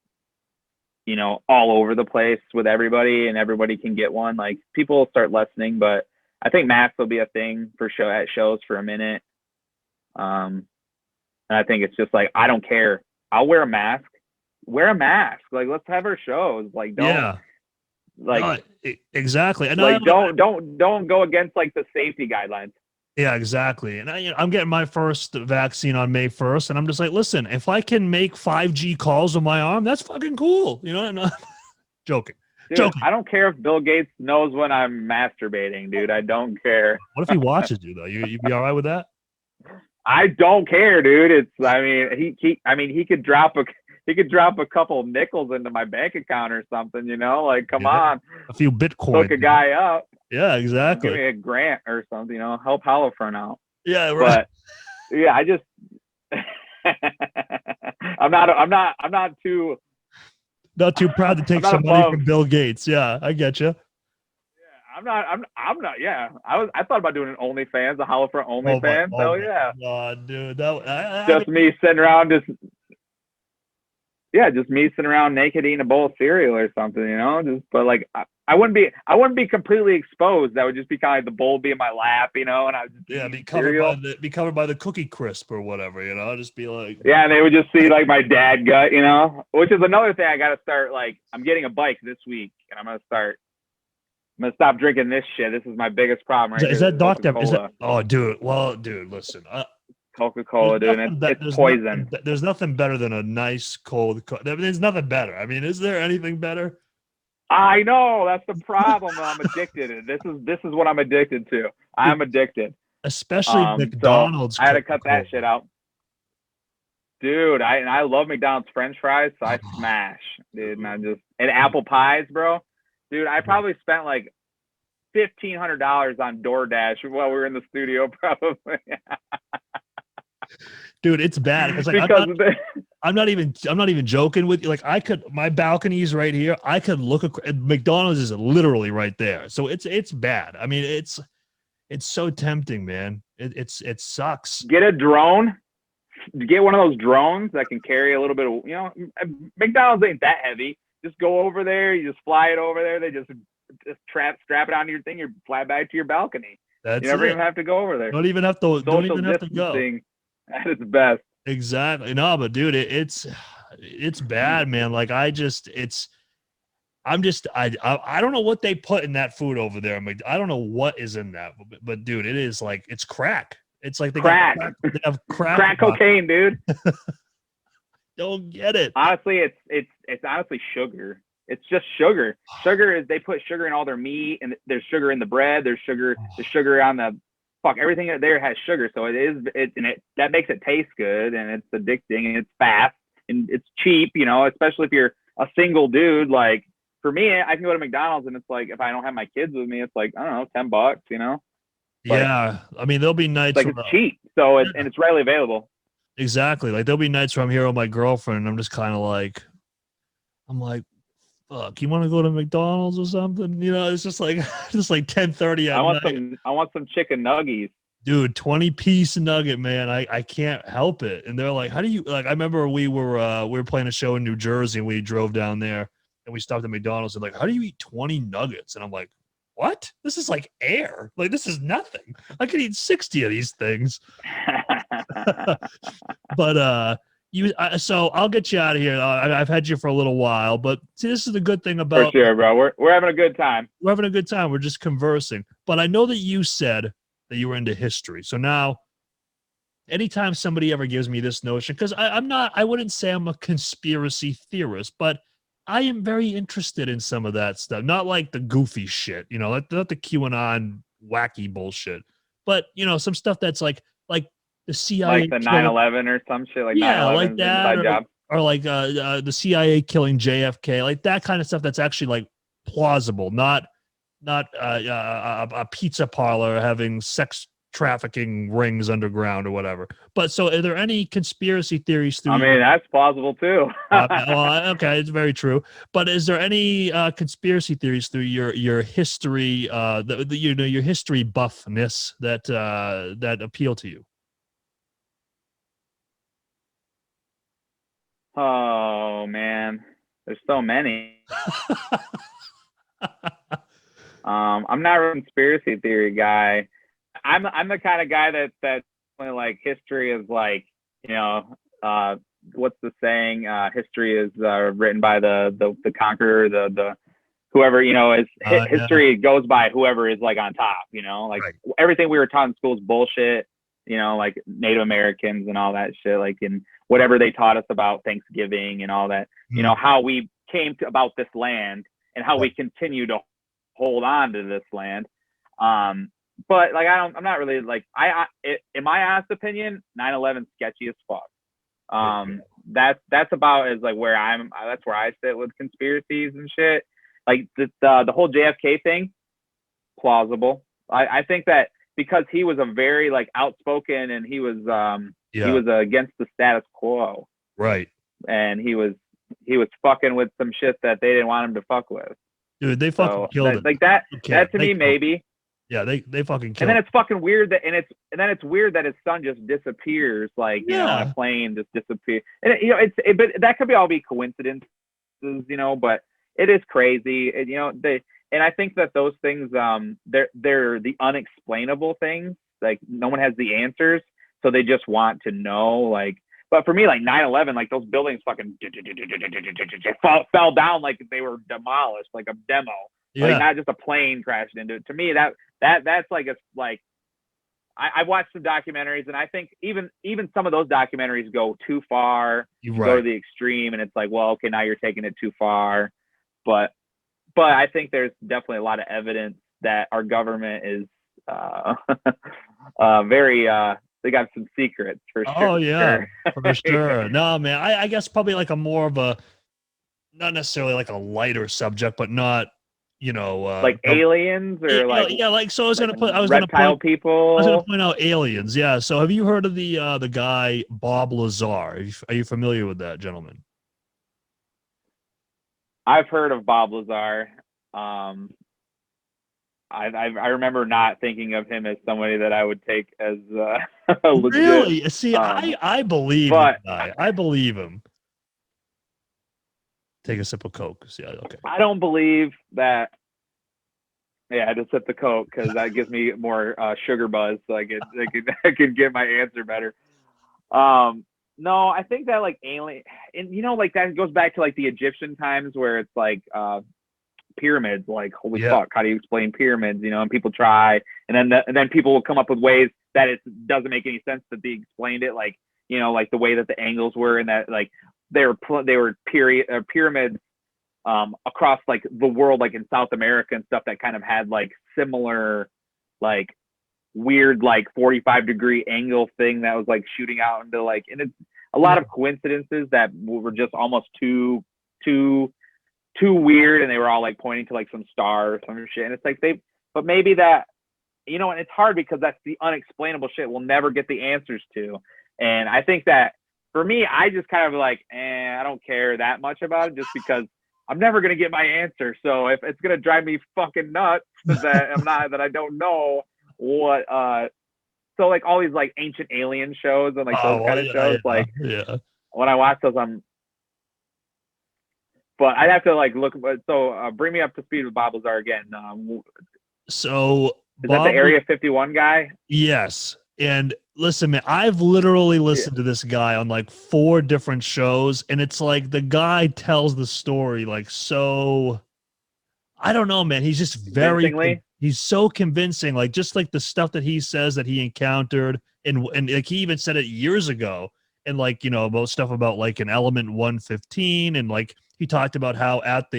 All over the place with everybody, and everybody can get one. Like people will start lessening, but I think masks will be a thing for at shows for a minute. And I think it's just like, I don't care. I'll wear a mask. Wear a mask. Like, let's have our shows. Like, don't exactly. And like, don't go against like the safety guidelines. Yeah, exactly. And I'm getting my first vaccine on May 1st, and I'm just like, listen, if I can make 5G calls with my arm, that's fucking cool. Joking. Dude, Joking. I don't care if Bill Gates knows when I'm masturbating, dude. I don't care. What if he watches you though? You be all right with that? I don't care, dude. He could drop a couple of nickels into my bank account or something, Like, come on. A few Bitcoin. Hook a guy up. Yeah, exactly. Give me a grant or something, help Holofront out. Yeah, right. But yeah, I just I'm not too proud to take some money from Bill Gates. Yeah, I get you. Yeah, I'm not. Yeah, I thought about doing an OnlyFans, a Holofront OnlyFans. Hell yeah. God, dude, me sitting around just me sitting around naked eating a bowl of cereal or something, but like I wouldn't be completely exposed. That would just be kind of like the bowl be in my lap, and I would just be covered by the cookie crisp or whatever, just be like, yeah, and they would just see like my dad gut, which is another thing I got to start. Like, I'm getting a bike this week, and I'm gonna stop drinking this shit. This is my biggest problem. Is that Dr. Oh, dude. Well, dude, listen. Coca-Cola, dude. It's poison. There's nothing better than a nice cold. There's nothing better. I mean, is there anything better? I know, that's the problem. I'm addicted. This is what I'm addicted to. I'm addicted. Especially McDonald's. So I had to cut that shit out. Dude, I love McDonald's French fries, so I smash, dude. And apple pies, bro. Dude, I probably spent like $1,500 on DoorDash while we were in the studio, probably. Dude, it's bad. It's like I'm not even joking with you. Like, my balcony is right here. I could look at McDonald's is literally right there. So it's bad. I mean, it's so tempting, man. It sucks. Get a drone. Get one of those drones that can carry a little bit of, McDonald's ain't that heavy. Just go over there. You just fly it over there. They just strap it onto your thing. You fly back to your balcony. That's You never it. even have to go over there. Don't even have to Social distancing at its best. Exactly. No, but dude, it's bad, man. Like I don't know what they put in that food over there. I don't know what is in that, but dude, it is like it's crack. It's like they have crack cocaine, dude. Don't get it. Honestly, it's honestly sugar. It's just sugar. Sugar is they put sugar in all their meat, and there's sugar in the bread. There's sugar on the everything there has sugar. So that makes it taste good, and it's addicting, and it's fast, and it's cheap. You know, especially if you're a single dude. Like for me, I can go to McDonald's, and it's like if I don't have my kids with me, it's like I don't know, $10. You know. Yeah, I mean there'll be nights like it's cheap, so and it's readily available. Exactly. Like there'll be nights where I'm here with my girlfriend, and I'm just kind of like, fuck, you want to go to McDonald's or something? You know, it's just like 10:30 at night. I want some chicken nuggies. Dude, 20-piece nugget, man. I can't help it. And they're like, how do you like? I remember we were playing a show in New Jersey, and we drove down there, and we stopped at McDonald's. And like, how do you eat 20 nuggets? And I'm like, what? This is like air. Like this is nothing. I could eat 60 of these things. But so I'll get you out of here. I've had you for a little while, but see, this is the good thing about. For sure, bro. We're having a good time. We're having a good time. We're just conversing. But I know that you said that you were into history. So now, anytime somebody ever gives me this notion, because I wouldn't say I'm a conspiracy theorist, but I am very interested in some of that stuff. Not like the goofy shit, you know, not the QAnon wacky bullshit, but you know, some stuff that's like the CIA, like the 9/11 or some shit, like yeah, like that, or like the CIA killing JFK, like that kind of stuff. That's actually like plausible, not a pizza parlor having sex trafficking rings underground or whatever. But so are there any conspiracy theories through that's plausible too. well, okay, it's very true. But is there any conspiracy theories through your history your history buffness that appeal to you? Oh man, there's so many. I'm not a conspiracy theory guy. I'm the kind of guy that like history is like, you know, what's the saying? History is written by the conqueror, the whoever, you know, is history goes by whoever is like on top, you know, like everything we were taught in school is bullshit, you know, like Native Americans and all that shit, like in whatever they taught us about Thanksgiving and all that, you know, how we came to about this land and how we continue to hold on to this land. But like I'm not really like in my honest opinion, 9/11 sketchy as fuck. That's about as like where that's where I sit with conspiracies and shit. Like the whole JFK thing, plausible. I think that because he was a very like outspoken and he was against the status quo. Right. And he was fucking with some shit that they didn't want him to fuck with. Dude, they fucking killed it. Like that to me maybe. Yeah, they fucking killed. And then it's fucking weird that it's weird that his son just disappears, like you know, on a plane just disappears. And you know, but that could all be coincidences, you know. But it is crazy, and, you know. And I think that those things, they're the unexplainable things. Like no one has the answers, so they just want to know. Like, but for me, like 9/11, like those buildings fucking fell down like they were demolished, like a demo. Yeah. Like not just a plane crashed into it. To me, that's like I've watched some documentaries, and I think even some of those documentaries go too far, go to the extreme, and it's like, well, okay, now you're taking it too far. But I think there's definitely a lot of evidence that our government is very they got some secrets for sure. Oh yeah, for sure. No, man, I guess probably like a more of a, not necessarily like a lighter subject, but not, you know, like aliens or so I was gonna point out aliens. Yeah. So have you heard of the guy Bob Lazar? Are you familiar with that gentleman? I've heard of Bob Lazar. I remember not thinking of him as somebody that I would take as legit. Really? See, I believe the guy. I believe him. Take a sip of Coke. Yeah, okay. I don't believe that Yeah, I just sip the Coke because that gives me more sugar buzz, so I could get my answer better. No, I think that like alien, and like that goes back to like the Egyptian times where it's like pyramids. Like, holy fuck, how do you explain pyramids? And people try, and then people will come up with ways that it doesn't make any sense that they explained it, like like the way that the angles were, and that like they were pyramids across like the world, like in South America and stuff, that kind of had like similar like weird like 45-degree angle thing that was like shooting out into like, and it's a lot of coincidences that were just almost too weird, and they were all like pointing to like some star or some shit, and it's like but maybe that, and it's hard because that's the unexplainable shit we'll never get the answers to. And I think that for me, I just kind of like, I don't care that much about it, just because I'm never gonna get my answer. So if it's gonna drive me fucking nuts that I don't know what so like all these like ancient alien shows and like those kind of shows, like when I watch those, but I'd have to like look. So bring me up to speed with Bob Lazar again. So is that the Area 51 guy? Yes. And listen, man, I've literally listened to this guy on like 4 different shows, and it's like the guy tells the story like so. I don't know, man. He's just he's so convincing. Like just like the stuff that he says that he encountered, and like he even said it years ago, and like about stuff about like an element 115, and like he talked about how at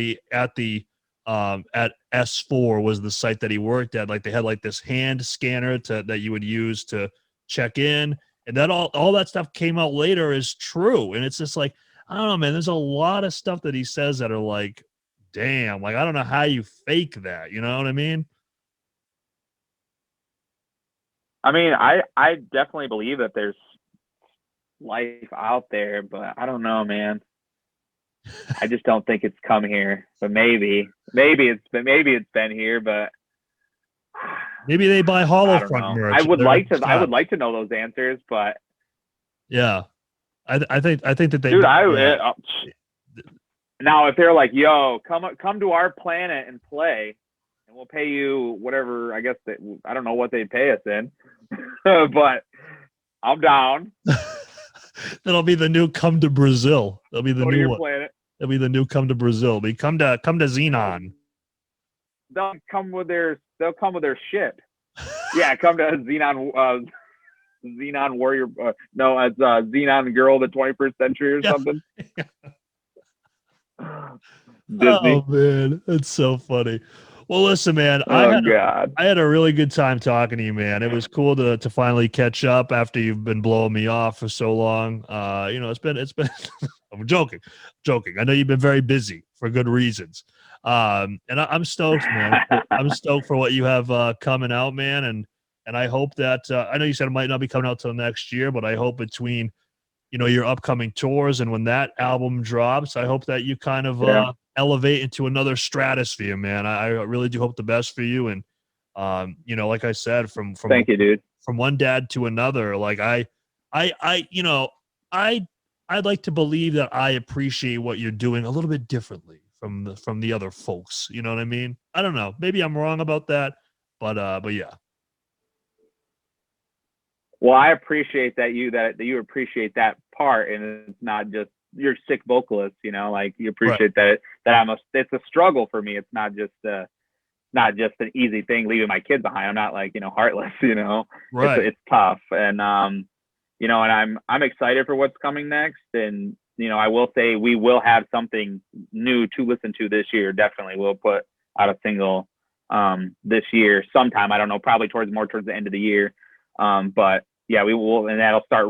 S4 was the site that he worked at. Like they had like this hand scanner that you would use to check in, and that all that stuff came out later is true. And it's just like, I don't know, man. There's a lot of stuff that he says that are like, damn, like I don't know how you fake that. You know what I mean? I mean, I definitely believe that there's life out there, but I don't know, man. I just don't think it's come here. But maybe it's been here, but maybe they buy Holofront merch. I would like to know those answers, but yeah, I think that they. Dude, now if they're like, yo, come to our planet and play, and we'll pay you whatever. I guess I don't know what they pay us in, but I'm down. That'll be the new Come to Brazil. That'll be the new one. Planet. That'll be the new Come to Brazil. We come to Xenon. They'll come with their ship. Yeah, come to Xenon. Xenon Warrior. No, it's Xenon Girl of the 21st Century or something. Disney. Oh man, that's so funny. Well, listen, man, I had a really good time talking to you, man. It was cool to finally catch up after you've been blowing me off for so long. It's been I'm joking. I know you've been very busy for good reasons. And I'm stoked, man. I'm stoked for what you have coming out, man. And I hope that I know you said it might not be coming out till next year, but I hope between your upcoming tours and when that album drops, I hope that you kind of elevate into another stratosphere, man. I really do hope the best for you. And like I said, from thank you, dude. From one dad to another, like I'd like to believe that I appreciate what you're doing a little bit differently from the other folks. You know what I mean? I don't know. Maybe I'm wrong about that, but yeah. Well, I appreciate that you appreciate that part, and it's not just you're a sick vocalist, like you appreciate that it's a struggle for me. It's not just an easy thing leaving my kid behind. I'm not like, heartless, Right. It's tough. And, and I'm excited for what's coming next. And, I will say we will have something new to listen to this year. Definitely. We'll put out a single, this year sometime. I don't know, probably towards the end of the year. But yeah, we will, and that'll start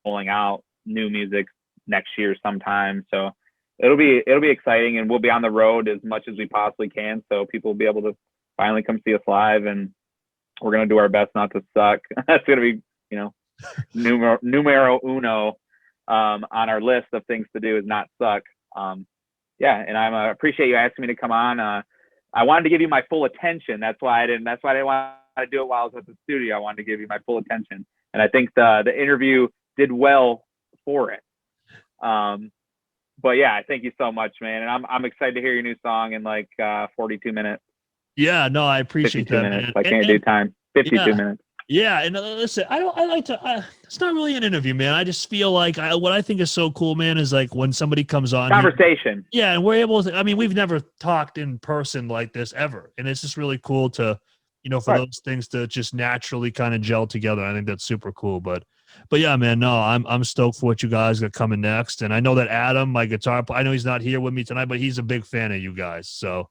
rolling out new music next year sometime. So it'll be exciting, and we'll be on the road as much as we possibly can, so people will be able to finally come see us live, and we're going to do our best not to suck. That's going to be, numero uno on our list of things to do is not suck. Yeah. And I appreciate you asking me to come on. I wanted to give you my full attention. That's why I didn't want to do it while I was at the studio. I wanted to give you my full attention. And I think the interview did well for it. But yeah, thank you so much, man. And I'm excited to hear your new song in like 42 minutes. Yeah, no, I appreciate 52 that, minutes. man. I can't do time. 52 yeah. minutes. Yeah, and listen, I like to. It's not really an interview, man. I just feel like what I think is so cool, man, is like when somebody comes on Conversation. Here, yeah, and we're able to. I mean, we've never talked in person like this ever, and it's just really cool to, for those things to just naturally kind of gel together. I think that's super cool. But yeah, man, no, I'm stoked for what you guys got coming next, and I know that Adam, my guitar, I know he's not here with me tonight, but he's a big fan of you guys. So.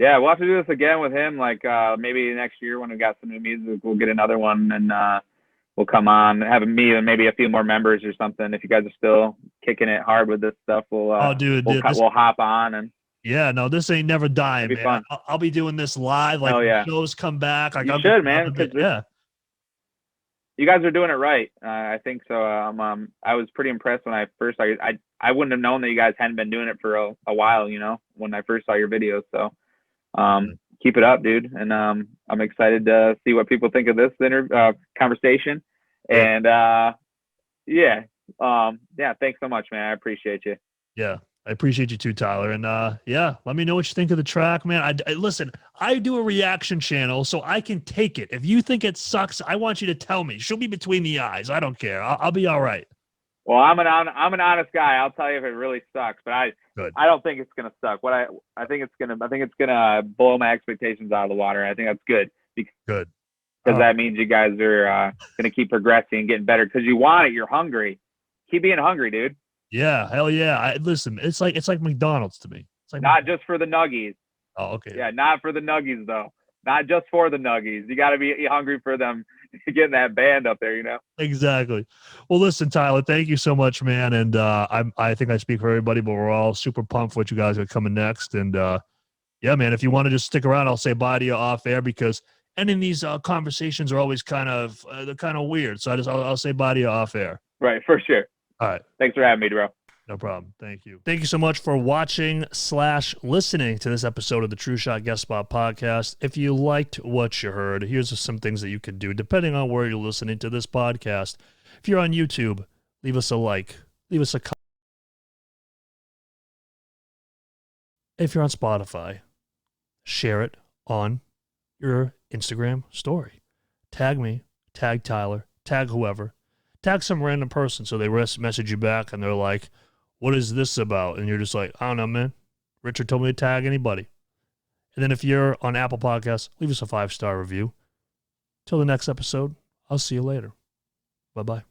Yeah, we'll have to do this again with him. Like maybe next year when we got some new music, we'll get another one and we'll come on, have me and maybe a few more members or something. If you guys are still kicking it hard with this stuff, we'll we'll hop on and. Yeah, no, this ain't never dying, man. I'll be doing this live. Like shows come back. Like, you should, man. Yeah. You guys are doing it right. I think so. I was pretty impressed when I first saw you. I wouldn't have known that you guys hadn't been doing it for a while, when I first saw your videos. So. Keep it up, dude, and I'm excited to see what people think of this conversation. And thanks so much, man. I appreciate you. Yeah, I appreciate you too, Tyler. And let me know what you think of the track, man. I listen. I do a reaction channel, so I can take it. If you think it sucks, I want you to tell me. Shoot me between the eyes. I don't care. I'll be all right. Well, I'm an honest guy. I'll tell you if it really sucks, but I don't think it's gonna suck. I think it's gonna blow my expectations out of the water. I think that's good. Because that means you guys are gonna keep progressing and getting better because you want it. You're hungry. Keep being hungry, dude. Yeah, hell yeah. Listen, it's like McDonald's to me. It's like not just for the nuggies. Oh, okay. Yeah, not for the nuggies though. Not just for the nuggies. You got to be hungry for them. Getting that band up there, Exactly. Well, listen, Tyler, thank you so much, man. And I think I speak for everybody, but we're all super pumped for what you guys are coming next. And yeah, man, if you want to just stick around, I'll say bye to you off air because ending these conversations are always they're kind of weird. So I'll say bye to you off air. Right, for sure. All right. Thanks for having me, bro. No problem. Thank you. Thank you so much for watching/listening to this episode of the TrueShot Guest Spot podcast. If you liked what you heard, here's some things that you can do depending on where you're listening to this podcast. If you're on YouTube, leave us a like. Leave us a comment. If you're on Spotify, share it on your Instagram story. Tag me, tag Tyler, tag whoever. Tag some random person so they message you back and they're like, what is this about? And you're just like, I don't know, man. Richard told me to tag anybody. And then if you're on Apple Podcasts, leave us a 5-star review. Till the next episode, I'll see you later. Bye-bye.